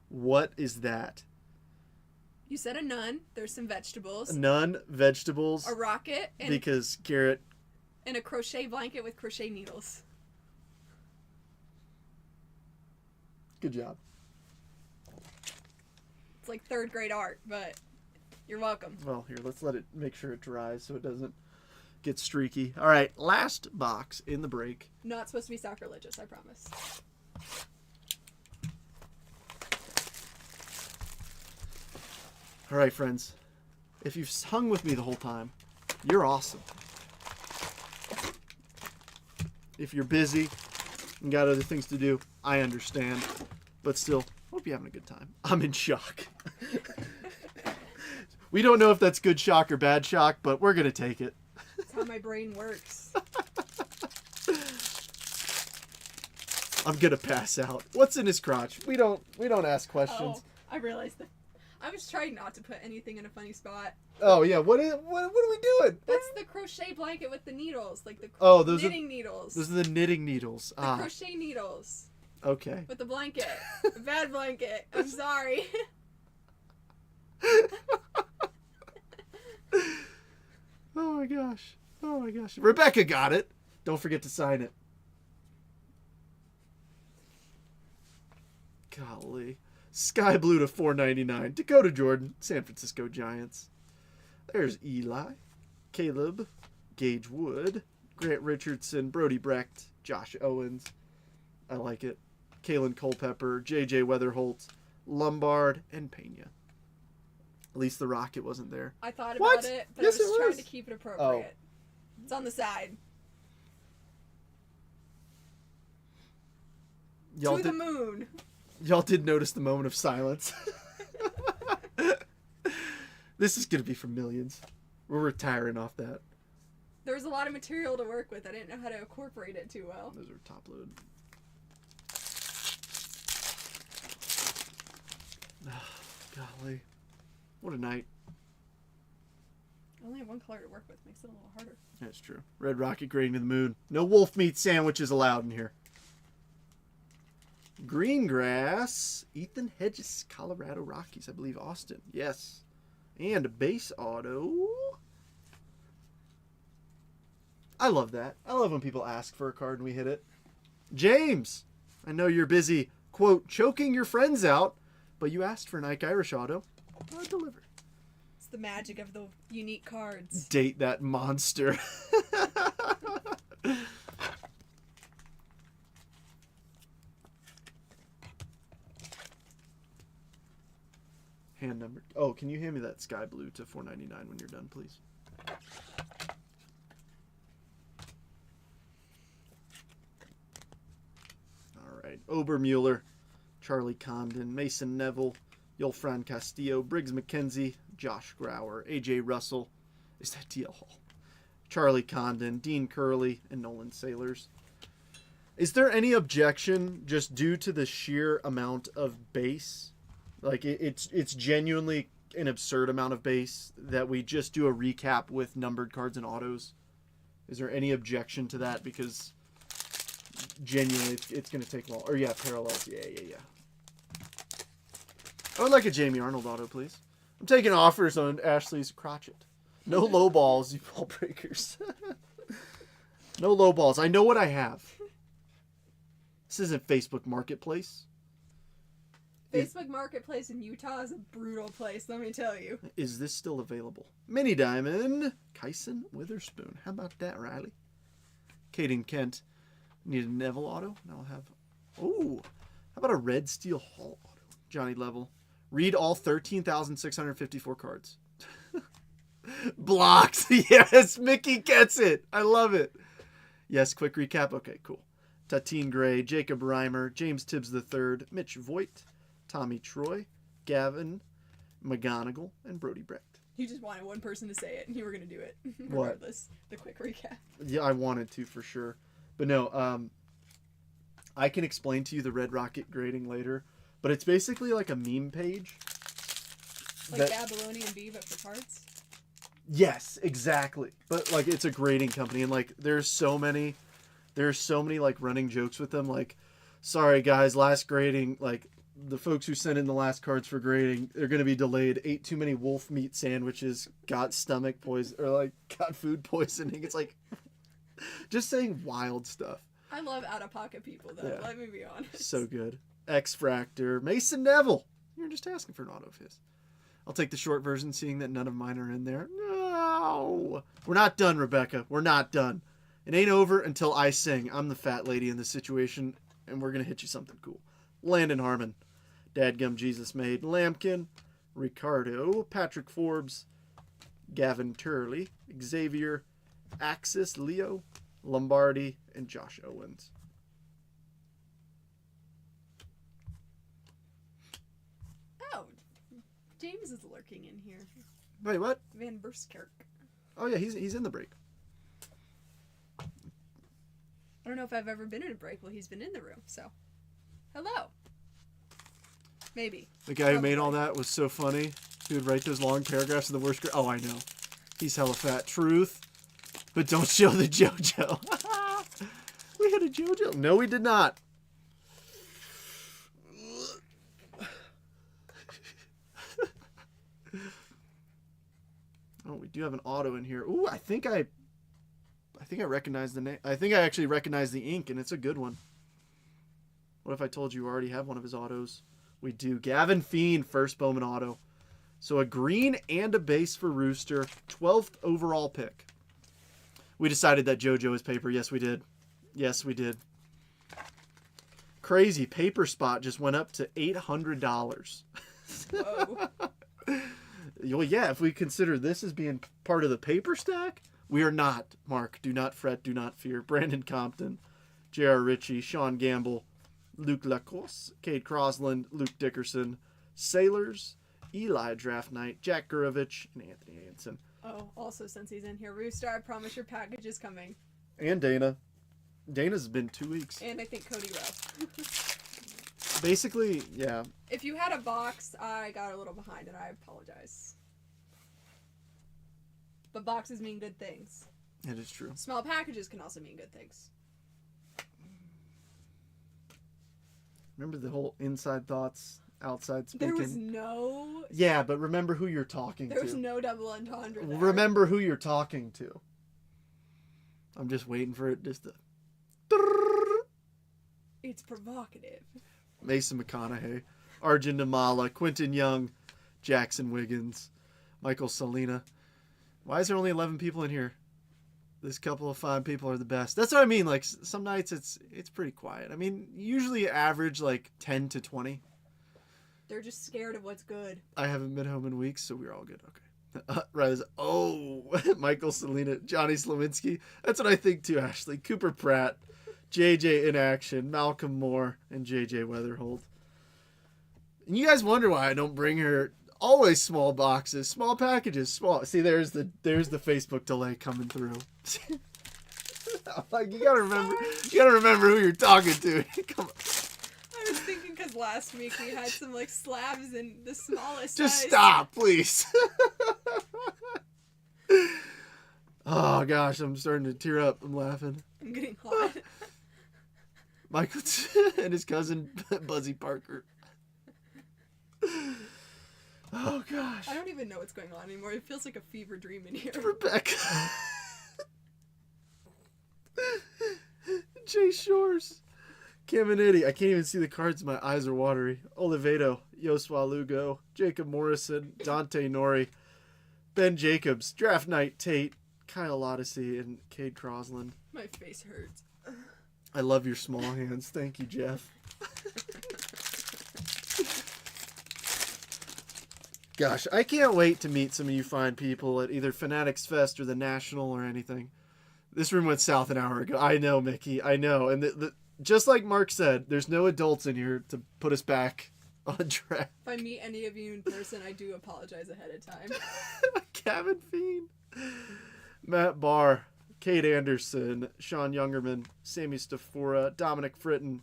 what is that? You said a nun. There's some vegetables. None vegetables. A rocket. And, Because Garrett. and a crochet blanket with crochet needles. Good job. It's like 3rd grade art, but you're welcome. Well, here, let's let it make sure it dries so it doesn't get streaky. All right, last box in the break. Not supposed to be sacrilegious, I promise. All right, friends. If you've hung with me the whole time, you're awesome. If you're busy and got other things to do, I understand. But still, hope you're having a good time. I'm in shock. We don't know if that's good shock or bad shock, but we're going to take it. That's how my brain works. I'm going to pass out. What's in his crotch? We don't ask questions. Oh, I realized that. I was trying not to put anything in a funny spot. Oh, yeah. What are we doing? That's the crochet blanket with the needles, like the knitting needles. Those are the knitting needles. The crochet needles. Okay. With the blanket. A bad blanket. I'm sorry. Oh my gosh. Oh my gosh. Rebecca got it. Don't forget to sign it. Golly. Sky Blue to $4.99. Dakota Jordan, San Francisco Giants. There's Eli, Caleb, Gage Wood, Grant Richardson, Brody Brecht, Josh Owens. I like it. Kalen Culpepper, J.J. Weatherholt, Lombard, and Pena. At least the Rocket wasn't there. I thought What? about it, but Yes, I was it trying was. to keep it appropriate. It's on the side. Y'all To the did, moon. y'all did notice the moment of silence. This is going to be for millions. We're retiring off that. There was a lot of material to work with. I didn't know how to incorporate it too well. Those are top load. Golly. What a night. I only have one color to work with. Makes it a little harder. That's true. Red Rocket grading to the moon. No wolf meat sandwiches allowed in here. Green grass. Ethan Hedges, Colorado Rockies. I believe Austin. Yes. And a base auto. I love that. I love when people ask for a card and we hit it. James. I know you're busy, quote, choking your friends out, but you asked for an Ike Irish auto. I delivered. It's the magic of the unique cards. Date that monster. Hand number. Oh, can you hand me that sky blue to $4.99 when you're done, please? All right. Obermueller, Charlie Condon, Mason Neville, Yolfran Castillo, Briggs McKenzie, Josh Grauer, AJ Russell. Is that DL Hall? Charlie Condon, Dean Curley, and Nolan Sailors. Is there any objection just due to the sheer amount of base? Like, it's genuinely an absurd amount of base that we just do a recap with numbered cards and autos. Is there any objection to that? Because genuinely, it's going to take long. Or, yeah, parallels. Yeah. I would like a Jamie Arnold auto, please. I'm taking offers on Ashley's crotchet. No low balls, you ball breakers. No low balls. I know what I have. This isn't Facebook Marketplace. Facebook Marketplace in Utah is a brutal place, let me tell you. Is this still available? Mini Diamond, Kyson Witherspoon. How about that, Riley? Caden Kent. Need a Neville auto? And I'll have... Oh, how about a Red Steel Hall auto? Johnny Level. Read all 13,654 cards. Blocks. Yes, Mickey gets it. I love it. Yes, quick recap. Okay, cool. Tatine Gray, Jacob Reimer, James Tibbs III, Mitch Voigt, Tommy Troy, Gavin McGonigal, and Brody Brecht. You just wanted one person to say it, and you were going to do it. What? Regardless. The quick recap. Yeah, I wanted to for sure. But no, I can explain to you the Red Rocket grading later. But it's basically like a meme page. Like Babylonian Bee, but for cards? Yes, exactly. But like it's a grading company, and like there's so many like running jokes with them. Like, sorry guys, last grading, like the folks who sent in the last cards for grading, they're going to be delayed. Ate too many wolf meat sandwiches, got stomach poison, or like got food poisoning. It's like just saying wild stuff. I love out-of-pocket people, though. Yeah. Let me be honest. So good. X-Fractor, Mason Neville. You're just asking for an auto of his. I'll take the short version, seeing that none of mine are in there. No, we're not done, Rebecca. We're not done. It ain't over until I sing. I'm the fat lady in this situation, and we're gonna hit you something cool. Landon Harmon, Dadgum Jesus Made, Lampkin, Ricardo, Patrick Forbes, Gavin Turley, Xavier, Axis Leo, Lombardi, and Josh Owens. Oh, James is lurking in here. Wait, what? Van Buskirk. Oh yeah, he's in the break. I don't know if I've ever been in a break while he's been in the room, so. Hello. Maybe. The guy who made all that was so funny. He would write those long paragraphs of the worst. Oh, I know. He's hella fat. Truth. But don't show the JoJo. We had a JoJo. No, we did not. Oh, we do have an auto in here. Ooh, I think I recognize the name. I think I actually recognize the ink, and it's a good one. What if I told you already have one of his autos? We do. Gavin Fiend, first Bowman auto. So a green and a base for Rooster. 12th overall pick. We decided that JoJo is paper. Yes, we did. Yes, we did. Crazy. Paper spot just went up to $800. Whoa. Well, yeah, if we consider this as being part of the paper stack, we are not. Mark, do not fret, do not fear. Brandon Compton, J.R. Ritchie, Sean Gamble, Luke Lacoste, Cade Crosland, Luke Dickerson, Sailors, Eli Draft Knight, Jack Gurovich, and Anthony Anson. Oh, also since he's in here, Rooster, I promise your package is coming. And Dana. Dana's been 2 weeks. And I think Cody Rowe. Basically, yeah. If you had a box, I got a little behind and I apologize. But boxes mean good things. It is true. Small packages can also mean good things. Remember the whole inside thoughts, outside speaking? There was no... Yeah, but remember who you're talking to. There was no double entendre there. Remember who you're talking to. I'm just waiting for it just to... It's provocative. Mason McConaughey, Arjun Namala, Quentin Young, Jackson Wiggins, Michael Salina. Why is there only 11 people in here? This couple of fine people are the best. That's what I mean. Like, some nights it's pretty quiet. I mean, usually average like 10 to 20. They're just scared of what's good. I haven't been home in weeks, so we're all good. Okay. Michael Salina, Johnny Slowinski. That's what I think too, Ashley. Cooper Pratt, JJ in action, Malcolm Moore, and JJ Weatherhold. And you guys wonder why I don't bring her always small boxes, small packages, small. See, there's the Facebook delay coming through. Like, you gotta remember who you're talking to. Come on. I was thinking because last week we had some like slabs in the smallest Just size. stop, please. Oh gosh, I'm starting to tear up. I'm laughing. I'm getting hot. Michael and his cousin Buzzy Parker. Oh gosh. I don't even know what's going on anymore. It feels like a fever dream in here. Rebecca. Jay Shores. Caminiti. I can't even see the cards. My eyes are watery. Oliveto. Yosua Lugo. Jacob Morrison. Dante Nori. Ben Jacobs. Draft Night Tate. Kyle Odyssey. And Cade Crosland. My face hurts. I love your small hands. Thank you, Jeff. Gosh, I can't wait to meet some of you fine people at either Fanatics Fest or the National or anything. This room went south an hour ago. I know, Mickey. I know. And just like Mark said, there's no adults in here to put us back on track. If I meet any of you in person, I do apologize ahead of time. Kevin Fiend. Matt Barr. Kate Anderson. Sean Youngerman. Sammy Stafora. Dominic Fritton.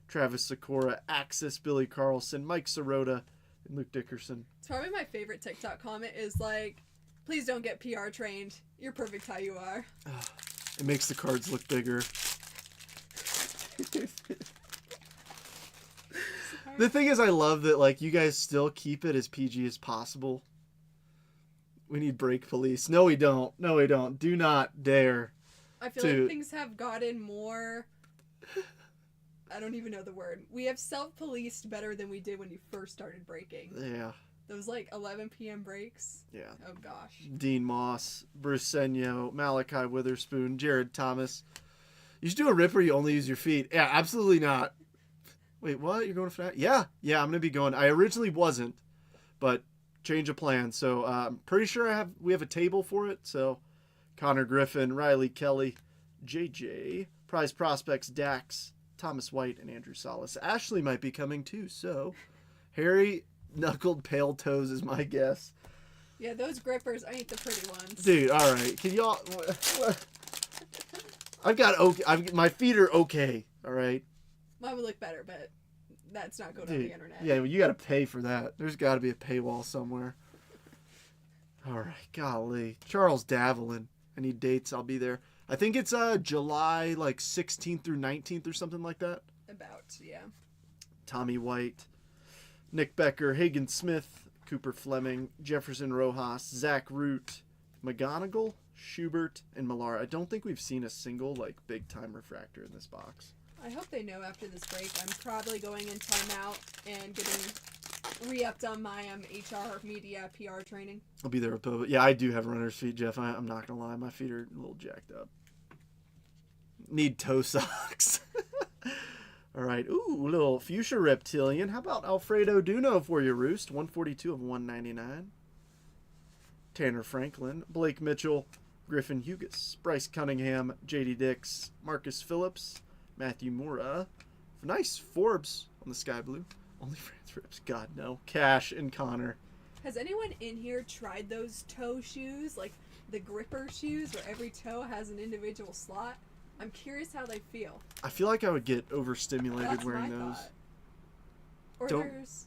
Travis Sikora. Axis. Billy Carlson. Mike Sirota. And Luke Dickerson. It's probably my favorite TikTok comment is like, please don't get PR trained. You're perfect how you are. It makes the cards look bigger. Sorry. The thing is, I love that like you guys still keep it as PG as possible. We need brake police. No, we don't. No, we don't. Do not dare. I feel like things have gotten more... I don't even know the word. We have self-policed better than we did when you first started braking. Yeah. Those like 11 p.m. breaks. Yeah. Oh gosh. Dean Moss, Bruce Senyo, Malachi Witherspoon, Jared Thomas. You should do a rip where you only use your feet. Yeah, absolutely not. Wait, what? You're going for that? Yeah, I'm gonna be going. I originally wasn't, but change of plan. So I'm pretty sure we have a table for it. So Connor Griffin, Riley Kelly, JJ, Prize Prospects, Dax, Thomas White, and Andrew Salas. Ashley might be coming too. So Harry Knuckled Pale Toes is my guess. Yeah, those grippers ain't the pretty ones. Dude, all right. Can y'all? My feet are okay. All right. Mine would look better, but that's not going on the internet. Yeah, well, you got to pay for that. There's got to be a paywall somewhere. All right, golly. Charles Davelin. I need dates. I'll be there. I think it's July like 16th through 19th or something like that. About, yeah. Tommy White, Nick Becker, Hagen Smith, Cooper Fleming, Jefferson Rojas, Zach Root, McGonigal, Schubert, and Millar. I don't think we've seen a single like big time refractor in this box. I hope they know after this break I'm probably going in timeout and getting re-upped on my HR media PR training. I'll be there with Boba. Yeah, I do have runner's feet, Jeff. I'm not going to lie. My feet are a little jacked up. Need toe socks. All right. Ooh, a little fuchsia reptilian. How about Alfredo Duno for your Roost? 142 of 199. Tanner Franklin, Blake Mitchell, Griffin Hughes, Bryce Cunningham, J.D. Dix, Marcus Phillips, Matthew Mura. Nice Forbes on the sky blue. Only France rips. God, no. Cash and Connor. Has anyone in here tried those toe shoes? Like the gripper shoes where every toe has an individual slot? I'm curious how they feel. I feel like I would get overstimulated That's wearing my those. thought. Or Don't- there's...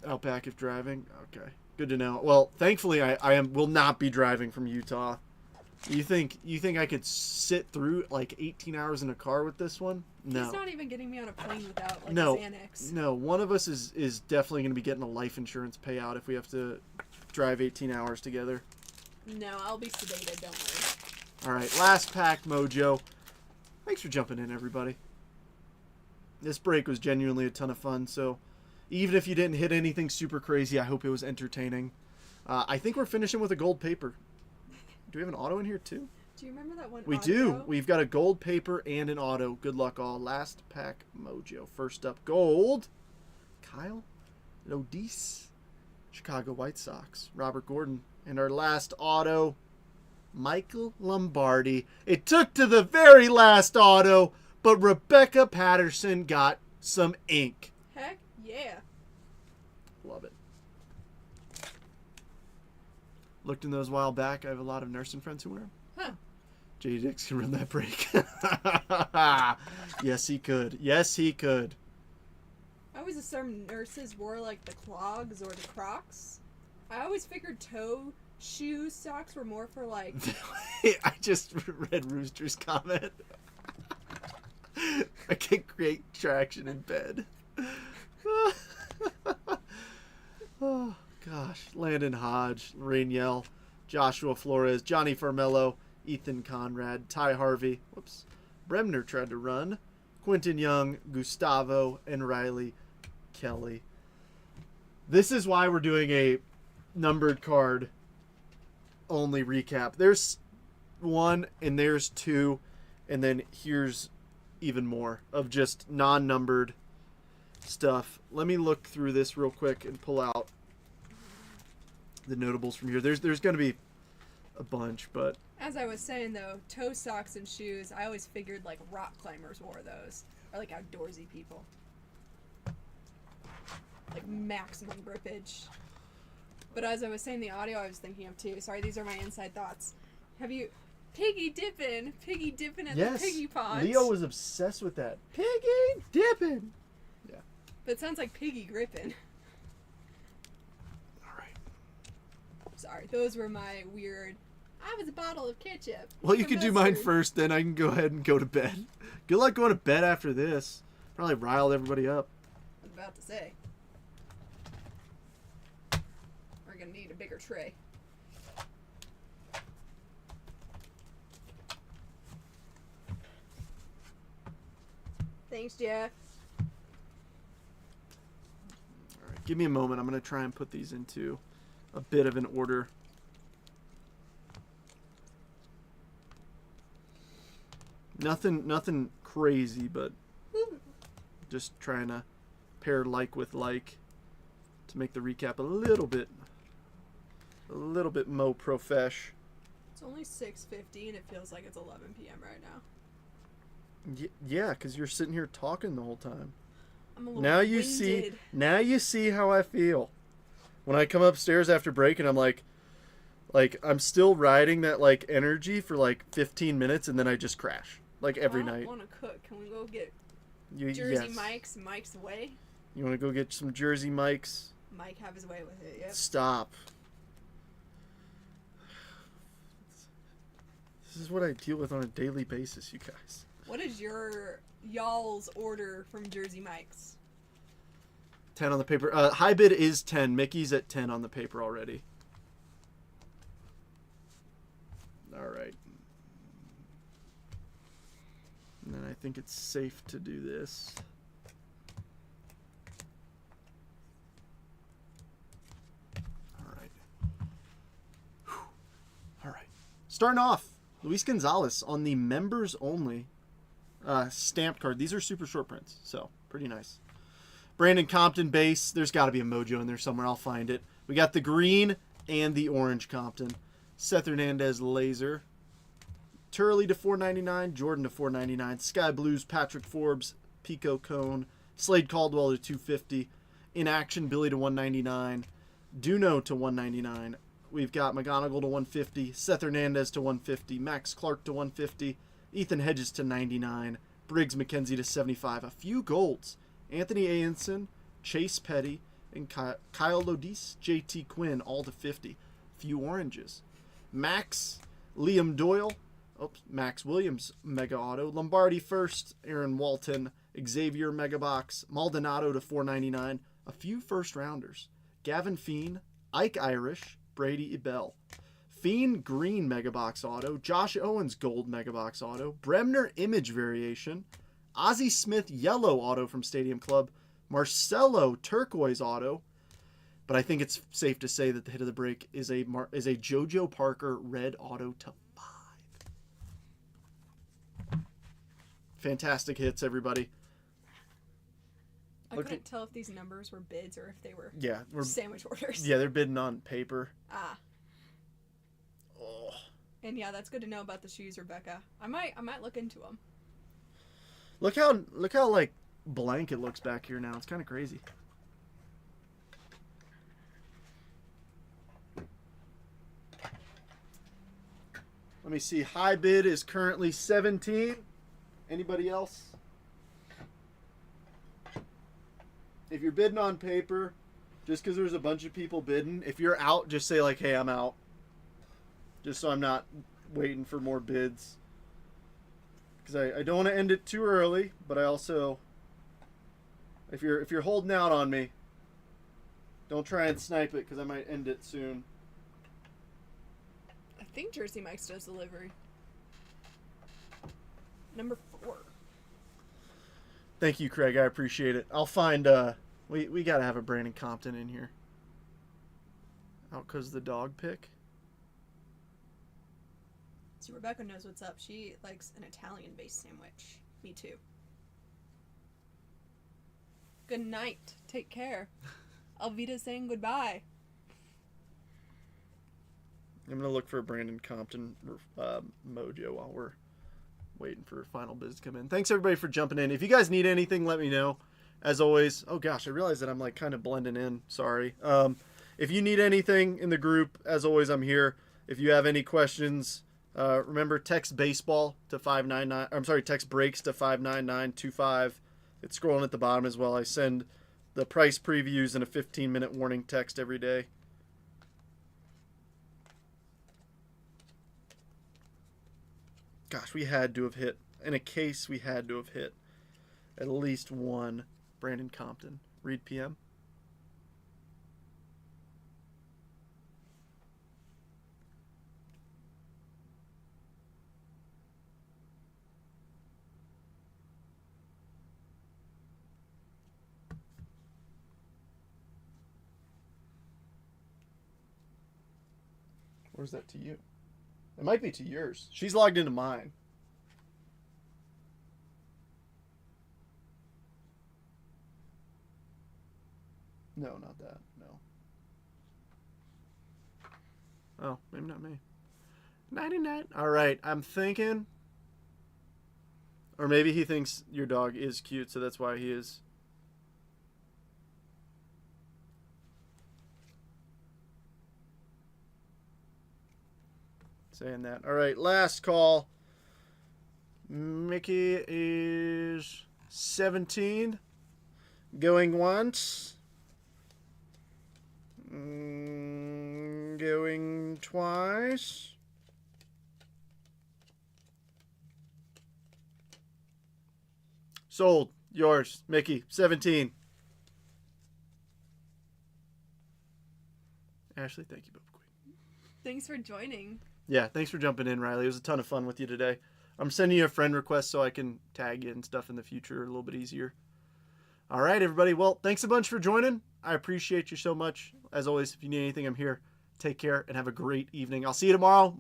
Out back if driving? Okay. Good to know. Well, thankfully I will not be driving from Utah. You think I could sit through like 18 hours in a car with this one? No. He's not even getting me on a plane without like No. Xanax. No, one of us is definitely going to be getting a life insurance payout if we have to drive 18 hours together. No, I'll be sedated, don't worry. All right, last pack, Mojo. Thanks for jumping in, everybody. This break was genuinely a ton of fun, so even if you didn't hit anything super crazy, I hope it was entertaining. I think we're finishing with a gold paper. Do we have an auto in here, too? Do you remember that one We audio? do. We've got a gold paper and an auto. Good luck, all. Last pack, Mojo. First up, gold. Kyle Lodis, Chicago White Sox. Robert Gordon. And our last auto, Michael Lombardi. It took to the very last auto, but Rebecca Patterson got some ink. Heck yeah. Love it. Looked in those a while back. I have a lot of nursing friends who wear them. Huh. J.D. Dix can run that break. Yes, he could. Yes, he could. I always assumed nurses wore like the clogs or the Crocs. I always figured toe shoes socks were more for like... I just read Rooster's comment. I can create traction in bed. Oh, gosh. Landon Hodge, Rainiel, Joshua Flores, Johnny Farmello, Ethan Conrad, Ty Harvey. Whoops. Bremner tried to run. Quentin Young, Gustavo, and Riley Kelly. This is why we're doing a numbered card only recap. There's one and there's two, and then here's even more of just non-numbered stuff. Let me look through this real quick and pull out the notables from here. There's going to be a bunch, but As I was saying though, toe socks and shoes, I always figured like rock climbers wore those. Or like outdoorsy people. Like maximum grippage. But as I was saying the audio I was thinking of too. Sorry, these are my inside thoughts. Have you... Piggy dipping at the piggy pods. Leo was obsessed with that. Piggy dipping. Yeah. But it sounds like piggy gripping. All right. Sorry, those were my weird... I was a bottle of ketchup. Well, you for could do mine mustard. first, then I can go ahead and go to bed. Good luck going to bed after this. Probably riled everybody up. I was about to say. We're gonna need a bigger tray. Thanks, Jeff. All right, give me a moment. I'm going to try and put these into a bit of an order. Nothing crazy, but just trying to pair like with like to make the recap a little bit mo profesh. It's only 6:50 and it feels like it's 11 p.m. right now. Yeah, because you're sitting here talking the whole time. I'm a little Now you see how I feel when I come upstairs after break and I'm like I'm still riding that like energy for like 15 minutes and then I just crash like every night. I want to cook. Can we go get Jersey yes. Mike's way? You want to go get some Jersey Mike's? Mike have his way with it. Yep. Stop. This is what I deal with on a daily basis, you guys. What is y'all's order from Jersey Mike's? 10 on the paper. High bid is 10. Mickey's at 10 on the paper already. All right. And then I think it's safe to do this. All right. Whew. All right. Starting off, Luis Gonzalez on the members only stamped card. These are super short prints, so pretty nice. Brandon Compton base. There's got to be a mojo in there somewhere. I'll find it. We got the green and the orange Compton. Seth Hernandez laser. Turley to $4.99. Jordan to $4.99. Sky Blues Patrick Forbes Pico Cone. Slade Caldwell to $2.50. In action Billy to $1.99. Duno to $1.99. We've got McGonigal to $1.50. Seth Hernandez to $1.50. Max Clark to $1.50. Ethan Hedges to $99. Briggs McKenzie to $75. A few golds. Anthony Ayenson, Chase Petty, and Kyle Lodis, JT Quinn, all to $50. Few oranges. Max, Liam Doyle, Max Williams, Mega Auto. Lombardi first, Aaron Walton, Xavier Mega Box, Maldonado to $4.99. A few first rounders. Gavin Feen, Ike Irish, Brady Ebell. Feen Green Mega Box Auto, Josh Owens Gold Mega Box Auto, Bremner Image Variation, Ozzie Smith Yellow Auto from Stadium Club, Marcelo Turquoise Auto, but I think it's safe to say that the hit of the break is a JoJo Parker Red Auto to 5. Fantastic hits, everybody. I couldn't tell if these numbers were bids or if they were sandwich orders. Yeah, they're bidding on paper. Ah. Oh. And yeah, that's good to know about the shoes, Rebecca. I might look into them. Look how like blank it looks back here now. It's kind of crazy. Let me see. High bid is currently 17. Anybody else? If you're bidding on paper, just because there's a bunch of people bidding, if you're out, just say like, "Hey, I'm out." Just so I'm not waiting for more bids. Because I don't want to end it too early, but I also, if you're holding out on me, don't try and snipe it because I might end it soon. I think Jersey Mike's does delivery. Number 4. Thank you, Craig. I appreciate it. I'll find. We gotta have a Brandon Compton in here. Out because the dog pick. See, Rebecca knows what's up. She likes an Italian-based sandwich. Me too. Good night. Take care. Alvita's saying goodbye. I'm going to look for a Brandon Compton mojo while we're waiting for final bids to come in. Thanks, everybody, for jumping in. If you guys need anything, let me know. As always, oh gosh, I realize that I'm like kind of blending in. Sorry. If you need anything in the group, as always, I'm here. If you have any questions, remember, text baseball to 599. I'm sorry, text breaks to 59925. It's scrolling at the bottom as well. I send the price previews and a 15-minute warning text every day. Gosh, we had to have hit. In a case, we had to have hit At least one Brandon Compton. Read PM. Where's that to you? It might be to yours. She's logged into mine. No, not that. No. Oh, maybe not me. 99. All right, I'm thinking. Or maybe he thinks your dog is cute, so that's why he is. Saying that. All right, last call. Mickey is 17. Going once. Going twice. Sold. Yours, Mickey, 17. Ashley, thank you, Bob Queen. Thanks for joining. Yeah, thanks for jumping in, Riley. It was a ton of fun with you today. I'm sending you a friend request so I can tag you and stuff in the future a little bit easier. All right, everybody. Well, thanks a bunch for joining. I appreciate you so much. As always, if you need anything, I'm here. Take care and have a great evening. I'll see you tomorrow.